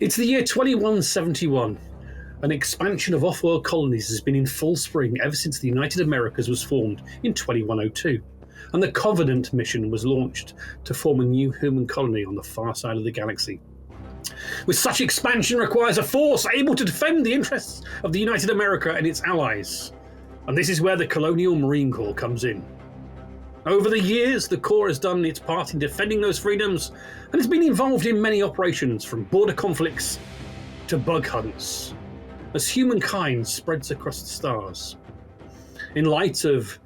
It's the year 2171. An expansion of off-world colonies has been in full spring ever since the United Americas was formed in 2102, and the Covenant mission was launched to form a new human colony on the far side of the galaxy. With such expansion requires a force able to defend the interests of the United America and its allies, and this is where the Colonial Marine Corps comes in. Over the years, the Corps has done its part in defending those freedoms and has been involved in many operations, from border conflicts to bug hunts, as humankind spreads across the stars. In light of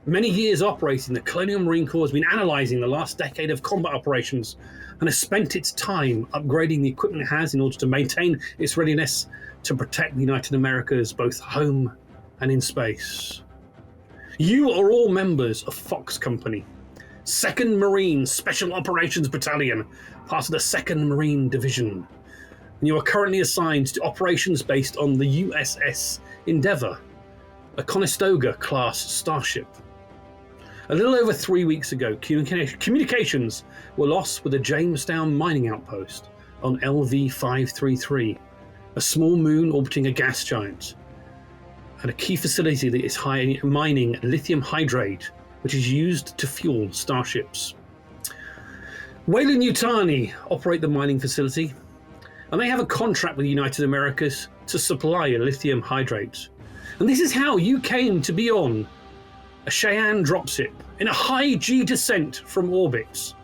many years operating, the Colonial Marine Corps has been analysing the last decade of combat operations and has spent its time upgrading the equipment it has in order to maintain its readiness to protect the United Americas both home and in space. You are all members of Fox Company, 2nd Marine Special Operations Battalion, part of the 2nd Marine Division. And you are currently assigned to operations based on the USS Endeavour, a Conestoga-class starship. A little over 3 weeks ago, communications were lost with a Jamestown mining outpost on LV-533, a small moon orbiting a gas giant, and a key facility that is mining lithium hydrate, which is used to fuel starships. Weyland-Yutani operate the mining facility, and they have a contract with the United Americas to supply lithium hydrate. And this is how you came to be on a Cheyenne dropship in a high G descent from orbit.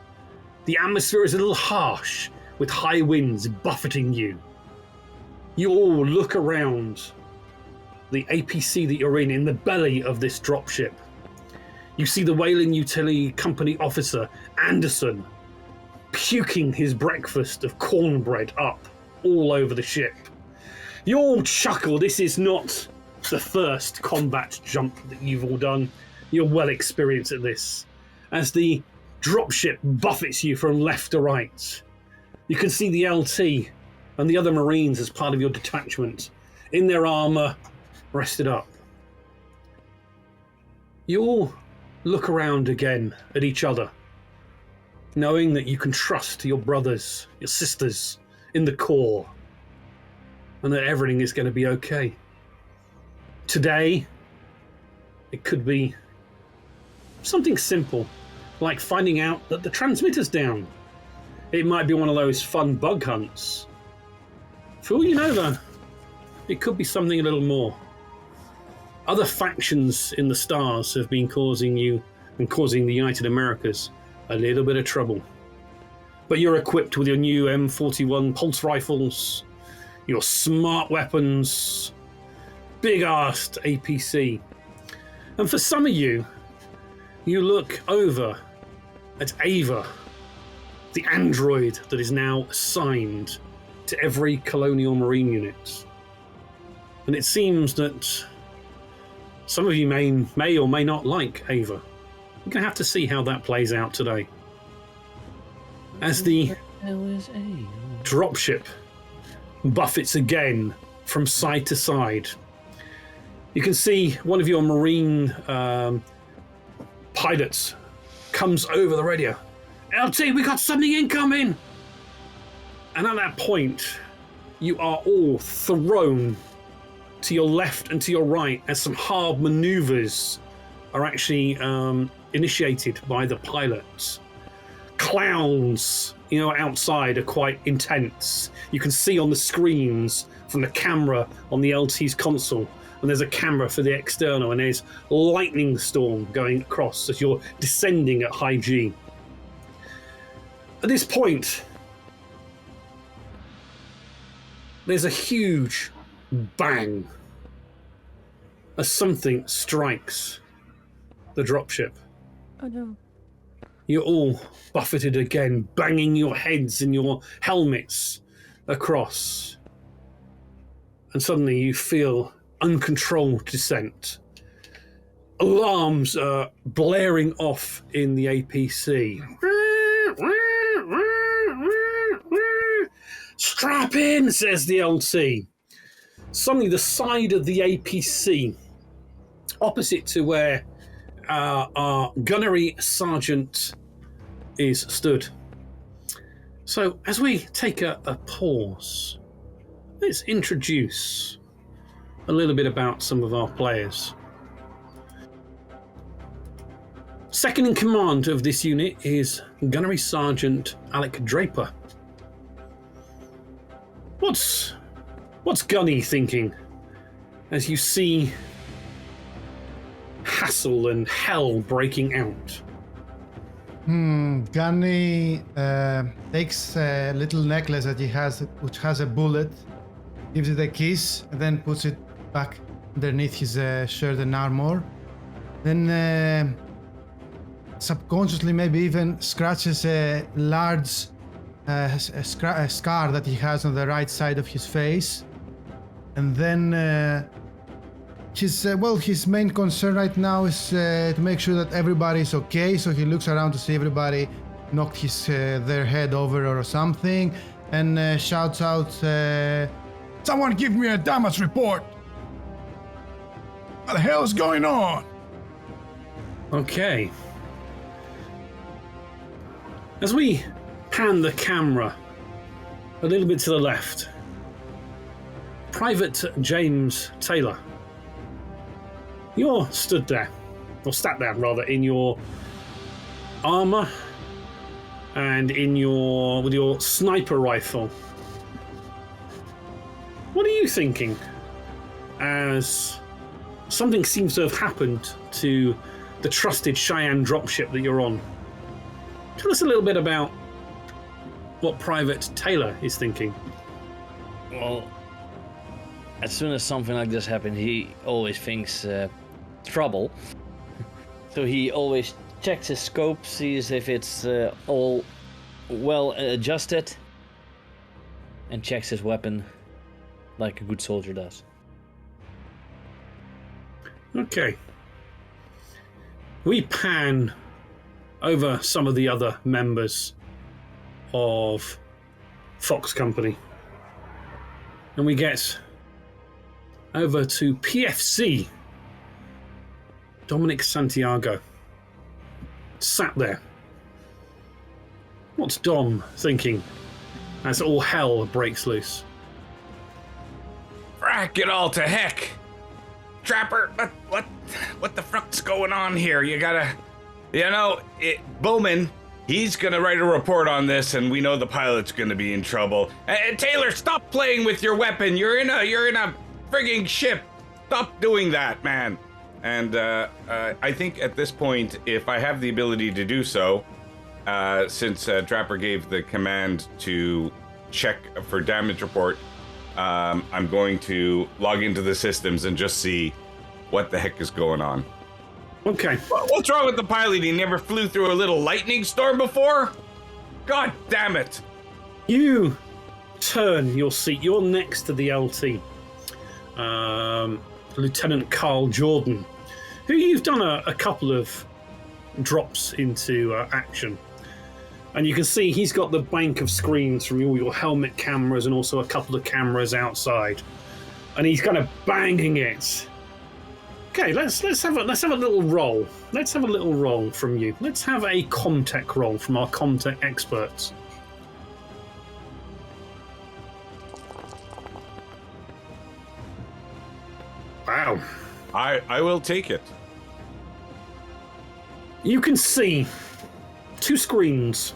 The atmosphere is a little harsh, with high winds buffeting you. You all look around the APC that you're in the belly of this dropship. You see the Weyland-Yutani Company officer, Anderson, puking his breakfast of cornbread up all over the ship. You all chuckle. This is not the first combat jump that you've all done. You're well experienced at this. As the dropship buffets you from left to right, you can see the LT and the other Marines as part of your detachment in their armour, rested up. You all look around again at each other, knowing that you can trust your brothers, your sisters in the Corps, and that everything is going to be okay. Today, it could be something simple, like finding out that the transmitter's down. It might be one of those fun bug hunts. For all you know, though, it could be something a little more. Other factions in the stars have been causing you and causing the United Americas a little bit of trouble. But you're equipped with your new M41 pulse rifles, your smart weapons, big-assed APC. And for some of you, you look over at Ava, the android that is now assigned to every Colonial Marine unit. And it seems that some of you may or may not like Ava. We're going to have to see how that plays out today. As the dropship buffets again from side to side, you can see one of your Marine pilots comes over the radio. LT, we got something incoming! And at that point, you are all thrown to your left and to your right as some hard maneuvers are actually initiated by the pilots. Clowns, outside are quite intense. You can see on the screens from the camera on the LT's console, and there's a camera for the external, and there's lightning storm going across as you're descending at high G. At this point, there's a huge bang as something strikes the dropship. Oh no. You're all buffeted again, banging your heads and your helmets across. And suddenly you feel uncontrolled descent. Alarms are blaring off in the APC. Strap in, says the LT. Suddenly the side of the APC, opposite to where our gunnery sergeant is stood, So, as we take a pause, let's introduce a little bit about some of our players. Second in command of this unit is Gunnery Sergeant Alec Draper. What's Gunny thinking as you see hassle and hell breaking out? Gunny takes a little necklace that he has, which has a bullet, gives it a kiss, and then puts it back underneath his shirt and armor. Then subconsciously maybe even scratches a large scar that he has on the right side of his face. And then his main concern right now is to make sure that everybody is okay. So he looks around to see everybody knocked their head over or something, and shouts out, "Someone give me a damage report! What the hell is going on?" Okay. As we pan the camera a little bit to the left, Private James Taylor, you're stood there, or sat there rather, in your armor and with your sniper rifle. What are you thinking as something seems to have happened to the trusted Cheyenne dropship that you're on? Tell us a little bit about what Private Taylor is thinking. Well, as soon as something like this happens, he always thinks trouble. So he always checks his scope, sees if it's all well adjusted, and checks his weapon like a good soldier does. Okay. We pan over some of the other members of Fox Company, and we get over to PFC. Dominic Santiago, sat there. What's Dom thinking as all hell breaks loose? Frack it all to heck! Trapper, what the fuck's going on here? You gotta, Bowman, he's gonna write a report on this, and we know the pilot's gonna be in trouble. Taylor, stop playing with your weapon. You're in a frigging ship. Stop doing that, man. And I think at this point, if I have the ability to do so, since Trapper gave the command to check for damage report, I'm going to log into the systems and just see what the heck is going on. Okay. What's wrong with the pilot? He never flew through a little lightning storm before? God damn it. You turn your seat. You're next to the LT. Lieutenant Carl Jordan, who you've done a couple of drops into action. And you can see he's got the bank of screens from all your helmet cameras and also a couple of cameras outside. And he's kind of banging it. Okay, let's have a little roll. Let's have a little roll from you. Let's have a Comtech roll from our Comtech experts. Wow. I will take it. You can see two screens.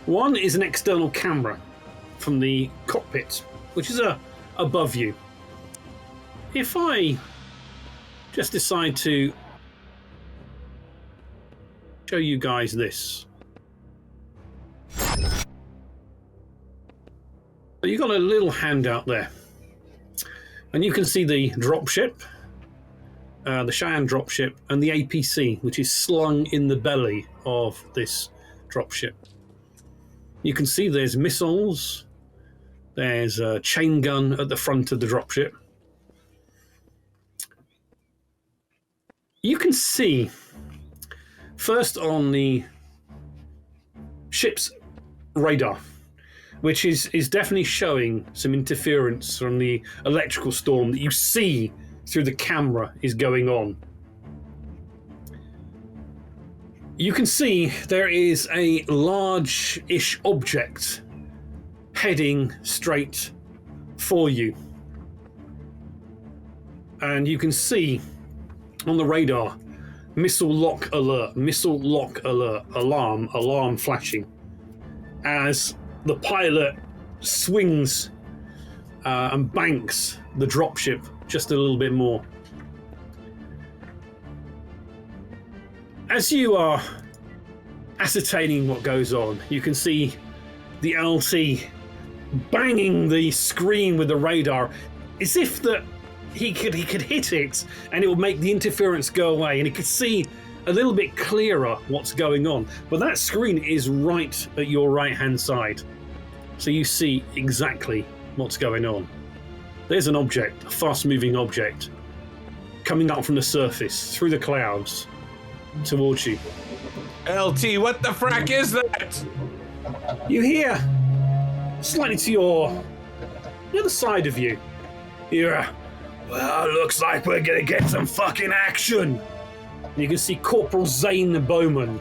One is an external camera from the cockpit, which is above you. If I just decide to show you guys this. So you've got a little handout there. And you can see the dropship, the Cheyenne dropship, and the APC, which is slung in the belly of this dropship. You can see there's missiles, there's a chain gun at the front of the dropship. You can see, first on the ship's radar, which is definitely showing some interference from the electrical storm that you see through the camera is going on. You can see there is a large-ish object heading straight for you. And you can see on the radar, missile lock alert, alarm flashing, as the pilot swings and banks the dropship just a little bit more. As you are ascertaining what goes on, you can see the LT banging the screen with the radar as if that he could hit it and it would make the interference go away, and he could see a little bit clearer what's going on. But that screen is right at your right hand side, so you see exactly what's going on. There's an object, a fast moving object, coming up from the surface through the clouds towards you. LT, what the frack is that? You hear, slightly to the other side of you, you're, well, looks like we're gonna get some fucking action. And you can see Corporal Zane Bowman,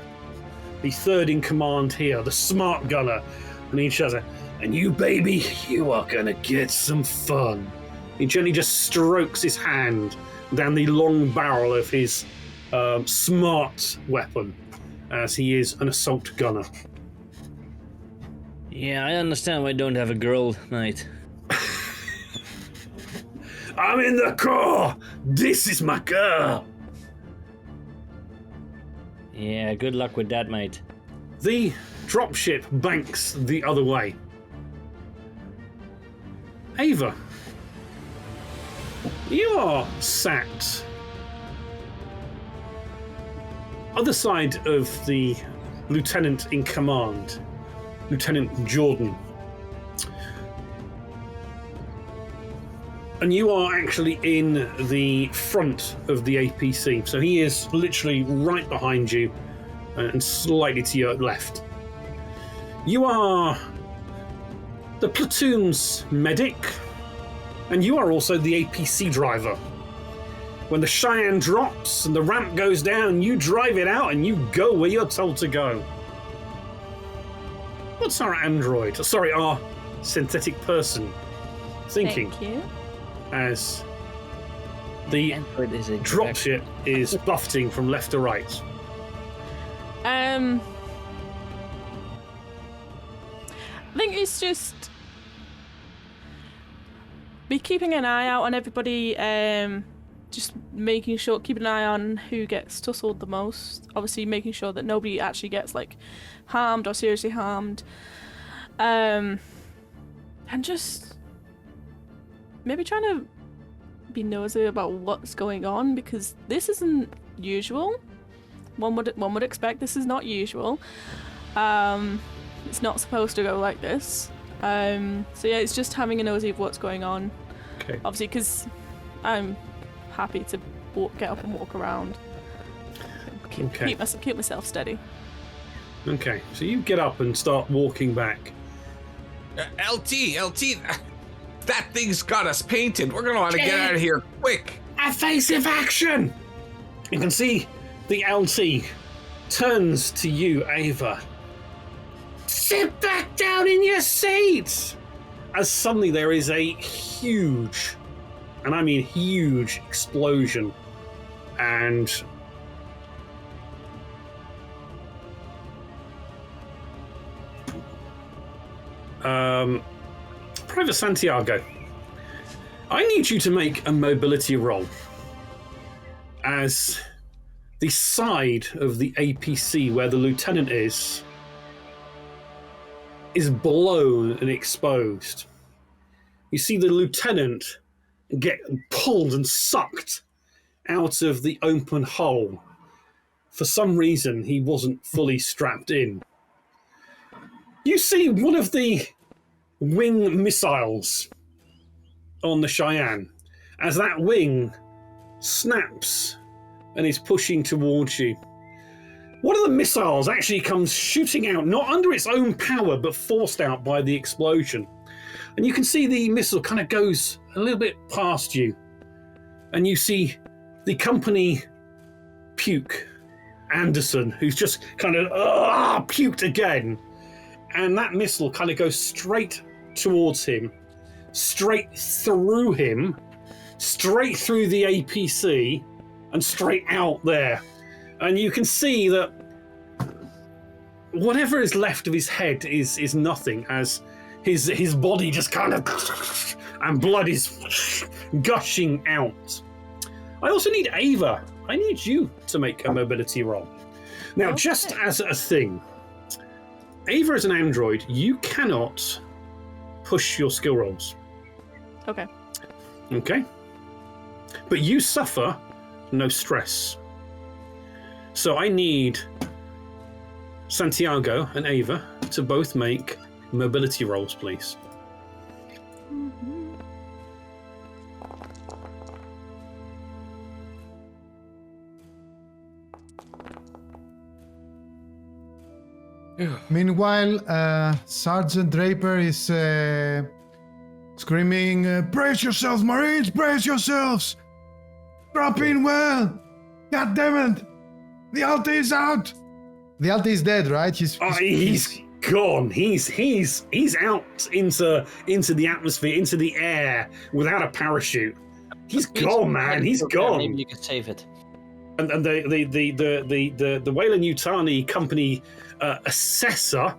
the third in command here, the smart gunner, and he shouts, and you, baby, you are gonna get some fun. He gently just strokes his hand down the long barrel of his smart weapon, as he is an assault gunner. Yeah, I understand why I don't have a girl night. I'm in the Corps! This is my girl! Yeah, good luck with that, mate. The dropship banks the other way. Ava, you are sat other side of the lieutenant in command, Lieutenant Jordan. And you are actually in the front of the APC. So he is literally right behind you and slightly to your left. You are the platoon's medic, and you are also the APC driver. When the Cheyenne drops and the ramp goes down, you drive it out and you go where you're told to go. What's our our synthetic person thinking? Thank you. As the Android is a dropship is buffeting from left to right. I think it's just be keeping an eye out on everybody. Just making sure, keeping an eye on who gets tussled the most. Obviously, making sure that nobody actually gets like harmed or seriously harmed. And just maybe trying to be nosy about what's going on, because this isn't usual. One would expect this is not usual. It's not supposed to go like this. So yeah, it's just having a nosy of what's going on. Okay. Obviously, because I'm happy to get up and walk around. Okay. Keep myself steady. Okay, so you get up and start walking back. LT, that thing's got us painted. We're gonna want to get out of here quick. Evasive action! You can see the LT turns to you, Ava. Sit back down in your seat! As suddenly there is a huge, and I mean huge, explosion. And Private Santiago, I need you to make a mobility roll, as the side of the APC where the lieutenant is blown and exposed. You see the lieutenant get pulled and sucked out of the open hole. For some reason, he wasn't fully strapped in. You see one of the wing missiles on the Cheyenne, as that wing snaps and is pushing towards you. One of the missiles actually comes shooting out, not under its own power, but forced out by the explosion. And you can see the missile kind of goes a little bit past you. And you see the company puke Anderson, who's just kind of puked again. And that missile kind of goes straight towards him, straight through him, straight through the APC, and straight out there. And you can see that whatever is left of his head is nothing, as his body just kind of and blood is gushing out. I also need Ava. I need you to make a mobility roll. Now, Okay. just as a thing, Ava is an android. You cannot push your skill rolls. Okay. Okay? But you suffer no stress. So I need Santiago and Ava to both make mobility rolls, please. Meanwhile, Sergeant Draper is screaming, brace yourselves, Marines, brace yourselves! Drop in well! God damn it! The Alti is out! The Alti is dead, right? He's gone. He's out into the atmosphere, into the air without a parachute. He's gone, man. He's gone. Maybe you can save it. And the Weyland Yutani company assessor,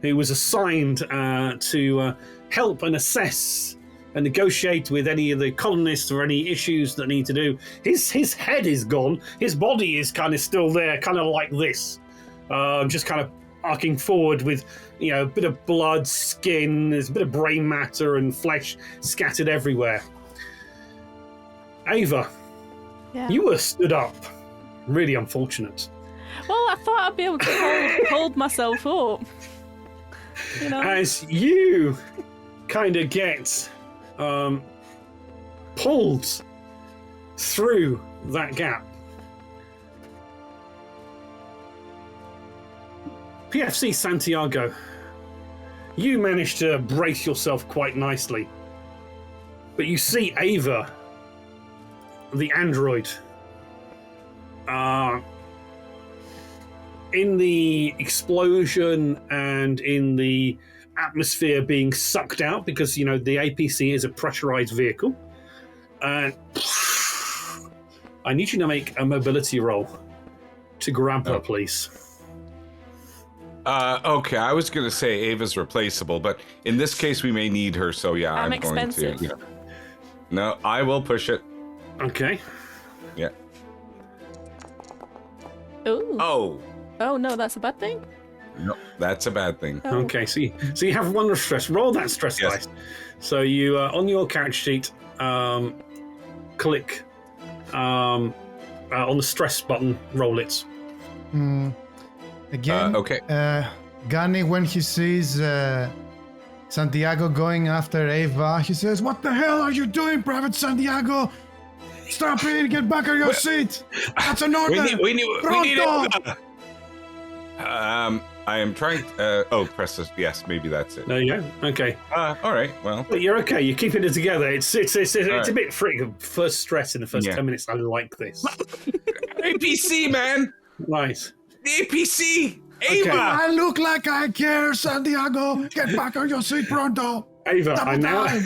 who was assigned to help and assess and negotiate with any of the colonists or any issues that need to do. His head is gone. His body is kind of still there, kind of like this, just kind of arcing forward with, a bit of blood, skin. There's a bit of brain matter and flesh scattered everywhere. Ava, Yeah. you were stood up. Really unfortunate. Well, I thought I'd be able to hold myself up. As you kind of get pulled through that gap. PFC Santiago, you managed to brace yourself quite nicely. But you see Ava, the android, in the explosion and in the atmosphere being sucked out, because the APC is a pressurized vehicle. And I need you to make a mobility roll to grab her, please. Okay, I was going to say Ava's replaceable, but in this case we may need her, so yeah, I'm going expensive. to. No, I will push it. Okay. Yeah. Ooh. Oh, Oh no, that's a bad thing. no, that's a bad thing. Oh. Okay, so you have one stress. Roll that stress Yes. dice. So you, on your character sheet, click on the stress button, roll it. Again, Okay. Gunny, when he sees Santiago going after Ava, he says, "What the hell are you doing, Private Santiago? Stop it! Get back on your seat! That's an order! We need Pronto!" I am trying. Press this. Yes, maybe that's it. There you go. Okay. All right. Well, But you're okay. You're keeping it together. It's right. a bit freaky. First stress in the first Yeah. 10 minutes. I like this. APC, man. Right. The APC. Okay. Ava. I look like I care, Santiago! Get back on your seat, pronto! Ava, I Double now. time.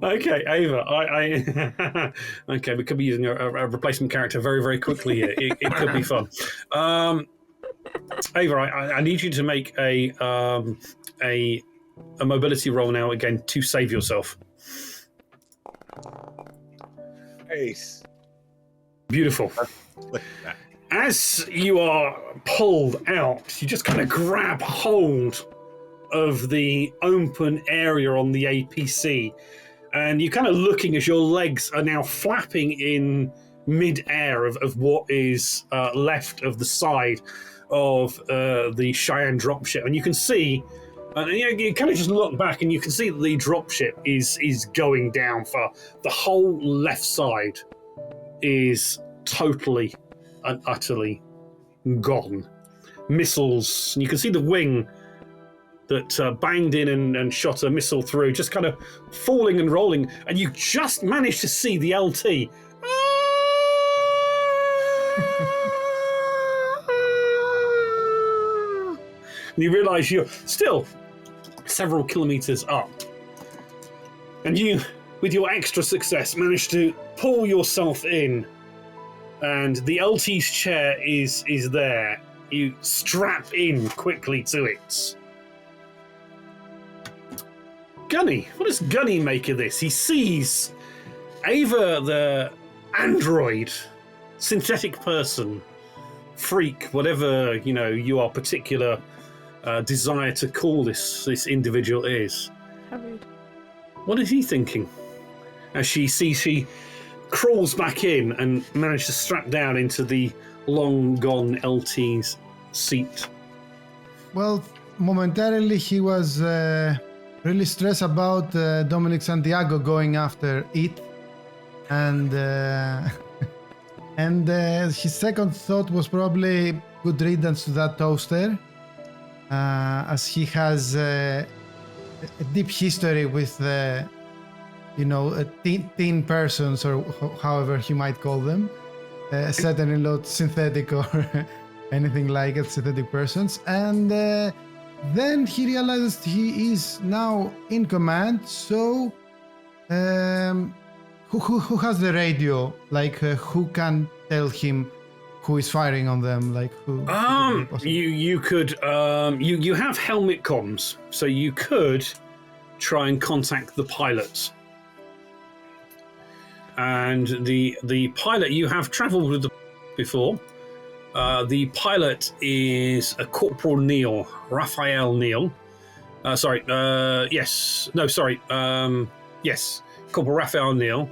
Okay, Ava. I okay. We could be using a replacement character very, very quickly here. It could be fun. Ava, I need you to make a mobility roll now again to save yourself. Ace. Beautiful. Look at that. As you are pulled out, you just kind of grab hold of the open area on the APC, and you're kind of looking as your legs are now flapping in mid-air of what is left of the side of the Cheyenne dropship, and you can see, you kind of just look back and you can see that the dropship is going down. For the whole left side is totally and utterly gone. Missiles, and you can see the wing that banged in and shot a missile through, just kind of falling and rolling, and you just managed to see the LT you realise you're still several kilometres up. And you, with your extra success, manage to pull yourself in. And the LT's chair is there. You strap in quickly to it. Gunny, what does Gunny make of this? He sees Ava, the android, synthetic person, freak, whatever your particular desire to call this individual is. How rude. What is he thinking? As she crawls back in and manages to strap down into the long gone LT's seat. Well, momentarily he was really stressed about Dominic Santiago going after it, and his second thought was probably good riddance to that toaster, as he has a deep history with teen persons, or however you might call them, certainly not synthetic or anything like it, synthetic persons. And then he realizes he is now in command, so who has the radio? Like, who can tell him who is firing on them? Like, who? You could you have helmet comms, so you could try and contact the pilot. And the pilot, you have travelled with before. The pilot is a Corporal Neal, Raphael Neal. Yes, Corporal Raphael Neal.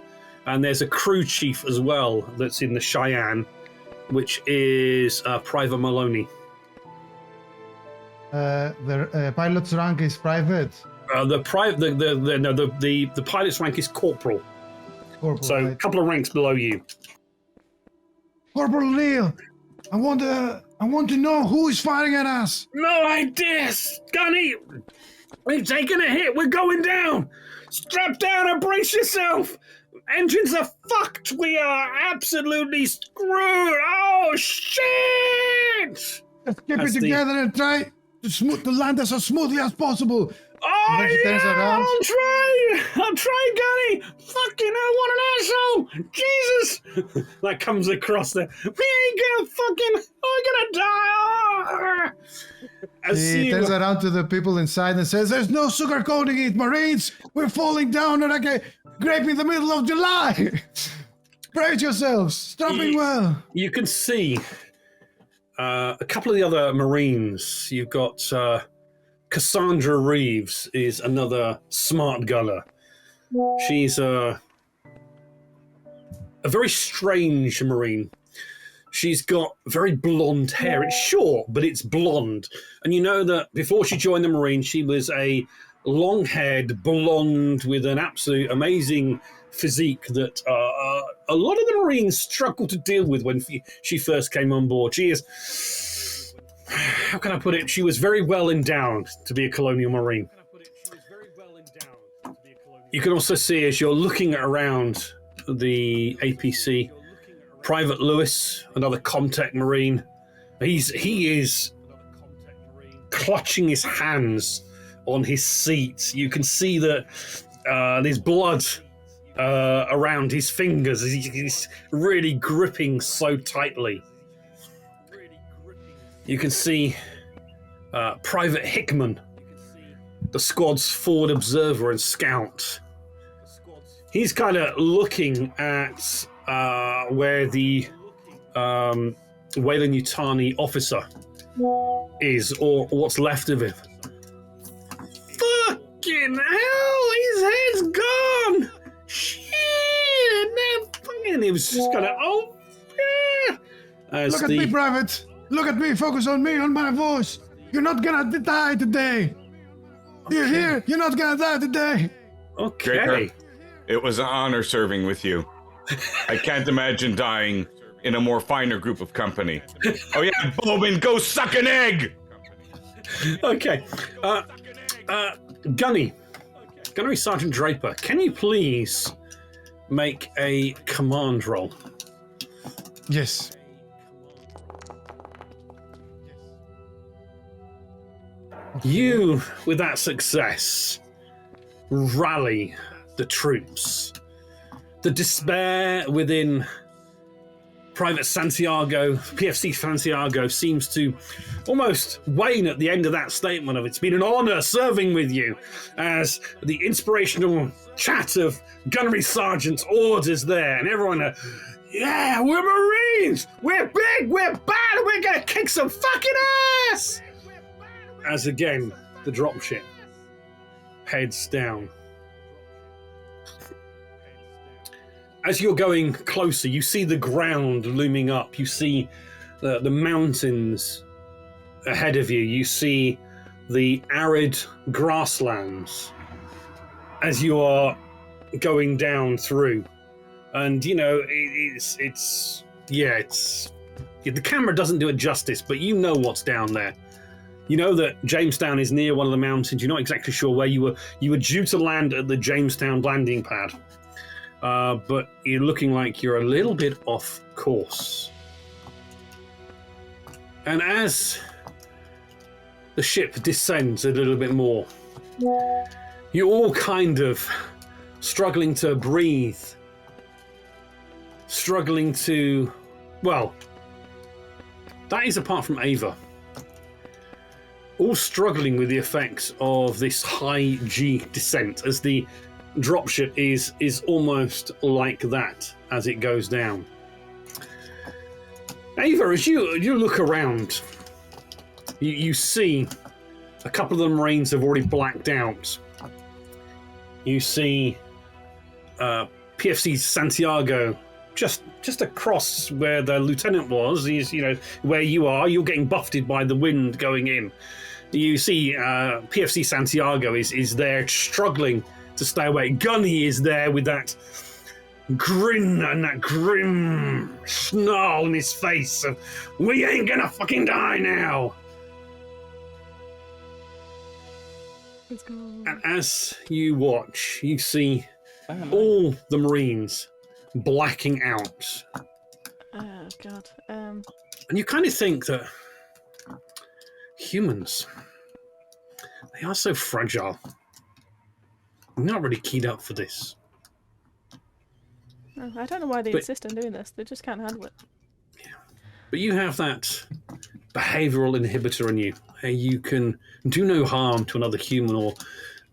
And there's a crew chief as well that's in the Cheyenne, which is Private Maloney. The pilot's rank is private. The pilot's rank is corporal. Corporal, So right. a couple of ranks below you. Corporal Neal, I want to know who is firing at us. No idea, Gunny. We've taken a hit. We're going down. Strap down and brace yourself. Engines are fucked. We are absolutely screwed. Oh shit! Let's keep That's it together and try to land us as smoothly as possible. Oh Then she turns around. I'll try, Gunny. Fucking hell, what an asshole! Jesus! That comes across there. We ain't gonna we're gonna die. He turns around to the people inside and says, "There's no sugarcoating it, Marines. We're falling down like a grape in the middle of July. Brace yourselves. Strapping well." You can see a couple of the other Marines. You've got Cassandra Reeves is another smart gunner. She's a very strange Marine. She's got very blonde hair. It's short, but it's blonde. And you know that before she joined the Marine, she was a long-haired blonde with an absolute amazing physique that a lot of the Marines struggled to deal with when she first came on board. She is, how can I put it? She was very well endowed to be a colonial Marine. You can also see, as you're looking around the APC, Private Lewis, another Comtech Marine. He is clutching his hands on his seat. You can see that there's blood around his fingers. He's really gripping so tightly. You can see Private Hickman, the squad's forward observer and scout. He's kind of looking at where the Weyland-Yutani officer is, or what's left of him. Fucking hell, his head's gone! Shit! And he was just kind of, oh, yeah! Look at me, Private. Look at me. Focus on me, on my voice. You're not gonna die today. Do you hear? You're not gonna die today. Okay. Draper, it was an honor serving with you. I can't imagine dying in a more finer group of company. Oh yeah, Bowman, go suck an egg! Okay. Gunnery Sergeant Draper, can you please make a command roll? Yes. You, with that success, rally the troops. The despair within Private Santiago, PFC Santiago, seems to almost wane at the end of that statement of "It's been an honor serving with you," as the inspirational chat of gunnery sergeants orders there, and everyone, yeah, we're Marines! We're big, we're bad, and we're gonna kick some fucking ass! As again, the dropship heads down. As you're going closer, you see the ground looming up. You see the mountains ahead of you. You see the arid grasslands as you are going down through. And, you know, it's the camera doesn't do it justice, but you know what's down there. You know that Jamestown is near one of the mountains. You're not exactly sure where you were. You were due to land at the Jamestown landing pad. But you're looking like you're a little bit off course. And as the ship descends a little bit more, you're all kind of struggling to breathe, struggling to, well, that is apart from Ava, all struggling with the effects of this high G descent as the dropship is almost like that as it goes down. Ava, as you look around, you see a couple of the Marines have already blacked out. You see PFC Santiago just across where the lieutenant was. He's, you know, where you are. You're getting buffeted by the wind going in. You see PFC Santiago is there struggling to stay away. Gunny is there with that grin and that grim snarl in his face of, we ain't gonna fucking die now. Let's go. And as you watch, you see all the Marines blacking out. Oh god. And you kind of think that humans, they are so fragile. I'm not really keyed up for this. I don't know why they insist on doing this. They just can't handle it. Yeah. But you have that behavioral inhibitor in you. You can do no harm to another human, or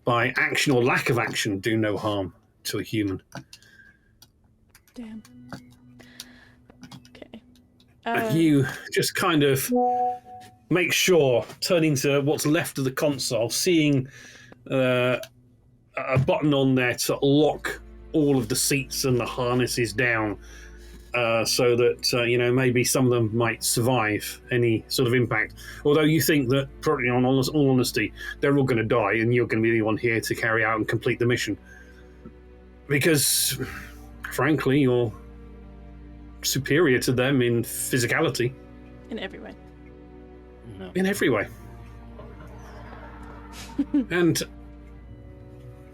by action or lack of action, do no harm to a human. Damn. Okay. And you just kind of make sure, turning to what's left of the console, seeing a button on there to lock all of the seats and the harnesses down, so that you know, maybe some of them might survive any sort of impact. Although you think that, probably, on all honesty, they're all going to die, and you're going to be the one here to carry out and complete the mission. Because, frankly, you're superior to them in physicality. In every way. No. In every way. And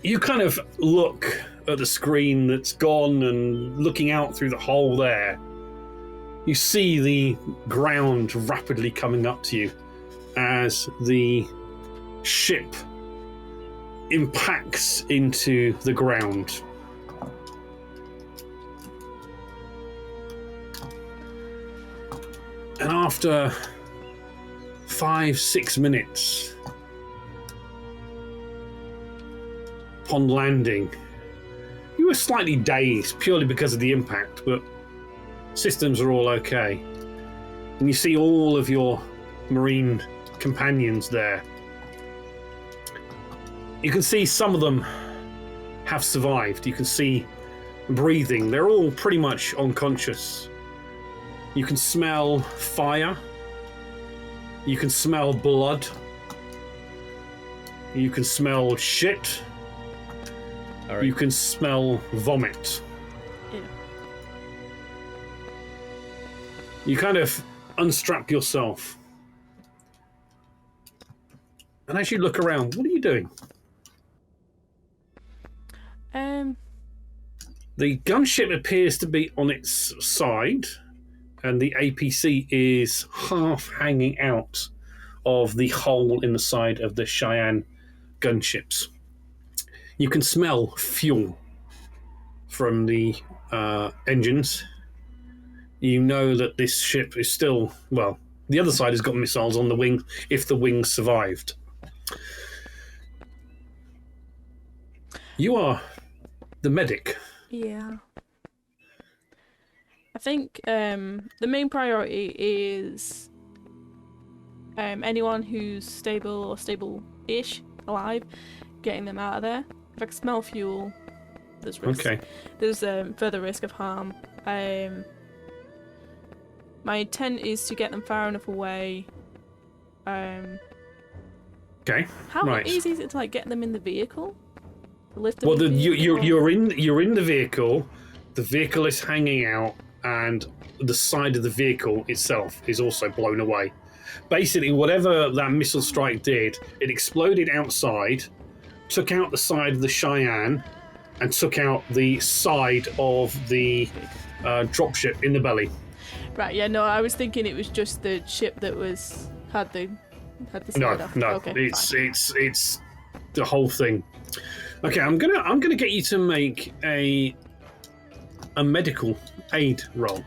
you kind of look at the screen that's gone, and looking out through the hole there, you see the ground rapidly coming up to you as the ship impacts into the ground. And after 5-6 minutes upon landing, you were slightly dazed purely because of the impact, but systems are all okay. And you see all of your Marine companions there. You can see some of them have survived. You can see breathing. They're all pretty much unconscious. You can smell fire. You can smell blood. You can smell shit. All right. You can smell vomit. Ew. You kind of unstrap yourself. And as you look around, what are you doing? The gunship appears to be on its side, and the APC is half hanging out of the hole in the side of the Cheyenne gunships. You can smell fuel from the engines. You know that this ship is still, well, the other side has got missiles on the wing if the wings survived. You are the medic. Yeah. I think the main priority is anyone who's stable or stable-ish, alive, getting them out of there. If I can smell fuel, there's risk. Okay. There's further risk of harm. My intent is to get them far enough away. Okay. How Right. easy is it to like get them in the vehicle? To lift them Well, in the vehicle? you're in the vehicle. The vehicle is hanging out, and the side of the vehicle itself is also blown away. Basically, whatever that missile strike did, it exploded outside, took out the side of the Cheyenne, and took out the side of the dropship in the belly. Right, yeah, no, I was thinking it was just the ship that had the side off. No, Okay, it's the whole thing. Okay, I'm gonna get you to make a medical aid roll.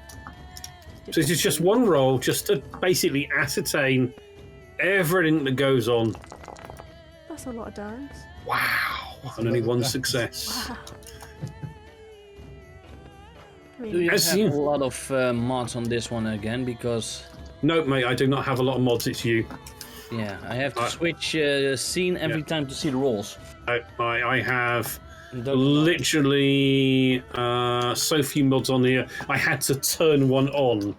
So this is just one roll, just to basically ascertain everything that goes on. That's a lot of dice. Wow, and only one success. Wow. I Do mean, you As have you- a lot of mods on this one again? Because No, mate, I do not have a lot of mods. It's you. yeah, I have to I- switch scene every time to see the rolls. I have Don't- literally so few mods on here. I had to turn one on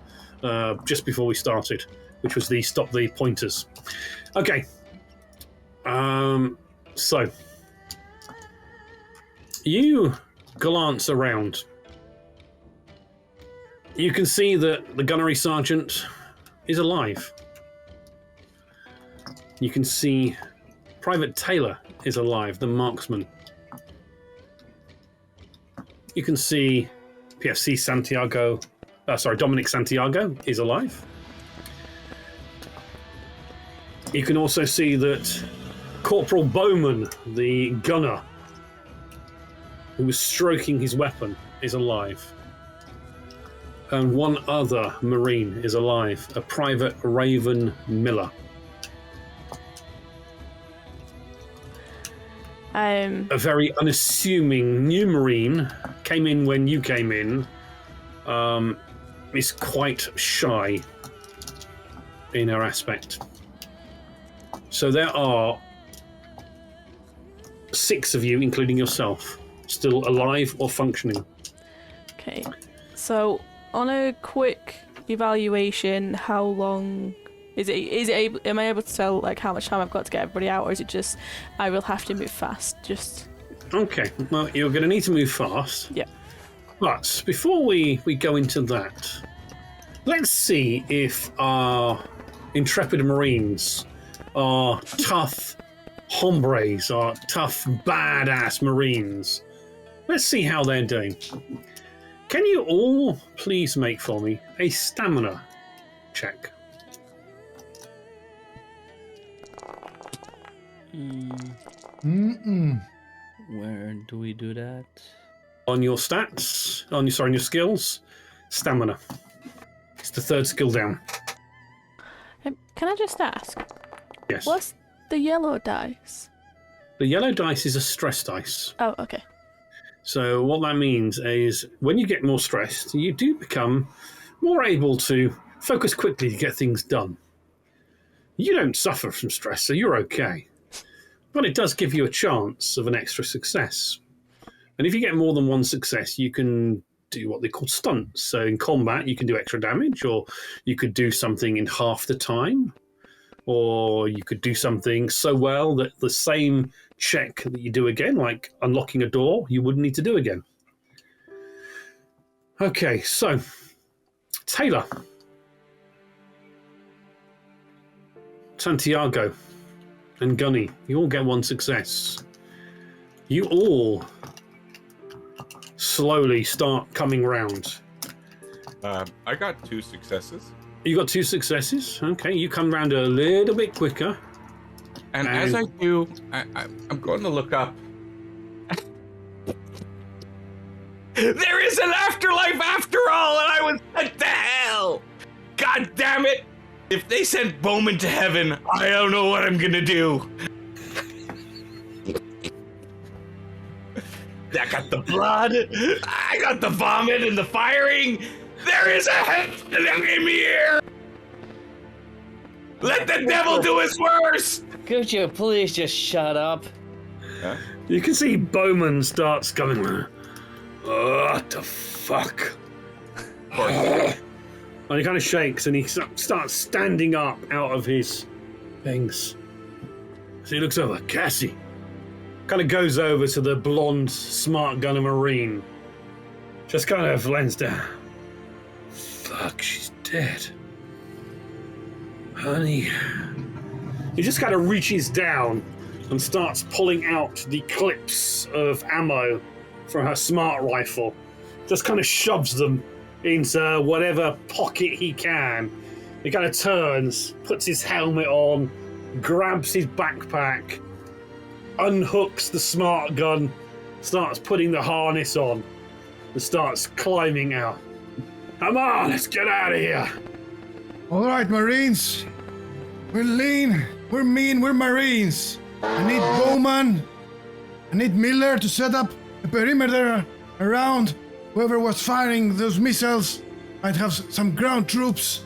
just before we started, which was the stop the pointers. Okay. So you glance around. You can see that the gunnery sergeant is alive. You can see Private Taylor is alive, the marksman. You can see PFC Santiago, Dominic Santiago is alive. You can also see that Corporal Bowman, the gunner, who was stroking his weapon, is alive. And one other Marine is alive, a Private Raven Miller. A very unassuming new Marine came in when you came in. Is quite shy in her aspect. So there are 6 of you, including yourself, still alive or functioning. okay, so on a quick evaluation, how long is it able? Am I able to tell like how much time I've got to get everybody out, or is it just I will have to move fast? Just Okay, well, you're going to need to move fast. yeah. But before we go into that, let's see if our intrepid Marines are tough hombres, are tough, badass Marines. Let's see how they're doing. Can you all please make for me a stamina check? Where do we do that? On your stats, on your skills, stamina. It's the 3rd skill down. Can I just ask, Yes. what's the yellow dice? The yellow dice is a stress dice. Oh, okay. So what that means is when you get more stressed, you do become more able to focus quickly to get things done. You don't suffer from stress, so you're okay. But it does give you a chance of an extra success. And if you get more than one success, you can do what they call stunts. So in combat, you can do extra damage, or you could do something in half the time, or you could do something so well that the same check that you do again, like unlocking a door, you wouldn't need to do again. Okay, so Taylor, Santiago, and Gunny, you all get one success. You all slowly start coming round. I got 2 successes. You got 2 successes. Okay, you come round a little bit quicker. And as I do, I'm going to look up. There is an afterlife after all, and I was, what the hell? God damn it! If they sent Bowman to heaven, I don't know what I'm gonna do. I got the blood, I got the vomit and the firing. There is a heaven in here. Let the devil do his worst. Could you please just shut up? Huh? You can see Bowman starts going, what the fuck? And he kind of shakes and he starts standing up out of his things. So he looks over, Cassie. Kind of goes over to the blonde smart gunner Marine. Just kind of lends down. Fuck, she's dead. Honey. He just kind of reaches down and starts pulling out the clips of ammo from her smart rifle. Just kind of shoves them into whatever pocket he can. He kind of turns, puts his helmet on, grabs his backpack, unhooks the smart gun, starts putting the harness on, and starts climbing out. Come on, let's get out of here. All right, Marines. We're lean, we're mean, we're Marines. I need Bowman. I need Miller to set up a perimeter around whoever was firing those missiles. I'd have some ground troops.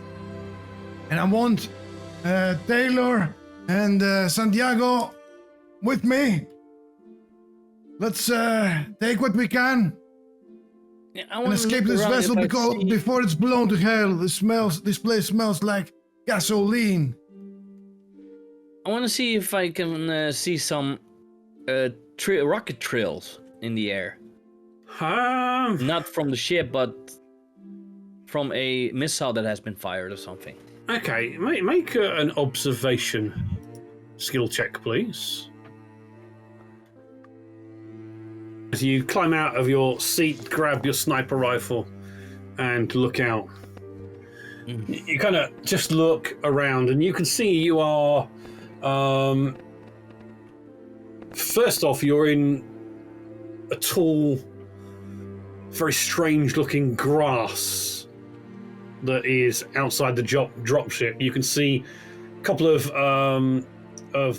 And I want Taylor and Santiago with me. Let's take what we can Yeah, I and wanna escape look this around vessel if I see- before it's blown to hell. This place smells like gasoline. I want to see if I can see some rocket trails in the air. Not from the ship, but from a missile that has been fired or something. Okay, make an observation skill check, please. As you climb out of your seat, grab your sniper rifle, and look out. You kind of just look around, and you can see you are. First off, you're in a tall, very strange-looking grass that is outside the dropship. You can see a couple of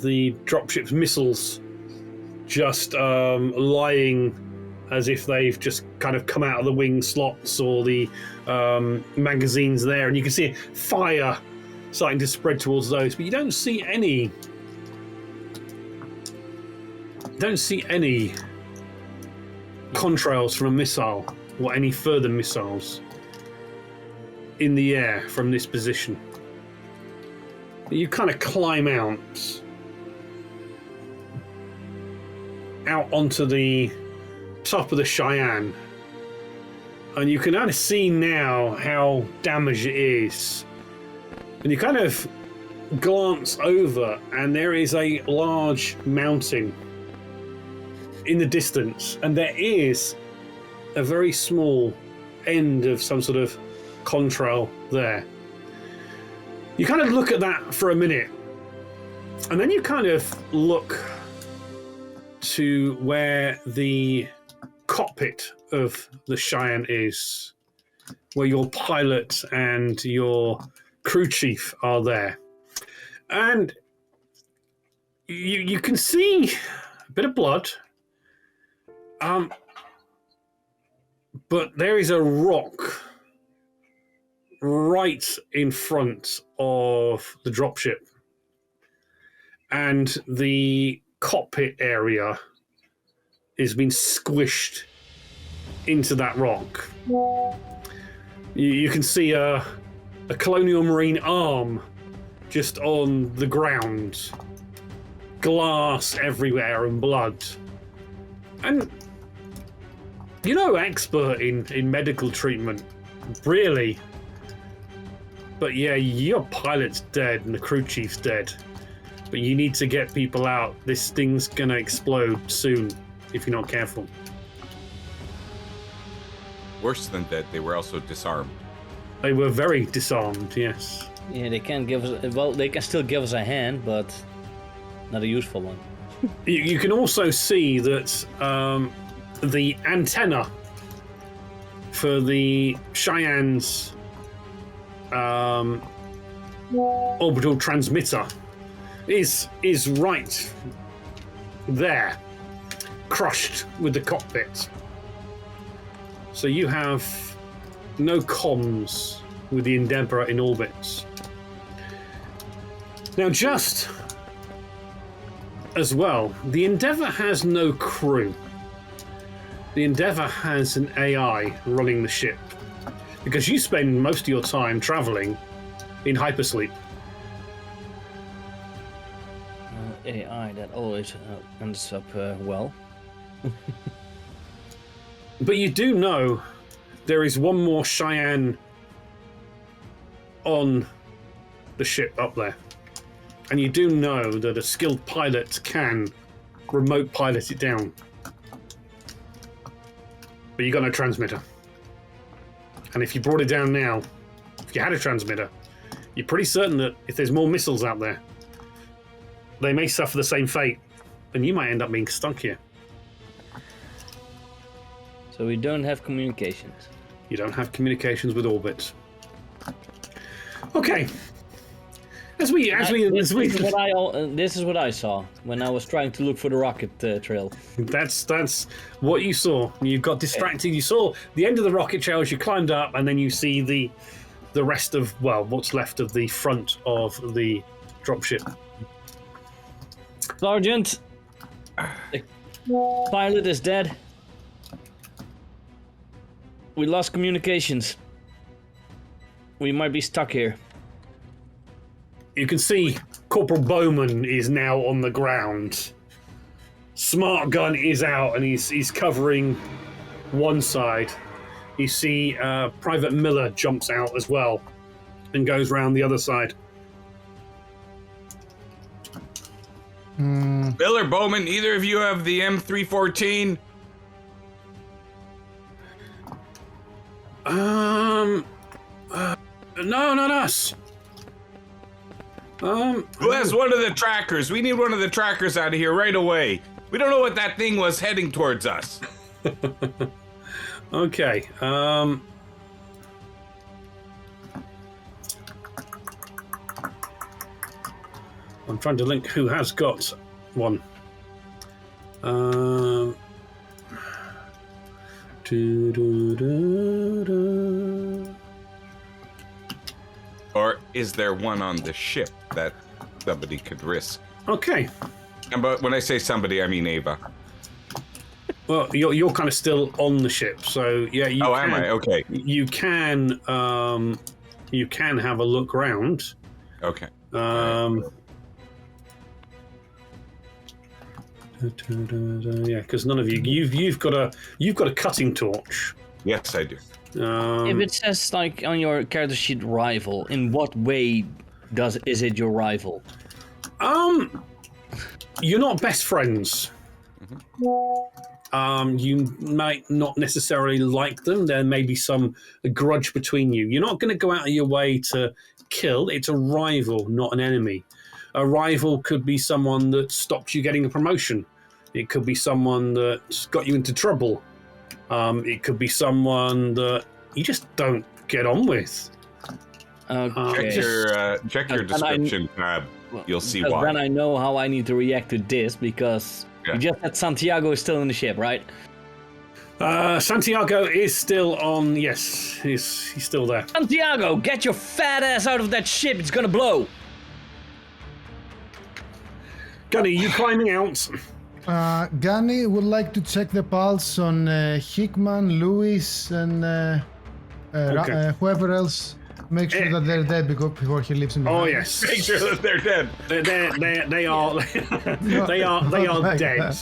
the dropship's missiles just lying as if they've just kind of come out of the wing slots or the magazines there, and you can see fire starting to spread towards those, but you don't see any contrails from a missile or any further missiles in the air from this position. You kind of climb out onto the top of the Cheyenne, and you can kind of see now how damaged it is. And you kind of glance over, and there is a large mountain in the distance, and there is a very small end of some sort of contrail there. You kind of look at that for a minute, and then you kind of look to where the cockpit of the Cheyenne is, where your pilot and your crew chief are there. And you can see a bit of blood, but there is a rock right in front of the dropship, and the cockpit area is being squished into that rock. You can see a Colonial Marine arm just on the ground, glass everywhere and blood. And you're no expert in medical treatment, really. But yeah, your pilot's dead and the crew chief's dead. But you need to get people out. This thing's gonna explode soon if you're not careful. Worse than dead, they were also disarmed. They were very disarmed, yes. Yeah, they can't give us. Well, they can still give us a hand, but not a useful one. You can also see that the antenna for the Cheyenne's orbital transmitter is right there, crushed with the cockpit. So you have no comms with the Endeavour in orbit. Now, just as well, the Endeavour has no crew. The Endeavour has an AI running the ship, because you spend most of your time traveling in hypersleep. AI, that always ends up well. But you do know there is one more Cheyenne on the ship up there. And you do know that a skilled pilot can remote pilot it down. But you got no transmitter. And if you brought it down now, if you had a transmitter, you're pretty certain that if there's more missiles out there, they may suffer the same fate, and you might end up being stuck here. So we don't have communications. You don't have communications with orbit. Okay. This is what I saw when I was trying to look for the rocket trail. That's what you saw. You got distracted. You saw the end of the rocket trail as you climbed up, and then you see the rest of, well, what's left of the front of the dropship. Sergeant, the pilot is dead. We lost communications. We might be stuck here. You can see Corporal Bowman is now on the ground. Smart Gun is out, and he's covering one side. You see Private Miller jumps out as well and goes round the other side. Miller, Bowman, either of you have the M314? No, not us. Who has one of the trackers? We need one of the trackers out of here right away. We don't know what that thing was heading towards us. Okay. I'm trying to link who has got one. Or is there one on the ship that somebody could risk? Okay. But when I say somebody, I mean Ava. Well, you're kind of still on the ship, so yeah. Am I? Okay. You can have a look around. Okay. Yeah, because none of you've got a cutting torch. Yes, I do. If it says like on your character sheet rival, in what way is it your rival? You're not best friends. You might not necessarily like them. There may be some grudge between you. You're not going to go out of your way to kill. It's a rival, not an enemy. A rival could be someone that stopped you getting a promotion. It could be someone that got you into trouble. It could be someone that you just don't get on with. Okay. Check your description tab. You'll see why. Then I know how I need to react to this, because you just said Santiago is still in the ship, right? Santiago is still on. Yes, he's still there. Santiago, get your fat ass out of that ship. It's gonna blow. Gunny, you climbing out? Gunny would like to check the pulse on Hickman, Lewis, and whoever else. Make sure that they're dead before he leaves him behind. Oh yes. Make sure that they're dead. They are dead.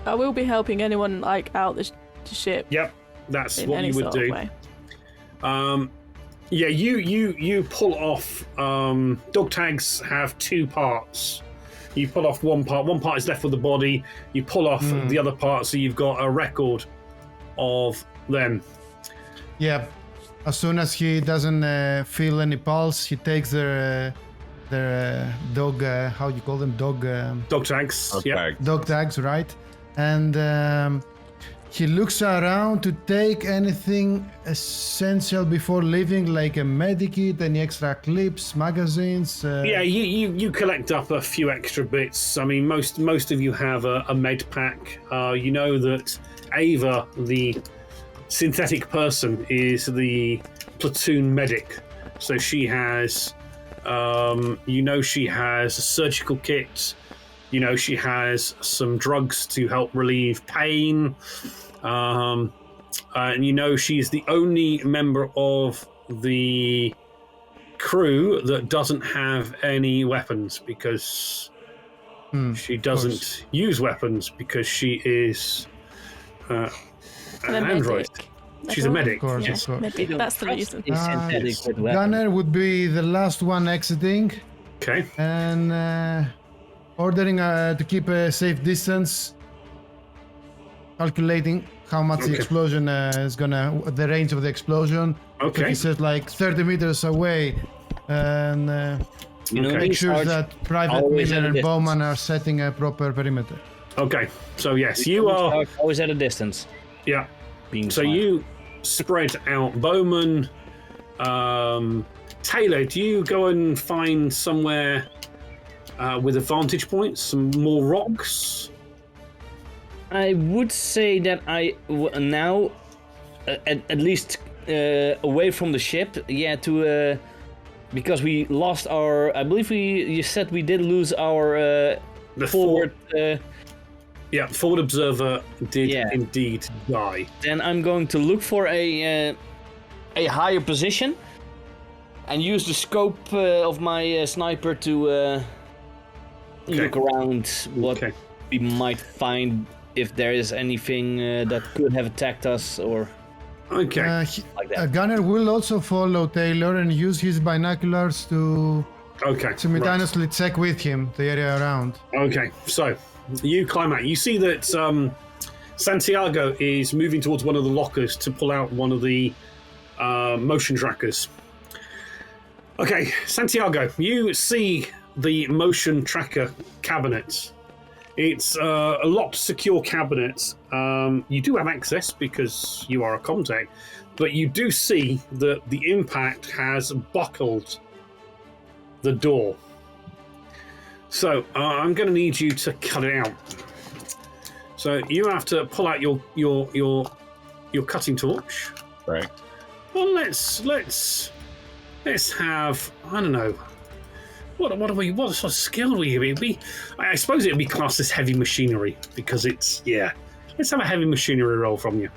I will be helping anyone like out the ship. Yep, that's in what any you would sort of do. way. Yeah, you pull off. Dog tags have two parts. You pull off one part. One part is left with the body. You pull off the other part, so you've got a record of them. Yeah. as soon as he doesn't feel any pulse, he takes their dog. How you call them? Dog tags. Okay. Yeah. Dog tags, right? And he looks around to take anything essential before leaving, like a medikit, any extra clips, magazines. Yeah, you collect up a few extra bits. I mean, most of you have a med pack. You know that Ava, the synthetic person, is the platoon medic. So she has, she has a surgical kit. You know, she has some drugs to help relieve pain. And you know, she's the only member of the crew that doesn't have any weapons because she doesn't use weapons because she is an android. She's a medic. Of course, Yeah, of course. maybe that's the reason. Is synthetic with weapons. Gunner would be the last one exiting Okay. and ordering to keep a safe distance, calculating how much the explosion is the range of the explosion. So Okay. he says like 30 meters away, and You know, Okay. make these sure are that Private always Miller at a and distance. Bowman are setting a proper perimeter. Okay. So yes, you are. always at a distance. Yeah. Being So fine. you spread out. Bowman, Taylor, do you go and find somewhere with a vantage point, some more rocks? I would say that now, at least away from the ship, because we lost our. I believe you said we did lose our The forward. forward observer did Yeah. indeed die. Then I'm going to look for a higher position, and use the scope of my sniper to look around what Okay. we might find, if there is anything that could have attacked us or Okay. like that. Gunner will also follow Taylor and use his binoculars to Okay. Right. simultaneously check with him the area around. Okay. So you climb out. You see that Santiago is moving towards one of the lockers to pull out one of the motion trackers. Okay, Santiago, you see the motion tracker cabinet. It's a locked, secure cabinet. You do have access because you are a contact, but you do see that the impact has buckled the door. So I'm going to need you to cut it out. So you have to pull out your cutting torch. Right. Well, let's have, I don't know. What sort of skill will you be? I suppose it would be classed as heavy machinery because it's Let's have a heavy machinery roll from you.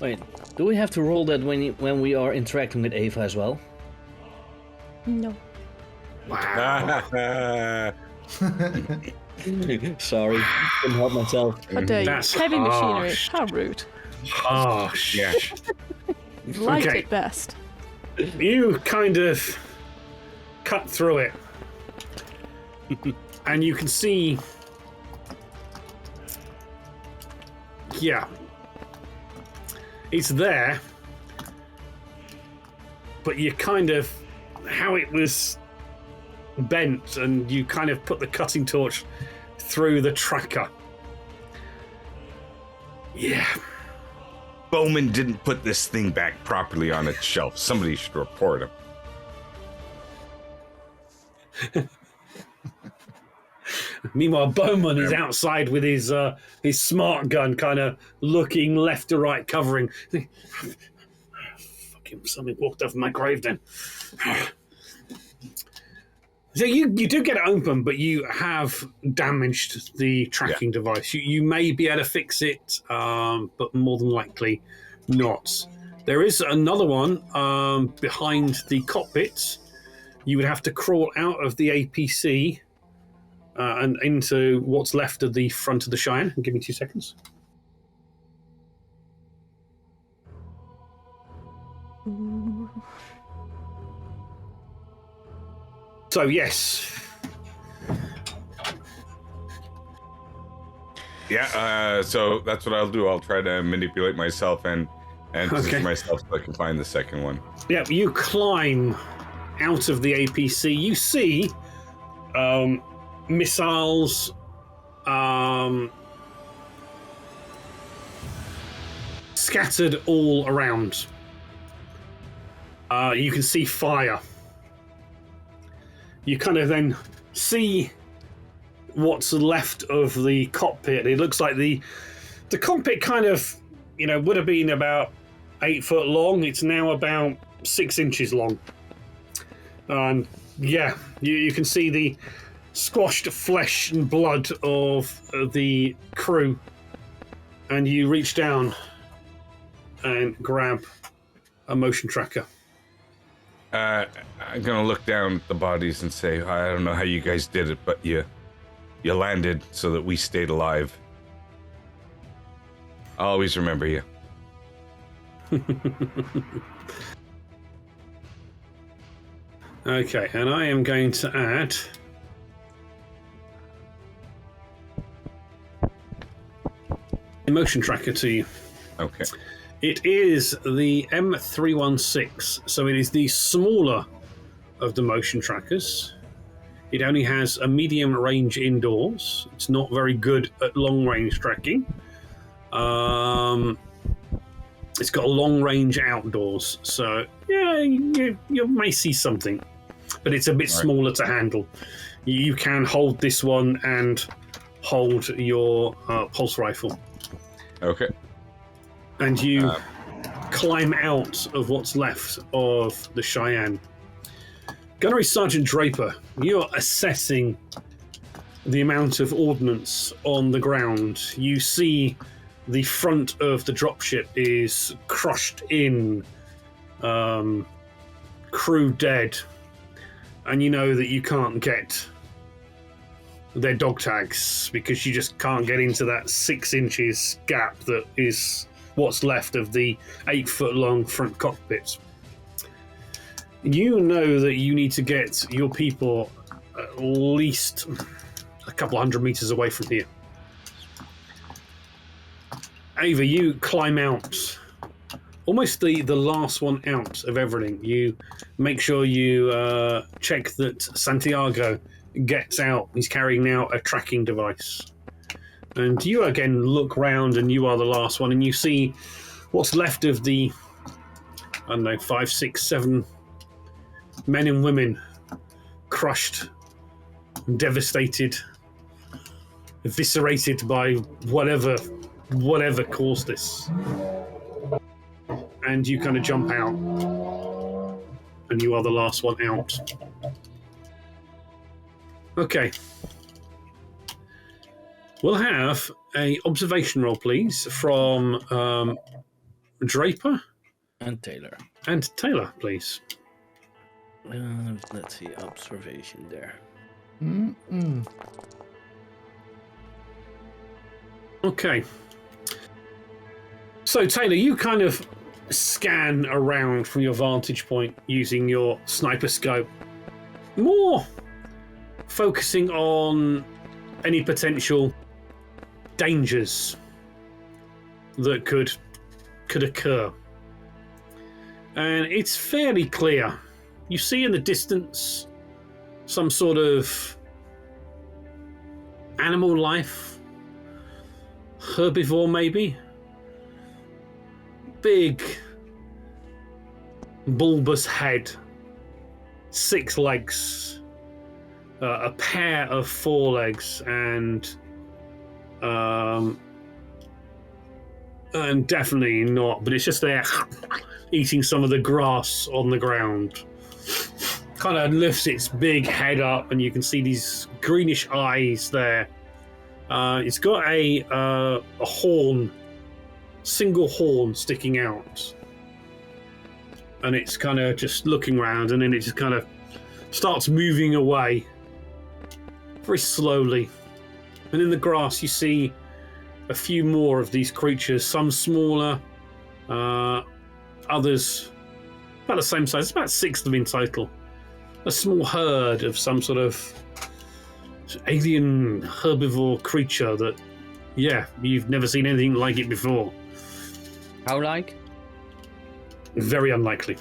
Wait, do we have to roll that when we are interacting with Ava as well? No. Wow. Sorry, couldn't help myself. How dare you? That's Heavy machinery. harsh. How rude. Harsh. Yeah. Light Okay. it best. You kind of cut through it, and you can see, it's there, but you kind of, how it was bent, and you kind of put the cutting torch through the tracker. Yeah. Bowman didn't put this thing back properly on its shelf. Somebody should report him. Meanwhile, Bowman is outside with his smart gun, kind of looking left to right, covering. Fucking something walked over my grave then. So you do get it open, but you have damaged the tracking device. You may be able to fix it, but more than likely not. There is another one behind the cockpit. You would have to crawl out of the APC and into what's left of the front of the Cheyenne. Give me 2 seconds. So yes. Yeah, so that's what I'll do. I'll try to manipulate myself and and position myself so I can find the second one. Yeah, you climb out of the APC. You see missiles, scattered all around. You can see fire. You kind of then see what's left of the cockpit. It looks like the cockpit kind of, would have been about 8 foot long. It's now about 6 inches long. And you can see the squashed flesh and blood of the crew. And you reach down and grab a motion tracker. I'm gonna look down at the bodies and say, I don't know how you guys did it, but you landed so that we stayed alive. I'll always remember you. Okay, and I am going to add a motion tracker to you. Okay. It is the M316, so it is the smaller of the motion trackers. It only has a medium range indoors. It's not very good at long range tracking. It's got a long range outdoors, so you may see something, but it's a bit smaller to handle. You can hold this one and hold your pulse rifle. Okay. And you climb out of what's left of the Cheyenne. Gunnery Sergeant Draper, you're assessing the amount of ordnance on the ground. You see the front of the dropship is crushed in, crew dead, and you know that you can't get their dog tags because you just can't get into that 6 inches gap that is what's left of the 8 foot long front cockpit. You know that you need to get your people at least a couple 100 meters away from here. Ava, you climb out, almost the last one out of everything. You make sure you check that Santiago gets out. He's carrying now a tracking device. And you again look round, and you are the last one, and you see what's left of the, 5, 6, 7 men and women crushed, devastated, eviscerated by whatever caused this. And you kind of jump out, and you are the last one out. Okay. We'll have a observation roll, please, from Draper And Taylor. and Taylor, please. Let's see, observation there. Okay. So, Taylor, you kind of scan around from your vantage point using your sniper scope, more focusing on any potential dangers that could occur. And it's fairly clear. You see in the distance some sort of animal life, herbivore maybe, big bulbous head, 6 legs, a pair of forelegs, and definitely not, but it's just there eating some of the grass on the ground. Kind of lifts its big head up, and you can see these greenish eyes there. It's got a horn, single horn sticking out, and it's kind of just looking around, and then it just kind of starts moving away very slowly. And in the grass you see a few more of these creatures, some smaller, others about the same size. It's about 6 of them in total. A small herd of some sort of alien herbivore creature that, you've never seen anything like it before. How like? Very unlikely.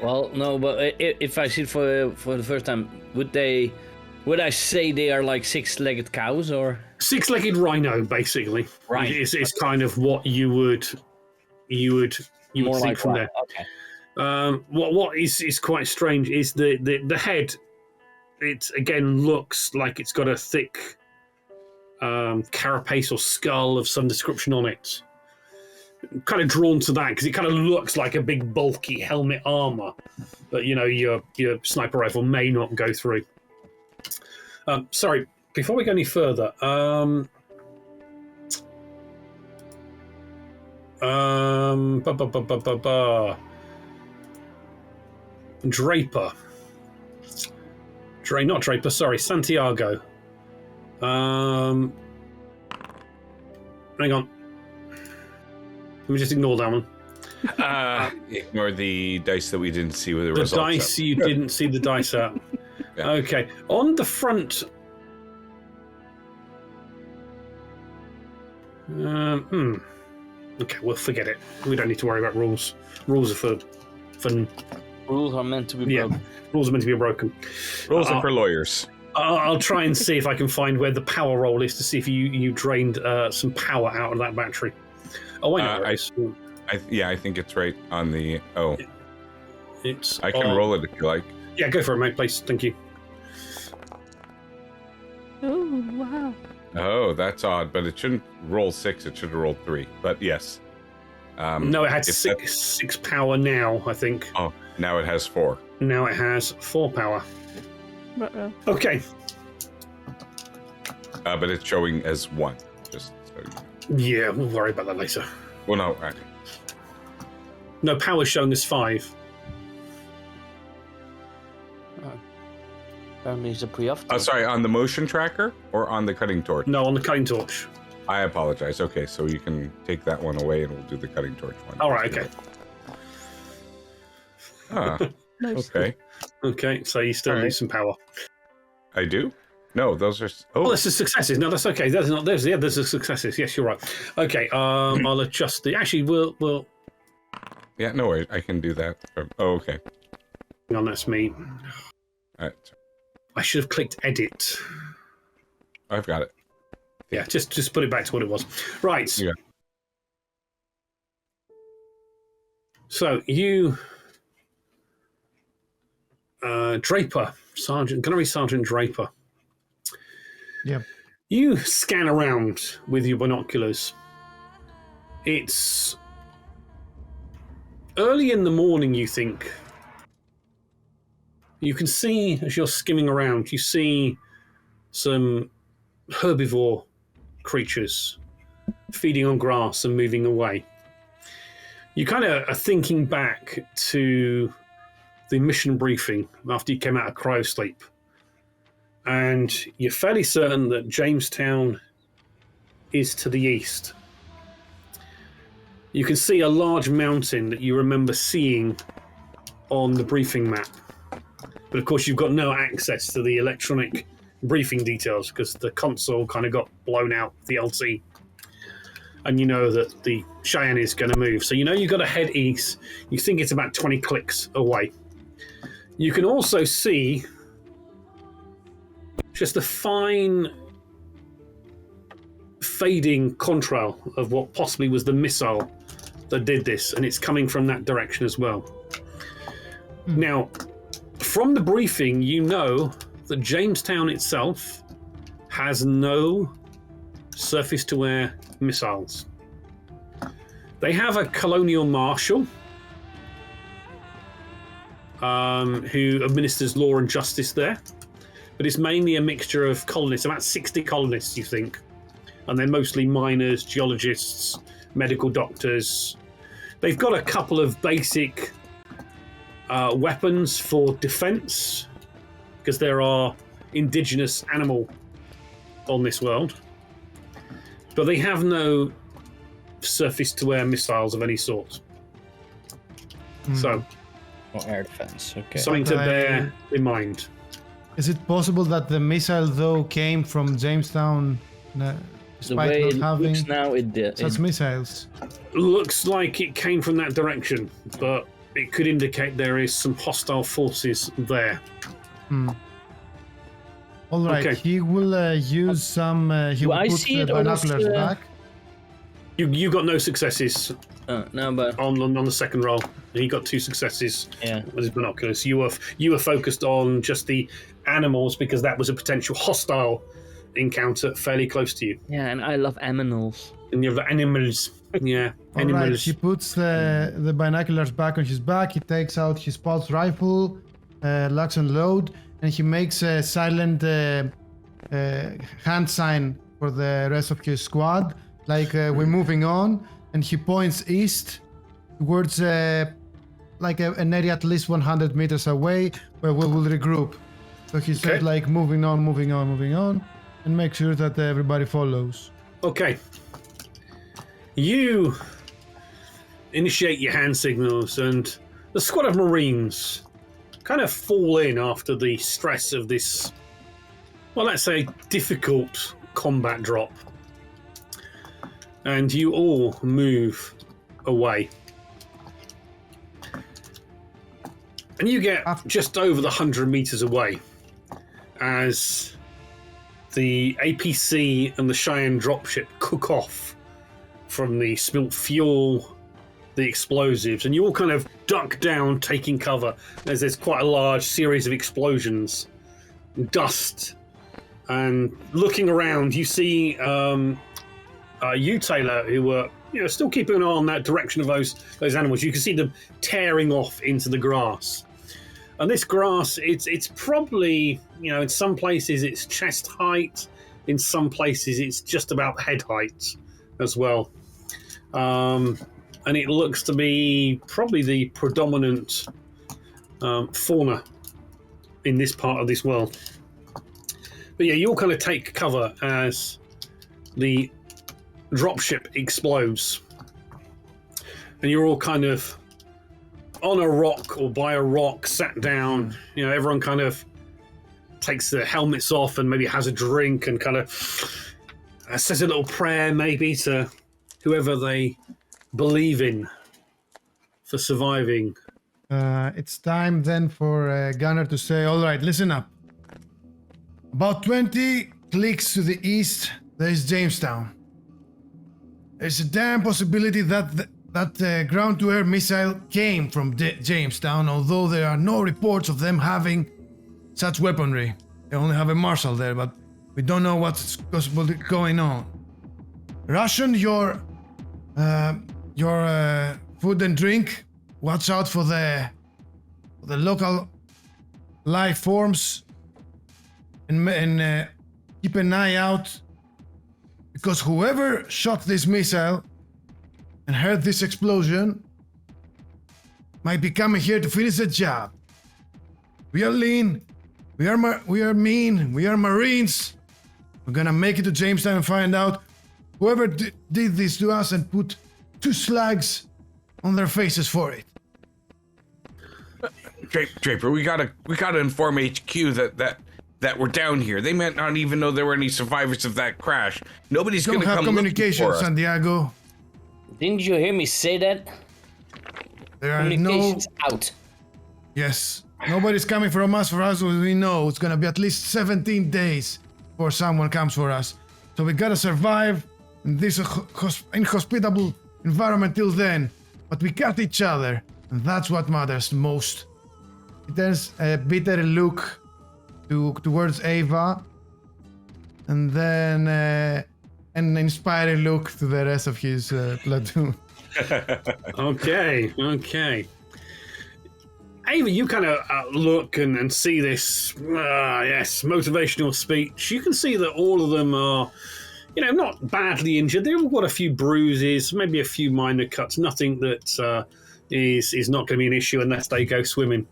Well, no, but if I see it for the first time, would I say they are like six-legged cows or Six-legged rhino, basically. Right. It's kind of what you would more think like from that? there. Okay. What is quite strange is the head. It again looks like it's got a thick carapace or skull of some description on it. Kind of drawn to that because it kind of looks like a big bulky helmet armor, but you know your sniper rifle may not go through. Sorry, before we go any further, Draper. Not Draper, sorry, Santiago. Hang on. Let me just ignore that one. Ignore the dice that we didn't see with the The results. dice, you didn't see the dice out. Yeah. Okay. On the front. Okay, well, forget it. We don't need to worry about rules. Rules are for Rules are meant to be broken. rules are meant to be broken. Rules are for lawyers. I'll try and see if I can find where the power roll is to see if you drained some power out of that battery. Oh, I know where it is. I think it's right on the. Oh, It's. I can roll it if you like. Yeah, go for it, mate. Please, thank you. Oh, wow. Oh, that's odd, but it shouldn't roll 6. It should have rolled 3. But yes. No, it had if six power now, I think. Oh, now it has 4. Now it has 4 power. Ruh-roh. Okay. But it's showing as 1. Just so you know. Yeah, we'll worry about that later. Well, no. Right. No, power's showing as 5. Apparently it's a pre-off. Sorry, on the motion tracker or on the cutting torch? No, on the cutting torch. I apologize. Okay, so you can take that one away and we'll do the cutting torch one. All right, okay. Ah, Nice. okay. Okay, so you still All right. lose some power. I do? No, those are. Oh, Oh, that's the successes. No, that's okay. There's not. There's the successes. Yes, you're right. Okay, I'll adjust the. Actually, we'll. yeah, no worries. I can do that. Oh, okay. Hang on, that's me. All right. I should have clicked edit. I've got it. Yeah, just put it back to what it was. Right. Yeah. So you, Draper, Gunnery Sergeant Draper. Yep. You scan around with your binoculars. It's early in the morning, you think. You can see, as you're skimming around, you see some herbivore creatures feeding on grass and moving away. You kind of are thinking back to the mission briefing after you came out of cryosleep. And you're fairly certain that Jamestown is to the east. You can see a large mountain that you remember seeing on the briefing map. But of course, you've got no access to the electronic briefing details because the console kind of got blown out, the LT. And you know that the Cheyenne is going to move. So you know you've got to head east. You think it's about 20 clicks away. You can also see just a fine fading contrail of what possibly was the missile that did this, and it's coming from that direction as well. Now, from the briefing, you know that Jamestown itself has no surface-to-air missiles. They have a colonial marshal who administers law and justice there, but it's mainly a mixture of colonists, about 60 colonists, you think, and they're mostly miners, geologists, medical doctors. They've got a couple of basic weapons for defense, because there are indigenous animal on this world, but they have no surface-to-air missiles of any sort. So, Or air defense. Okay. something to bear in mind. Is it possible that the missile, though, came from Jamestown The way despite it not having looks now, such missiles. Looks like it came from that direction, but it could indicate there is some hostile forces there. All right, Okay. he will use some. He Do will I put see the it or does, binoculars back. You got no successes no, but on the second roll. He got 2 successes yeah. with his binoculars. You were focused on just the animals because that was a potential hostile encounter fairly close to you. Yeah, and I love aminals. And you have the animals. Yeah, All right, animals. he puts the binoculars back on his back. He takes out his pulse rifle, locks and load, and he makes a silent hand sign for the rest of his squad, like we're moving on. And he points east towards like an area at least 100 meters away where we will regroup. So he said Okay. like moving on, and make sure that everybody follows. Okay. You initiate your hand signals, and the squad of Marines kind of fall in after the stress of this, well, let's say, difficult combat drop. And you all move away. And you get just over the 100 meters away as the APC and the Cheyenne dropship cook off from the spilt fuel, the explosives, and you all kind of duck down, taking cover as there's quite a large series of explosions, dust, and looking around, you see you, Taylor, who were still keeping an eye on that direction of those animals. You can see them tearing off into the grass. And this grass, it's probably, in some places it's chest height, in some places it's just about head height as well. And it looks to be probably the predominant fauna in this part of this world. But yeah, you all kind of take cover as the dropship explodes. And you're all kind of on a rock or by a rock, sat down. Everyone kind of takes their helmets off and maybe has a drink and kind of says a little prayer maybe to whoever they believe in for surviving. It's time then for Gunner to say, all right, listen up. About 20 clicks to the east, there is Jamestown. There's a damn possibility that that ground-to-air missile came from Jamestown, although there are no reports of them having such weaponry. They only have a marshal there, but we don't know what's possibly going on. Ration your food and drink. Watch out for the local life forms, and keep an eye out, because whoever shot this missile and heard this explosion might be coming here to finish the job. We are lean, we are mean, we are Marines. We're gonna make it to Jamestown and find out whoever did this to us and put 2 slugs on their faces for it. Draper, we gotta inform HQ that we're down here. They might not even know there were any survivors of that crash. Nobody's Don't gonna have come looking communication, for us. Santiago. Didn't you hear me say that? There are no. Communications out. Yes. Nobody's coming from us. For us, we know it's gonna be at least 17 days before someone comes for us. So we gotta survive in this inhospitable environment till then. But we got each other, and that's what matters most. He turns a bitter look towards Ava, and then an inspiring look to the rest of his platoon. Okay. Ava, you kind of look and see this, motivational speech. You can see that all of them are, not badly injured. They've all got a few bruises, maybe a few minor cuts, nothing that is not going to be an issue unless they go swimming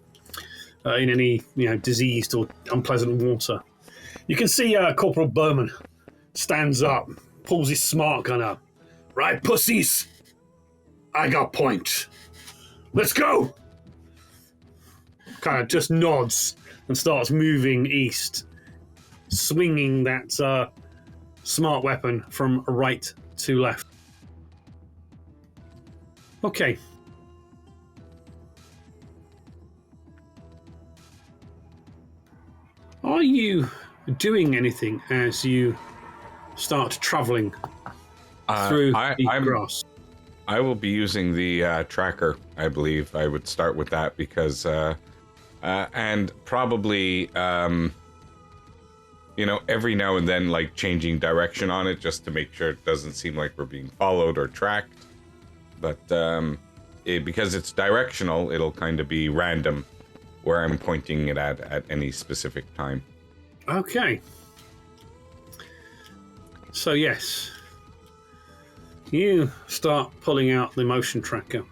in any, diseased or unpleasant water. You can see Corporal Bowman stands up, pulls his smart gun up. Right, pussies? I got point. Let's go! Kind of just nods and starts moving east, swinging that smart weapon from right to left. Okay. Are you doing anything as you start traveling through the grass? I will be using the tracker, I believe. I would start with that because, and probably, every now and then, like, changing direction on it just to make sure it doesn't seem like we're being followed or tracked. But because it's directional, it'll kind of be random where I'm pointing it at any specific time. Okay. So, yes. You start pulling out the motion tracker.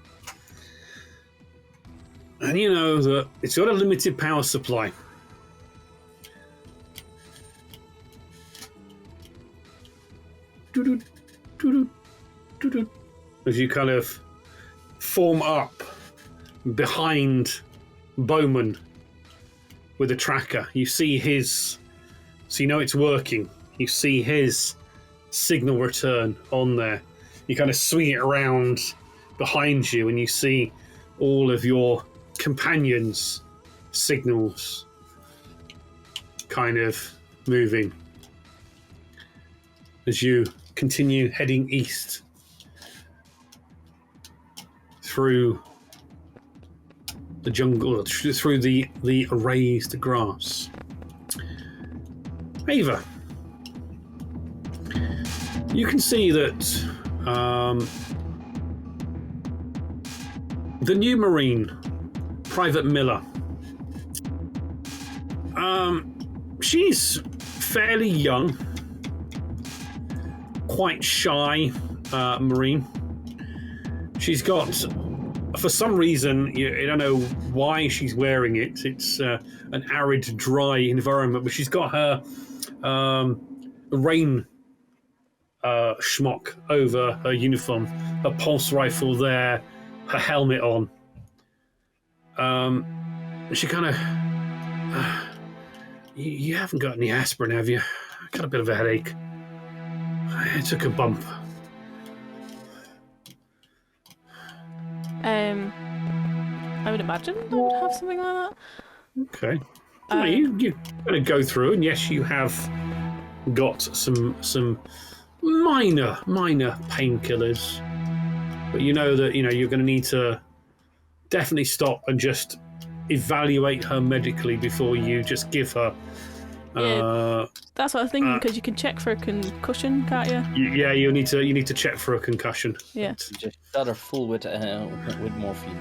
And you know that it's got a limited power supply. As you kind of form up behind Bowman with the tracker, you see his, so you know it's working. You see his signal return on there. You kind of swing it around behind you and you see all of your companions' signals kind of moving as you continue heading east through the jungle, through the raised grass. Ava, you can see that the new Marine, Private Miller, she's fairly young, quite shy Marine. She's got, for some reason, I don't know why she's wearing it. It's an arid, dry environment, but she's got her rain schmuck over her uniform, her pulse rifle there, her helmet on. She kind of, you haven't got any aspirin, have you? I got a bit of a headache. I took a bump. I would imagine I would have something like that. Okay. You're going to go through, and yes, you have got some minor painkillers, but you know that you're going to need to definitely stop and just evaluate her medically before you just give her. That's what I was thinking, because you can check for a concussion, can't you? Yeah, you need to check for a concussion. Yeah. Just start her full with morphine.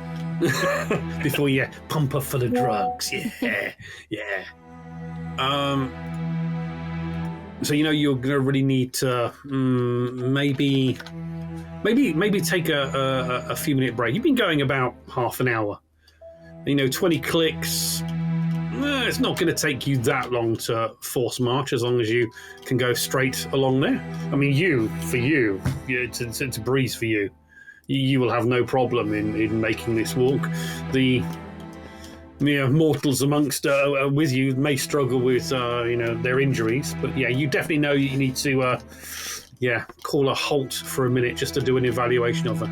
Before you pump her full of drugs. Yeah. So you're gonna really need to maybe take a few minute break. You've been going about half an hour. 20 clicks. It's not going to take you that long to force march, as long as you can go straight along there. I mean, it's a breeze for you. You will have no problem in making this walk. The mere mortals amongst with you may struggle with their injuries, but yeah, you definitely know you need to call a halt for a minute just to do an evaluation of her.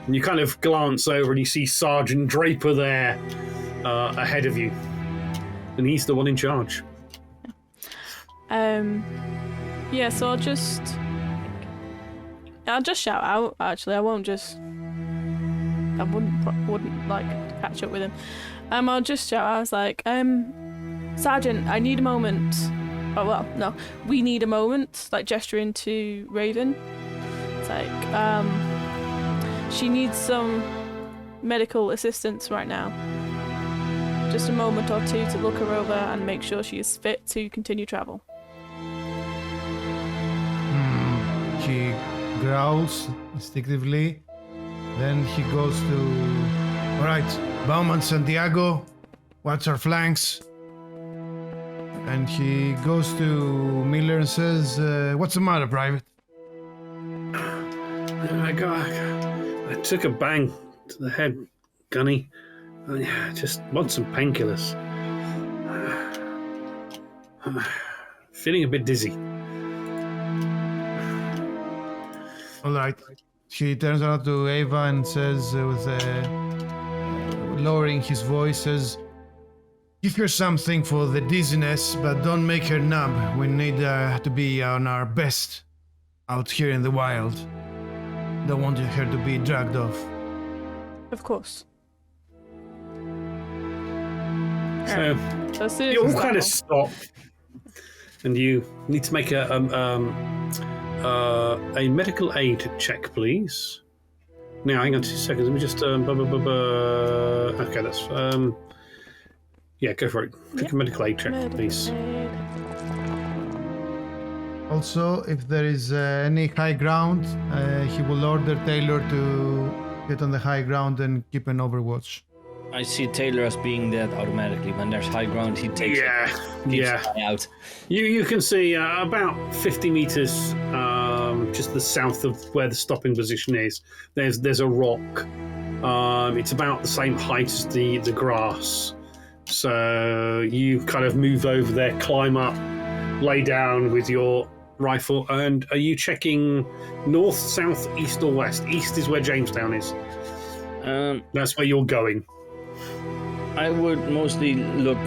And you kind of glance over and you see Sergeant Draper there ahead of you, and he's the one in charge. So I'll just shout out. Actually, I wouldn't like catch up with him. I'll just shout out. I was like, Sergeant, I need a moment. Oh well, no, we need a moment. Like gesturing to Raven. It's like, she needs some medical assistance right now. Just a moment or two to look her over and make sure she is fit to continue travel. He growls instinctively. Then he goes to... Alright, Bauman, Santiago, watch our flanks. And he goes to Miller and says, what's the matter, Private? I took a bang to the head, Gunny. I just want some painkillers. Feeling a bit dizzy. All right. He turns around to Ava and says, lowering his voice, says, "Give her something for the dizziness, but don't make her numb. We need to be on our best out here in the wild. Don't want her to be dragged off." Of course. So So as soon as you we all kind of start stop, and you need to make a medical aid check, please. Now, hang on 2 seconds. Let me just okay, that's yeah, go for it. Click a medical aid check, medical please. aid. Also, if there is any high ground, he will order Taylor to get on the high ground and keep an overwatch. I see Taylor as being dead automatically. When there's high ground, he takes keeps an eye out. You can see about 50 meters just the south of where the stopping position is. There's a rock. It's about the same height as the grass. So you kind of move over there, climb up, lay down with your rifle. And are you checking north, south, east, or west? East is where Jamestown is. That's where you're going. I would mostly look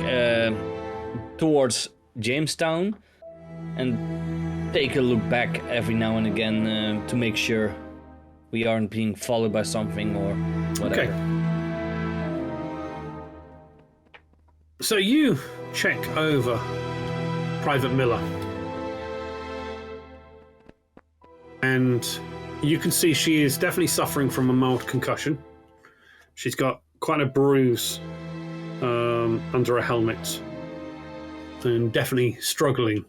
towards Jamestown and take a look back every now and again to make sure we aren't being followed by something or whatever. Okay. So you check over Private Miller. And you can see she is definitely suffering from a mild concussion. She's got quite a bruise under her helmet and definitely struggling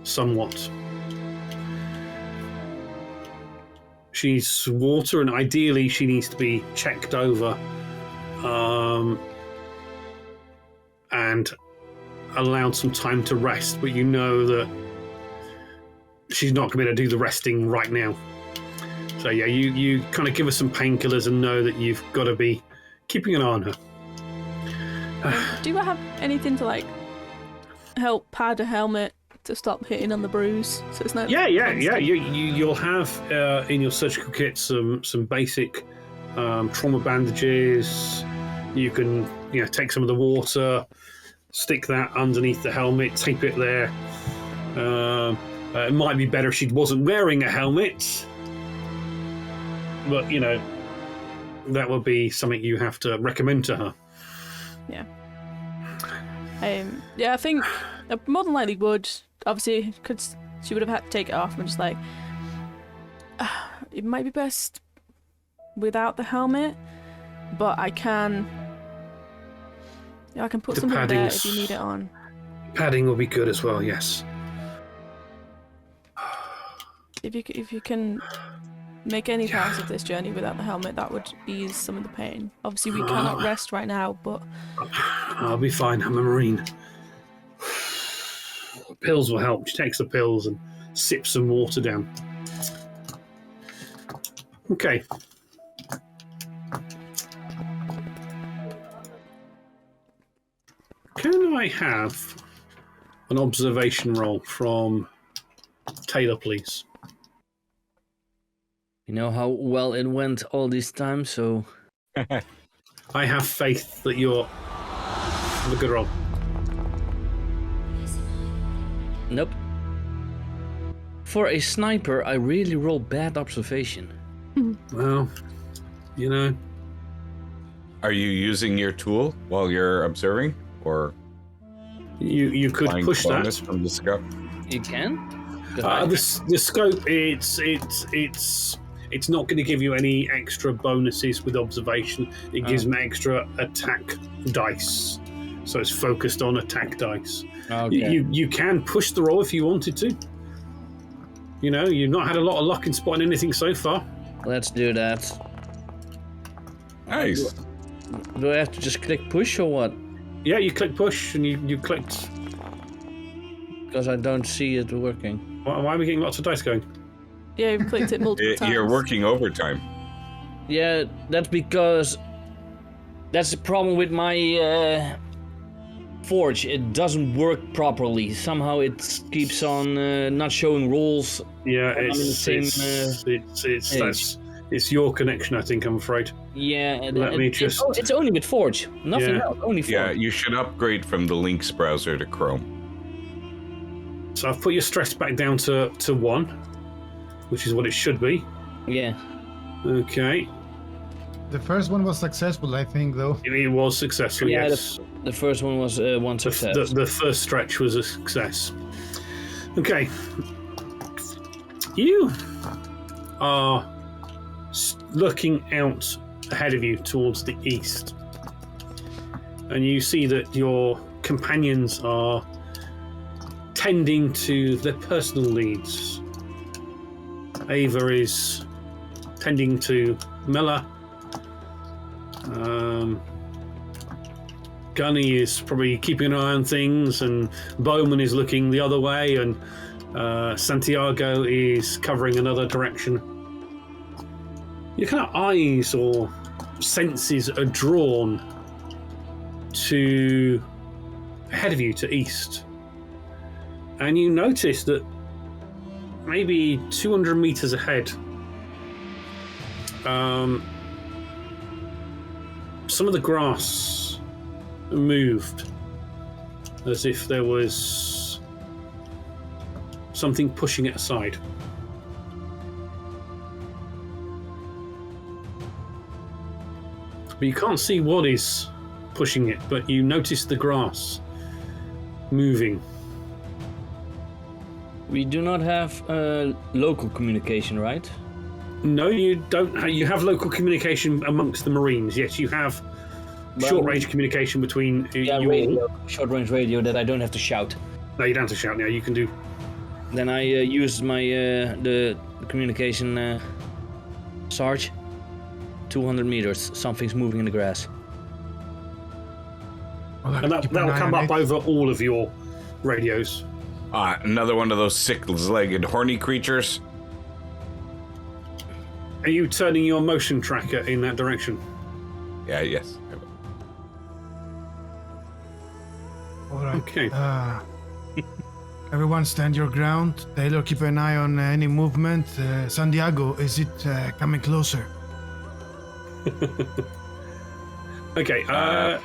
somewhat. She's water and ideally she needs to be checked over and allowed some time to rest, but you know that she's not going to be able to do the resting right now. So yeah, you kind of give her some painkillers and know that you've got to be keeping an eye on her. Do I have anything to like help pad a helmet to stop hitting on the bruise? So it's not. Yeah. You'll have in your surgical kit some basic trauma bandages. You can take some of the water, stick that underneath the helmet, tape it there. It might be better if she wasn't wearing a helmet, but that would be something you have to recommend to her. Yeah. I think I more than likely would. Obviously, because she would have had to take it off. I'm just like, it might be best without the helmet, but I can put something there if you need it on. Padding will be good as well. Yes. If you can make any part of this journey without the helmet, that would ease some of the pain. Obviously, we cannot rest right now, but I'll be fine. I'm a Marine. Pills will help. She takes the pills and sips some water down. Okay. Can I have an observation roll from Taylor, please? You know how well it went all this time, so I have faith that you're a good roll. nope. For a sniper, I really roll bad observation. Well, Are you using your tool while you're observing, or you could flying push bonus that. from the scope? You can? The scope, it's not going to give you any extra bonuses with observation. It gives them extra attack dice, so it's focused on attack dice. Okay. You can push the roll if you wanted to. You've not had a lot of luck in spotting anything so far. Let's do that. Nice. Do I have to just click push or what? Yeah, you click push and you clicked. Because I don't see it working. Why are we getting lots of dice going? yeah, you've clicked it multiple times. You're working overtime. Yeah, that's because that's the problem with my forge, it doesn't work properly. Somehow it keeps on not showing rules. Yeah, I'm in the same, it's your connection, I think. I'm afraid. Yeah, Let me just. it's only with Forge, nothing Yeah. else. Only Forge. Yeah, you should upgrade from the Lynx browser to Chrome. So I've put your stress back down to 1, which is what it should be. Yeah. Okay, The first one was successful, I think, though. it was successful. Yeah, Yes, the first one was one success. the first stretch was a success. Okay, you are looking out ahead of you towards the east, and you see that your companions are tending to their personal needs. Ava is tending to Miller. Gunny is probably keeping an eye on things, and Bowman is looking the other way, and Santiago is covering another direction. Your kind of eyes or senses are drawn to ahead of you to east, and you notice that maybe 200 meters ahead, some of the grass moved as if there was something pushing it aside. But you can't see what is pushing it, but you notice the grass moving. We do not have local communication, right? No, you don't. You have local communication amongst the Marines. Yes, you have Well, short-range communication between Yeah, you all. radio, short-range radio that I don't have to shout. No, you don't have to shout now. You can do. Then I use my the communication Sarge. 200 meters. Something's moving in the grass. Well, And keep an that'll eye come on up it. over all of your radios. Another one of those six-legged horny creatures. Are you turning your motion tracker in that direction? Yeah, yes. All right. Okay. Everyone stand your ground. Taylor, keep an eye on any movement. Santiago, is it coming closer? Okay.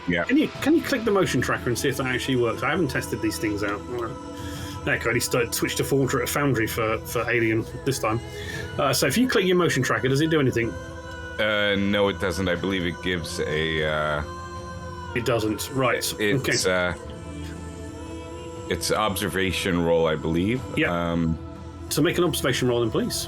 Yeah. Can you click the motion tracker and see if that actually works? I haven't tested these things out. Heck, I only switched to Foundry for Alien this time. So if you click your motion tracker, does it do anything? No, it doesn't. I believe it gives a. It doesn't. Right. It's Okay. it's observation roll, I believe. Yeah. So make an observation roll, then, please.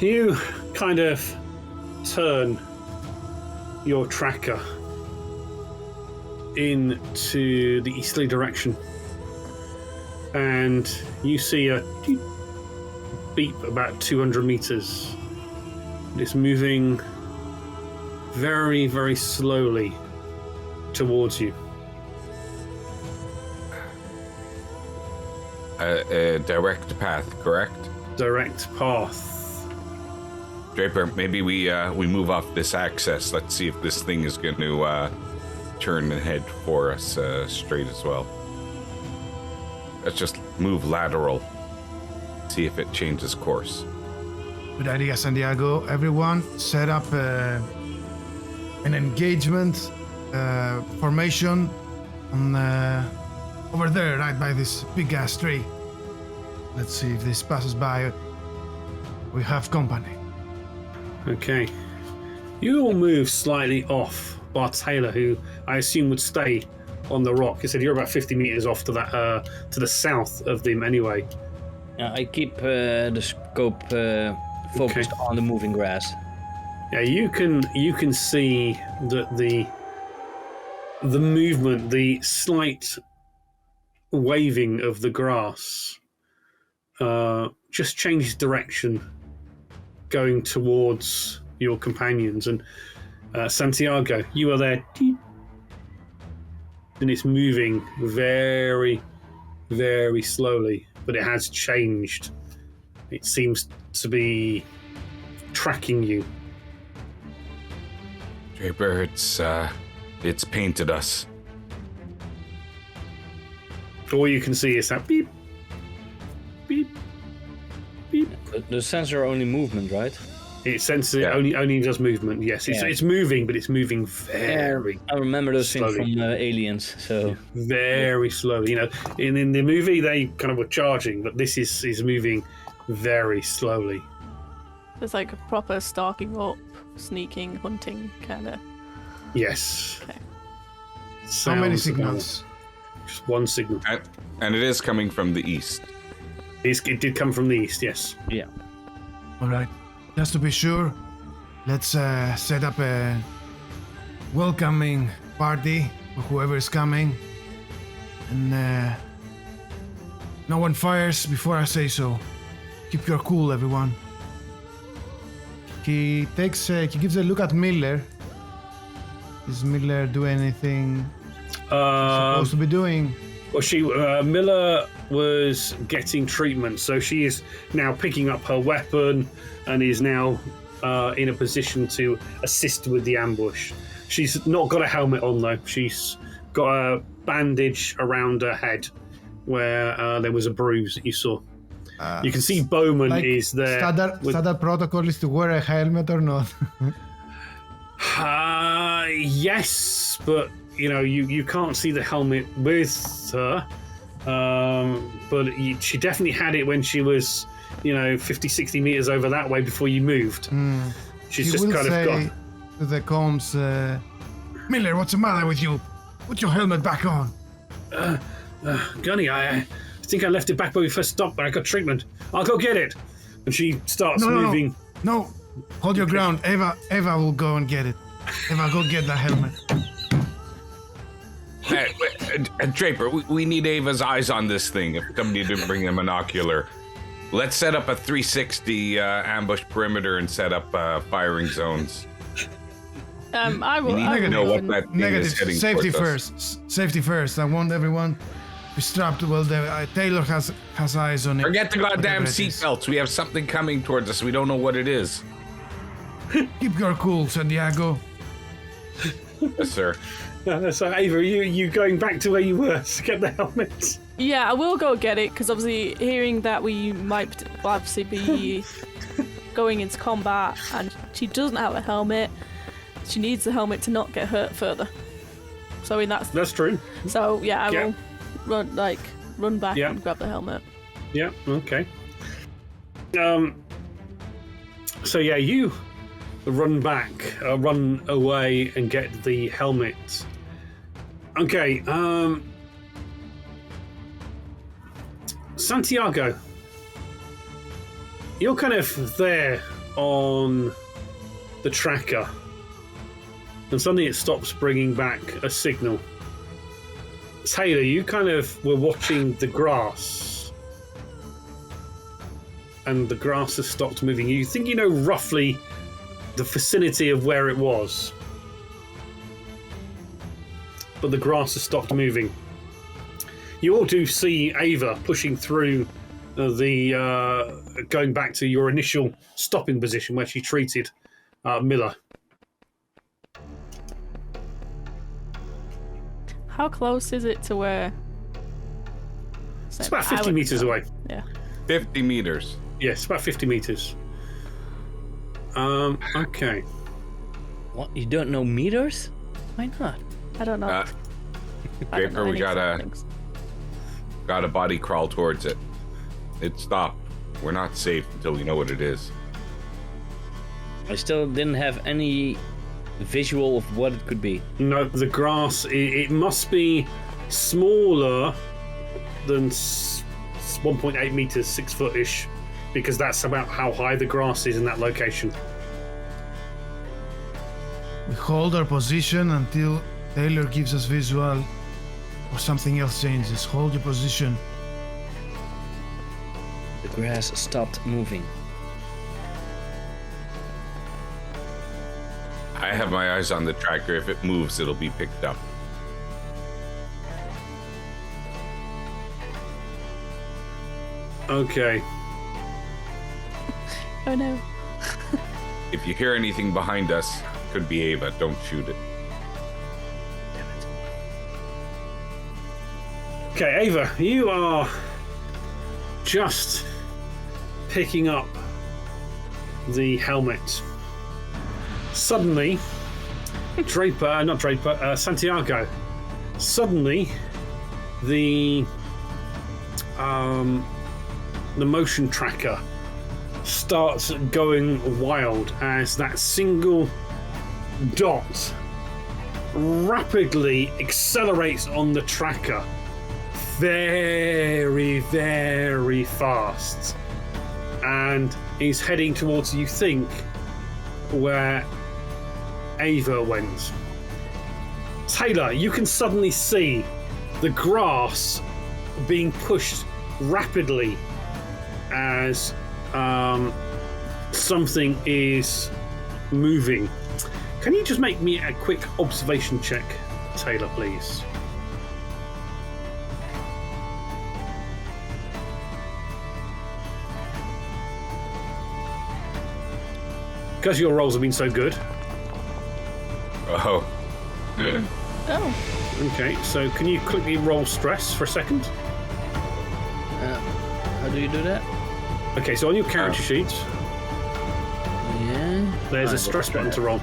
You kind of turn your tracker into the easterly direction, and you see a beep about 200 meters. It's moving very, very slowly towards you. A direct path, correct? Direct path. Draper, maybe we move off this access. Let's see if this thing is going to turn and head for us straight as well. Let's just move lateral. See if it changes course. Good idea, Santiago. Everyone, set up an engagement formation on over there, right by this big ass tree. Let's see if this passes by. We have company. Okay. You all move slightly off, bar Taylor, who I assume would stay on the rock. He said you're about 50 meters off to that to the south of them anyway. I keep the scope focused on the moving grass. Yeah, you can see that the movement, the slight waving of the grass, just changes direction, going towards your companions. And Santiago, you are there, and it's moving very, very slowly, but it has changed It seems to be tracking you. Draper, it's painted us. All you can see is that beep, beep, beep. The sensor only movement, right? It senses it only does movement. Yes, it's moving, but it's moving very. I remember those things slowly. from Aliens. So Very slowly. In the movie they kind of were charging, but this is moving very slowly. It's like a proper stalking up, sneaking, hunting kind of. Yes. Okay. How many Sounds signals? Just one signal. And it is coming from the east. It did come from the east. Yes. yeah. All right. Just to be sure, let's set up a welcoming party for whoever is coming. And no one fires before I say so. Keep your cool, everyone. He gives a look at Miller. Does Miller do anything he's supposed to be doing? Well, Miller was getting treatment, so she is now picking up her weapon and is now in a position to assist with the ambush. She's not got a helmet on though. She's got a bandage around her head where there was a bruise that you saw. You can see Bowman is there. Standard protocol is to wear a helmet or not? Yes, but you can't see the helmet with her. But she definitely had it when she was 50, 60 meters over that way before you moved. She's He just will kind of say got. to the comms, Miller, what's the matter with you? Put your helmet back on. Gunny, I think I left it back where we first stopped, but I got treatment. I'll go get it. And she starts moving. No, hold your ground. Eva will go and get it. Eva, go get the helmet. Draper, we need Ava's eyes on this thing. If somebody didn't bring a monocular, let's set up a 360 ambush perimeter and set up firing zones. I will. We need to know what that thing Negative. is heading Safety towards us. first. Safety first. I want everyone to be strapped. Well, Taylor has eyes on it. Forget the goddamn Whatever it is. seatbelts. We have something coming towards us. We don't know what it is. Keep your cool, Santiago. Yes, sir. So, Ava, you going back to where you were to get the helmet? Yeah, I will go get it because obviously hearing that we might obviously be going into combat and she doesn't have a helmet, she needs the helmet to not get hurt further. So I mean that's true. So yeah, I Yeah. will run back Yeah. and grab the helmet. Yeah. Okay. So yeah, you run back, run away, and get the helmet. Okay. Santiago, you're kind of there on the tracker, and suddenly it stops bringing back a signal. Taylor, you kind of were watching the grass, and the grass has stopped moving. You think you know roughly the vicinity of where it was, but the grass has stopped moving. You all do see Ava pushing through going back to your initial stopping position where she treated Miller. How close is it to where? It's about 50 meters away. Yeah. 50 meters. Yes, about 50 meters. Okay. What? You don't know meters? Why not? I don't know. I don't know Draper, we any things. got a body crawl towards it. It stopped. We're not safe until we know what it is. I still didn't have any visual of what it could be. No, the grass, it must be smaller than 1.8 meters, 6 foot-ish, because that's about how high the grass is in that location. We hold our position until Taylor gives us visual or something else changes. Hold your position. The grass stopped moving. I have my eyes on the tracker. If it moves, it'll be picked up. Okay. Oh no. If you hear anything behind us, could be Ava. Don't shoot it. Okay, Ava, you are just picking up the helmet. Suddenly, Santiago. Suddenly, the motion tracker starts going wild as that single dot rapidly accelerates on the tracker very, very fast and is heading towards, you think, where Ava went. Taylor, you can suddenly see the grass being pushed rapidly as something is moving. Can you just make me a quick observation check, Taylor, please? Because your rolls have been so good. Oh. Oh. Okay, so can you quickly roll stress for a second? How do you do that? Okay, so on your character sheet, Yeah. there's a stress button to roll.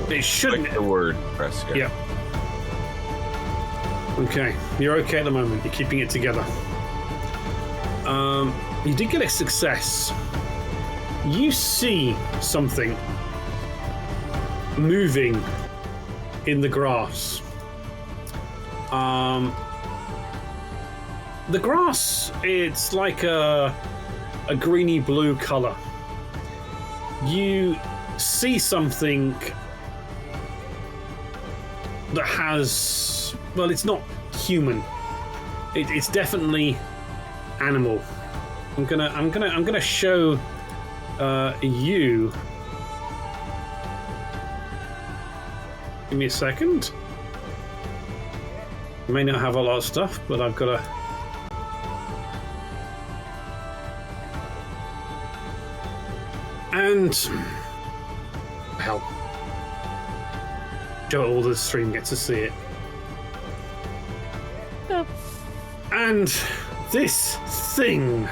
It shouldn't. Click the word, press. Yeah. Okay, you're okay at the moment. You're keeping it together. You did get a success. You see something moving in the grass. The grass, it's like a greeny blue color. You see something that has, well, it's not human. It's definitely animal. I'm gonna show you. Give me a second. May not have a lot of stuff, but I've got to. And hell, Joe, all the stream gets to see it. Oh. And this thing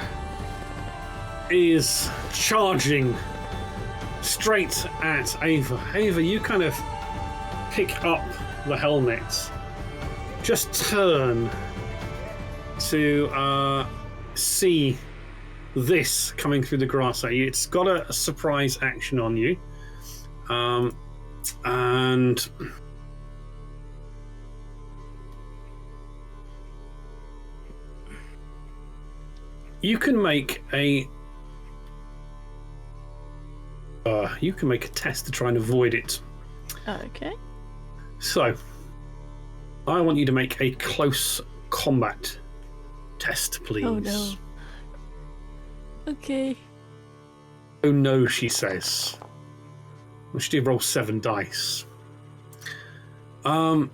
is charging straight at Ava. Ava, you kind of pick up the helmet, just turn to see this coming through the grass at you. It's got a surprise action on you, and you can make a test to try and avoid it. Okay. So, I want you to make a close combat test, please. Oh no. Okay. Oh no, she says. Well, she did roll 7 dice. You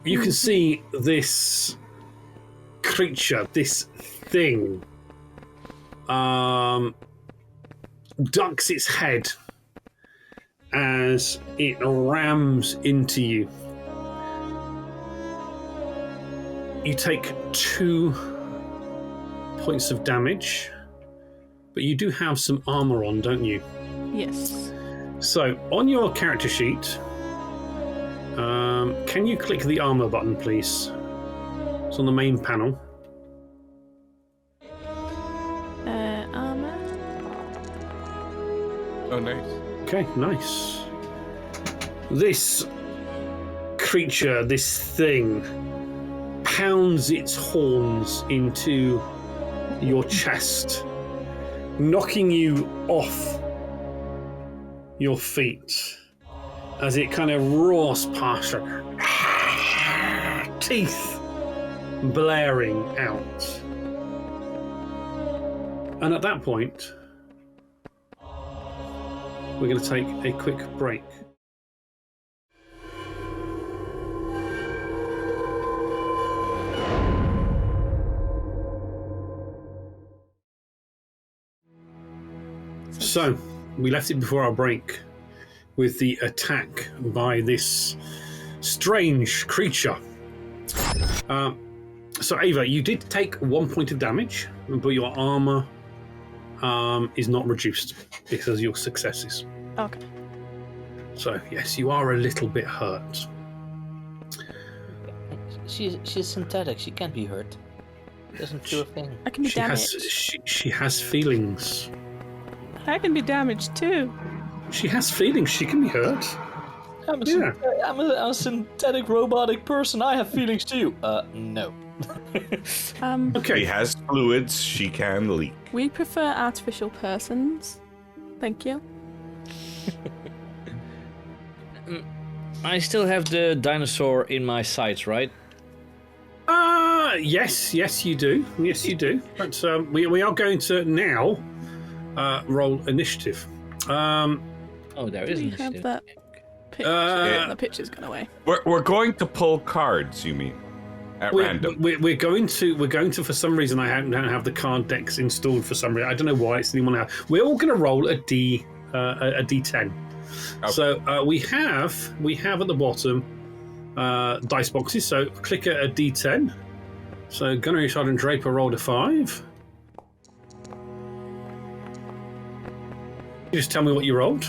can see this creature, this thing, ducks its head as it rams into you. You take 2 points of damage, but you do have some armor on, don't you? Yes. So, on your character sheet, can you click the armor button, please? It's on the main panel. Armor. Oh, nice. Okay, nice. This creature, this thing, pounds its horns into your chest, knocking you off your feet as it kind of roars past you, teeth blaring out. And at that point, we're going to take a quick break. So, we left it before our break with the attack by this strange creature. So, Ava, you did take 1 point of damage, but your armor is not reduced because of your successes. Okay. So, yes, you are a little bit hurt. She's synthetic. She can't be hurt. Doesn't do a thing. I can be damaged. She has feelings. I can be damaged too. She has feelings. She can be hurt. I'm Yeah. I'm a synthetic robotic person. I have feelings too. No. Um, She Okay. has fluids. She can leak. we prefer artificial persons. Thank you. I still have the dinosaur in my sights, right? Yes, you do. Yes, you do. But we are going to now roll initiative. Oh, there Do is we an have initiative. that picture? Uh, The picture's gone away. We're going to pull cards. You mean at random? We're going to for some reason I don't have the card decks installed for some reason. I don't know why. It's the only one I have. We're all going to roll a D10. Okay. So we have at the bottom dice boxes. So click a D10. So Gunnery Sergeant Draper rolled a 5. You just tell me what you rolled.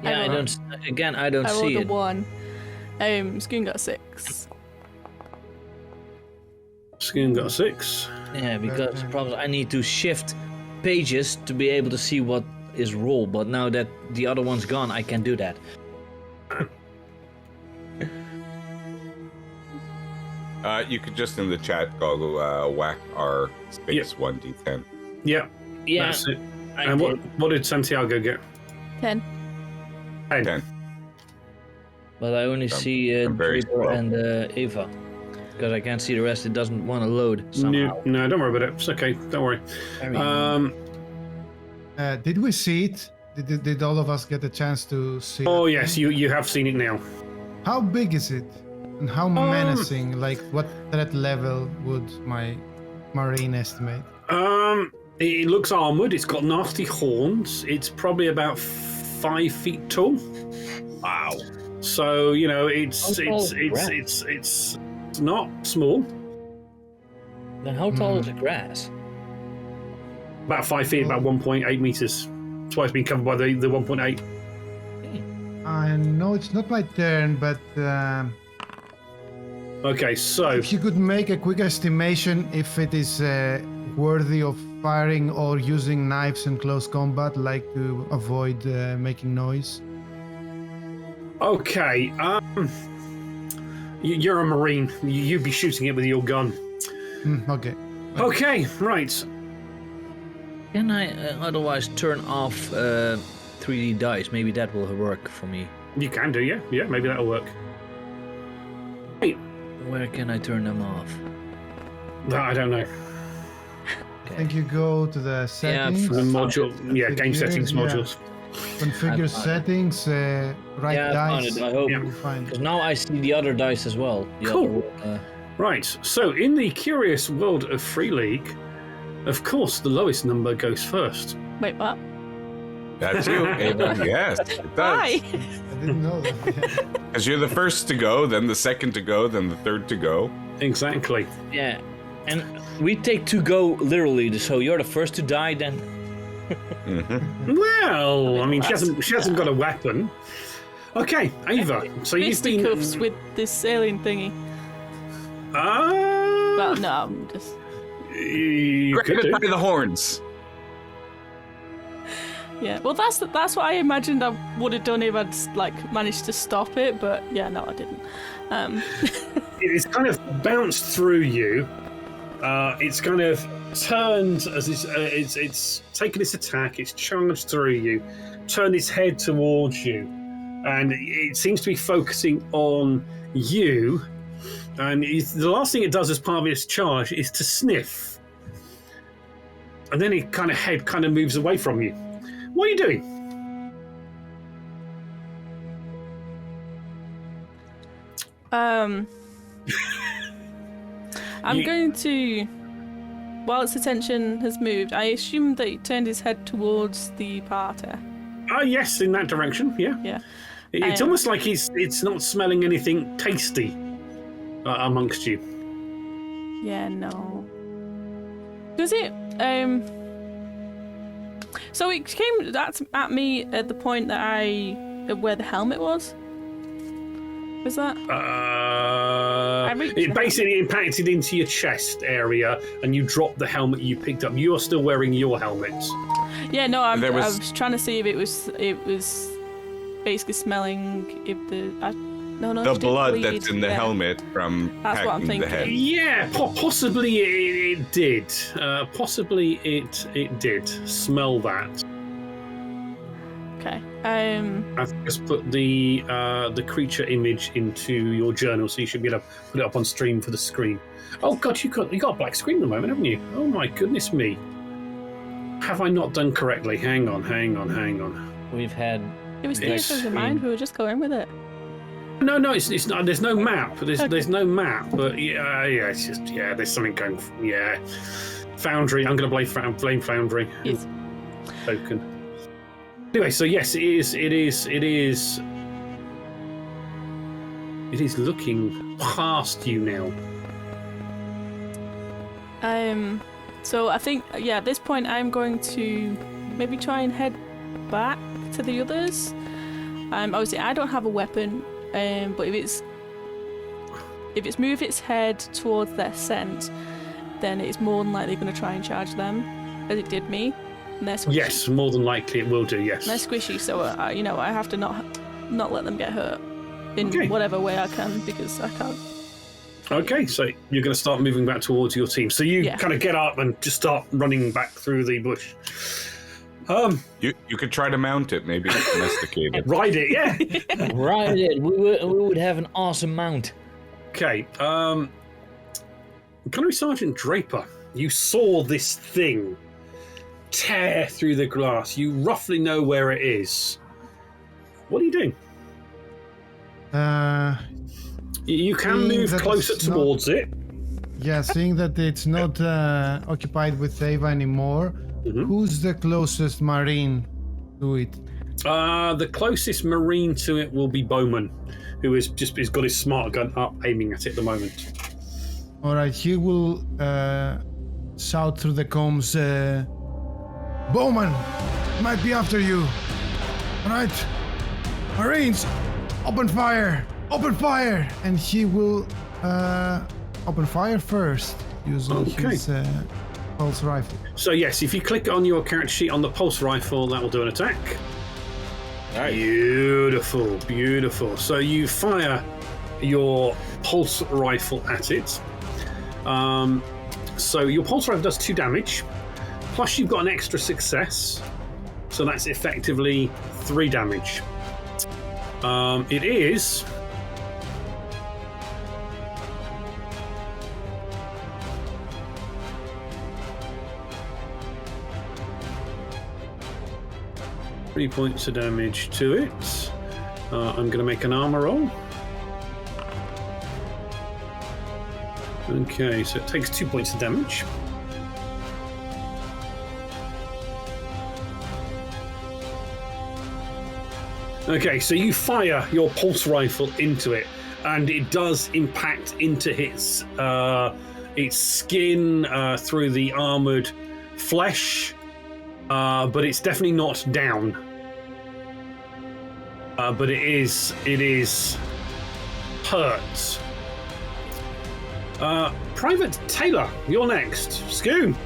Yeah, I don't. Again, I don't I rolled see a it. 1. Scoon got a 6. Skin got a 6. Yeah, because the problem is I need to shift pages to be able to see what is rolled. But now that the other one's gone, I can do that. You could just in the chat go whack our space 1d10. Yeah, Yeah, that's it. I And did. what did Santiago get? 10. 10. But I only see I'm very Draper slow. and Ava. Because I can't see the rest, it doesn't want to load somehow. No, don't worry about it. It's okay. Don't worry. Very Did we see it? Did all of us get a chance to see Oh it? yes, you have seen it now. How big is it? And how menacing? Like, what threat level would my marine estimate? It looks armored. It's got nasty horns. It's probably about 5 feet tall. Wow. So it's not small. Then how tall is the grass? About 5 feet, about 1.8 meters. That's why it's been covered by the 1.8. I know it's not my turn, but Okay, so if you could make a quick estimation if it is worthy of firing or using knives in close combat, like to avoid making noise. okay, you're a marine. You'd be shooting it with your gun. Okay. Okay, right. Can I otherwise turn off 3D dice? Maybe that will work for me. You can do, yeah. Yeah, maybe that'll work. Right. Where can I turn them off? I don't know. I think you go to the settings. The module, yeah, game Configure, settings yeah. modules. Configure I found settings, right Yeah, I found dice. it. I hope. Yeah. You'll find Because it. now I see the other dice as well. The Cool. Other, Right, so in the curious world of Free League, of course, the lowest number goes first. Wait, what? That's you, Ava. Yes, it does. Why? I didn't know that. Because you're the first to go, then the second to go, then the third to go. Exactly. yeah. And we take to go literally, so you're the first to die then. Well, I mean, she hasn't got a weapon. Okay, Ava. So you've been. Fisticuffs with this alien thingy. Well, no, I'm just. You Grab could it do. by the horns. Yeah, well, that's what I imagined I would have done if I'd managed to stop it, but yeah, no, I didn't. It's kind of bounced through you. It's kind of turned as it's taken its attack. It's charged through you, turned its head towards you, and it seems to be focusing on you. And the last thing it does as part of its charge is to sniff, and then it head moves away from you. What are you doing? I'm You- going to while its attention has moved, I assume that he turned his head towards the party. Yes, in that direction, yeah. Yeah. It's almost like it's not smelling anything tasty amongst you. Yeah, no. Does it, So it came at me at the point that where the helmet was? Was that? It basically impacted into your chest area, and you dropped the helmet you picked up. You're still wearing your helmet. Yeah, no, I was trying to see if it was basically smelling if the the blood that's in the helmet from that's what I'm hacking the head. Yeah, possibly it did. Possibly it did smell that. Okay. I've just put the creature image into your journal, so you should be able to put it up on stream for the screen. Oh God, you got a black screen at the moment, haven't you? Oh my goodness me! Have I not done correctly? Hang on. We've had. It was Theatres of Mind. We were just going with it. No, it's not. There's no map. There's no map. But yeah, it's just there's something going. Yeah, Foundry. I'm going to blame Foundry. Yes. Token. Anyway, so yes, it is looking past you now. So I think at this point I'm going to maybe try and head back to the others. Obviously I don't have a weapon, but if it's moved its head towards their scent, then it's more than likely going to try and charge them, as it did me. And they're squishy. Yes, more than likely it will do. Yes. And they're squishy, so I have to not let them get hurt in whatever way I can, because I can't. Okay, so you're going to start moving back towards your team. So you kind of get up and just start running back through the bush. You could try to mount it, maybe domesticate it. Ride it, yeah. Ride it. We would have an awesome mount. Okay. Gunnery Sergeant Draper, you saw this thing tear through the glass. You roughly know where it is. What are you doing? You can move closer towards it. Yeah, seeing that it's not occupied with Ava anymore, who's the closest Marine to it? The closest Marine to it will be Bowman, who has got his smart gun up, aiming at it at the moment. All right, he will shout through the comms, Bowman, might be after you. All right, Marines, open fire! Open fire! And he will open fire first, using his pulse rifle. So yes, if you click on your character sheet on the pulse rifle, that will do an attack. Nice. Beautiful. So you fire your pulse rifle at it. So your pulse rifle does 2 damage, plus you've got an extra success, so that's effectively 3 damage. It is 3 points of damage to it. I'm going to make an armor roll. Okay, so it takes 2 points of damage. Okay, so you fire your pulse rifle into it, and it does impact into its skin through the armored flesh, but it's definitely not down. But it is hurt. Private Taylor, you're next. Scoon,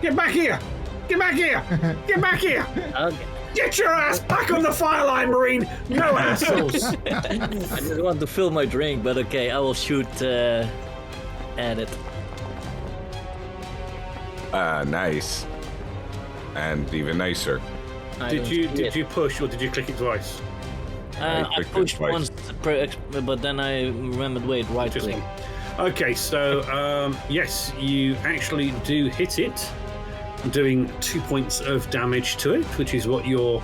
get back here! Get back here! Get back here! Okay. Get your ass back on the fire line, Marine! No assholes! I just want to fill my drink, but okay, I will shoot at it. Nice. And even nicer. Did you push or did you click it twice? I pushed once, but then I remembered, wait, right click. Okay, so yes, you actually do hit it, doing 2 points of damage to it, which is what your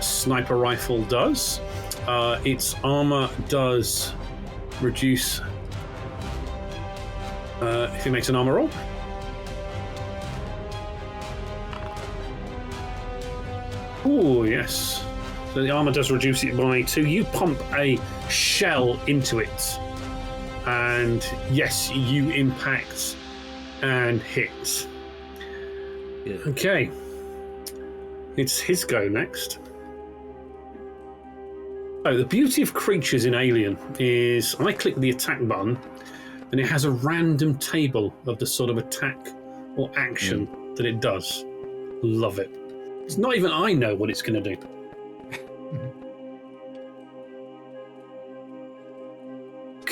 sniper rifle does. Its armor does reduce if it makes an armor roll. Oh, yes. So the armor does reduce it by 2. You pump a shell into it. And yes, you impact and hit. Yeah. Okay. It's his go next. Oh, the beauty of creatures in Alien is I click the attack button and it has a random table of the sort of attack or action that it does. Love it. It's not even I know what it's going to do.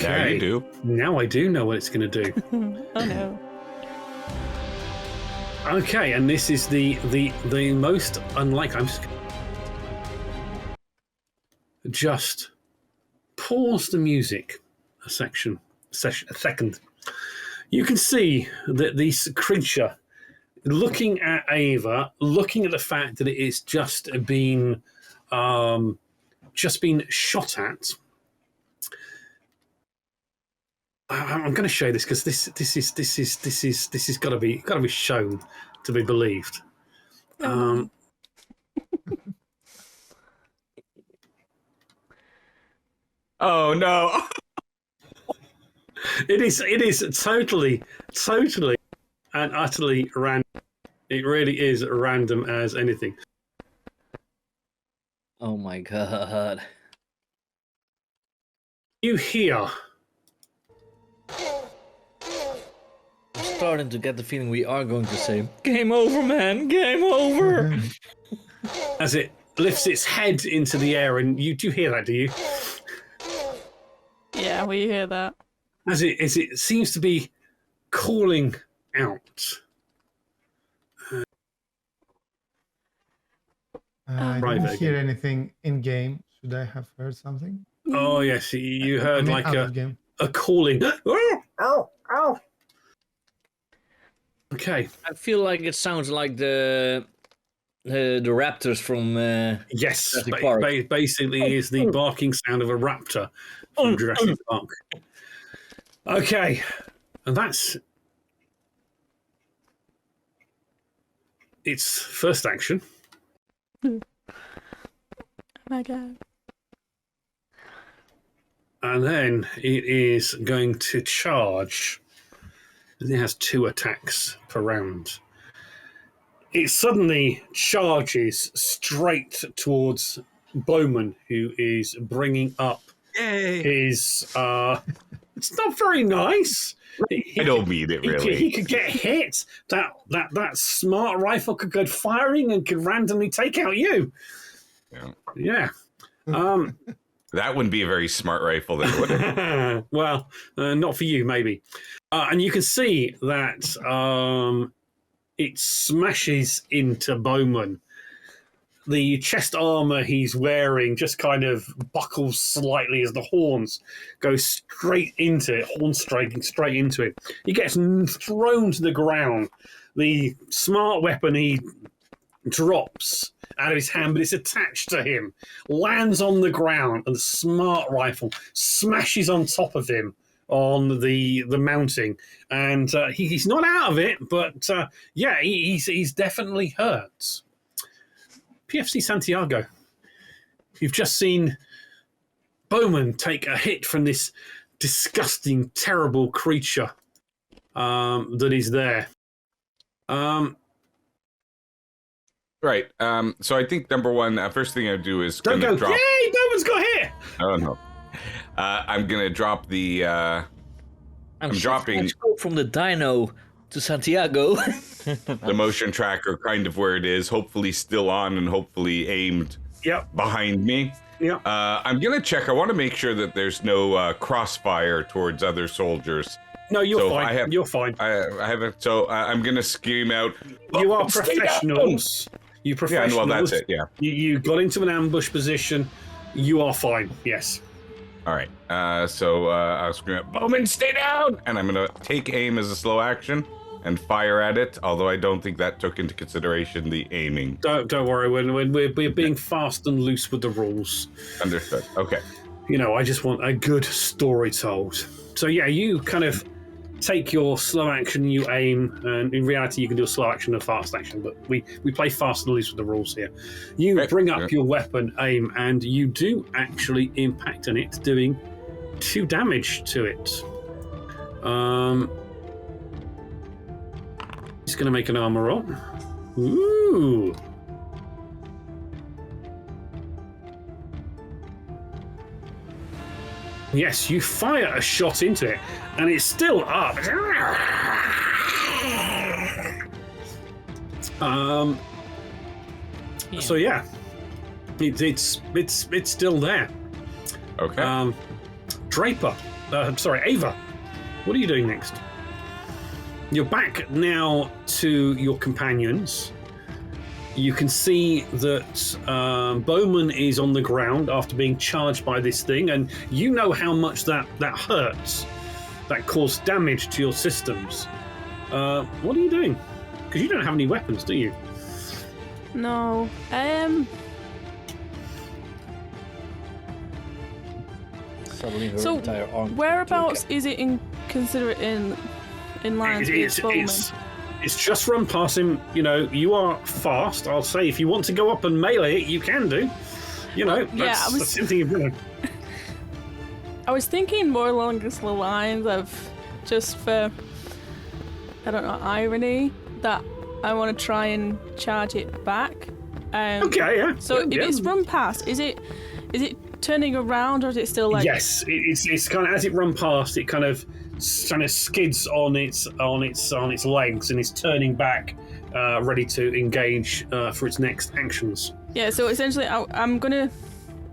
Now you do. Now I do know what it's going to do. Oh no. Okay, and this is the most unlike. I'm just pause the music a second. You can see that this creature, looking at Ava, looking at the fact that it is just been shot at. I'm going to show you this because this is got to be shown to be believed. Oh no! It is totally and utterly random. It really is random as anything. Oh my god. You hear I'm starting to get the feeling we are going to say, game over, man, game over. as it lifts its head into the air, and you do hear that, do you? Yeah, we hear that. As it seems to be calling out. I Right, didn't very hear good. anything in game. Should I have heard something? Oh yes, you I heard mean, like out of game. a calling. Oh. Okay. I feel like it sounds like the raptors from Yes, Jurassic Park. basically is the barking sound of a raptor from Jurassic Park. Okay, and that's its first action. Oh my god. And then it is going to charge. And it has 2 attacks per round. It suddenly charges straight towards Bowman, who is bringing up his. It's not very nice. I don't mean it really. He could get hit. That smart rifle could go firing and could randomly take out you. Yeah. That wouldn't be a very smart rifle, then, would it? Well, not for you, maybe. And you can see that it smashes into Bowman. The chest armor he's wearing just kind of buckles slightly as the horns go straight into it, horn striking straight into it. He gets thrown to the ground. The smart weapon he drops out of his hand, but it's attached to him, lands on the ground, and the smart rifle smashes on top of him on the mounting. And he's not out of it, but yeah, he's definitely hurt. PFC Santiago, you've just seen Bowman take a hit from this disgusting, terrible creature that is there. Right. So I think number one, first thing I do is Don't go, drop. yay, Bowman's got hit! Oh no. I'm gonna drop the. I'm dropping scope from the dino to Santiago. the motion tracker kind of where it is, hopefully still on and hopefully aimed behind me. Yeah. I'm gonna check. I want to make sure that there's no crossfire towards other soldiers. No, you're fine. You're fine. I haven't. So I'm gonna scream out. You are professionals. You professionals. Yeah, well, that's it. Yeah. You got into an ambush position. You are fine. Yes. All right. So I'll scream out, Bowman, stay down! And I'm gonna take aim as a slow action and fire at it. Although I don't think that took into consideration the aiming. Don't worry. When we're being fast and loose with the rules. Understood. Okay. You know, I just want a good story told. So yeah, you kind of take your slow action, you aim, and in reality you can do a slow action and a fast action, but we play fast and loose with the rules here. You bring up your weapon, aim, and you do actually impact on it, doing 2 damage to it. He's going to make an armor roll. Ooh. Yes, you fire a shot into it, and it's still up. So yeah, it's still there. Okay. Draper, Ava, what are you doing next? You're back now to your companions. You can see that Bowman is on the ground after being charged by this thing, and you know how much that hurts, that caused damage to your systems. What are you doing? Because you don't have any weapons, do you? No. Suddenly her So entire arm. whereabouts is it considered in lines with Bowman? It's just run past him. You know, you are fast. I'll say if you want to go up and melee it, you can do. You know, that's the thing you're doing. I was thinking more along the lines of just for, I don't know, irony, that I want to try and charge it back. Okay, yeah. So if it's run past, is it turning around or is it still like? Yes, it's kind of as it run past, it kind of skids on its legs and is turning back, ready to engage for its next actions. Yeah. So essentially, I'm gonna.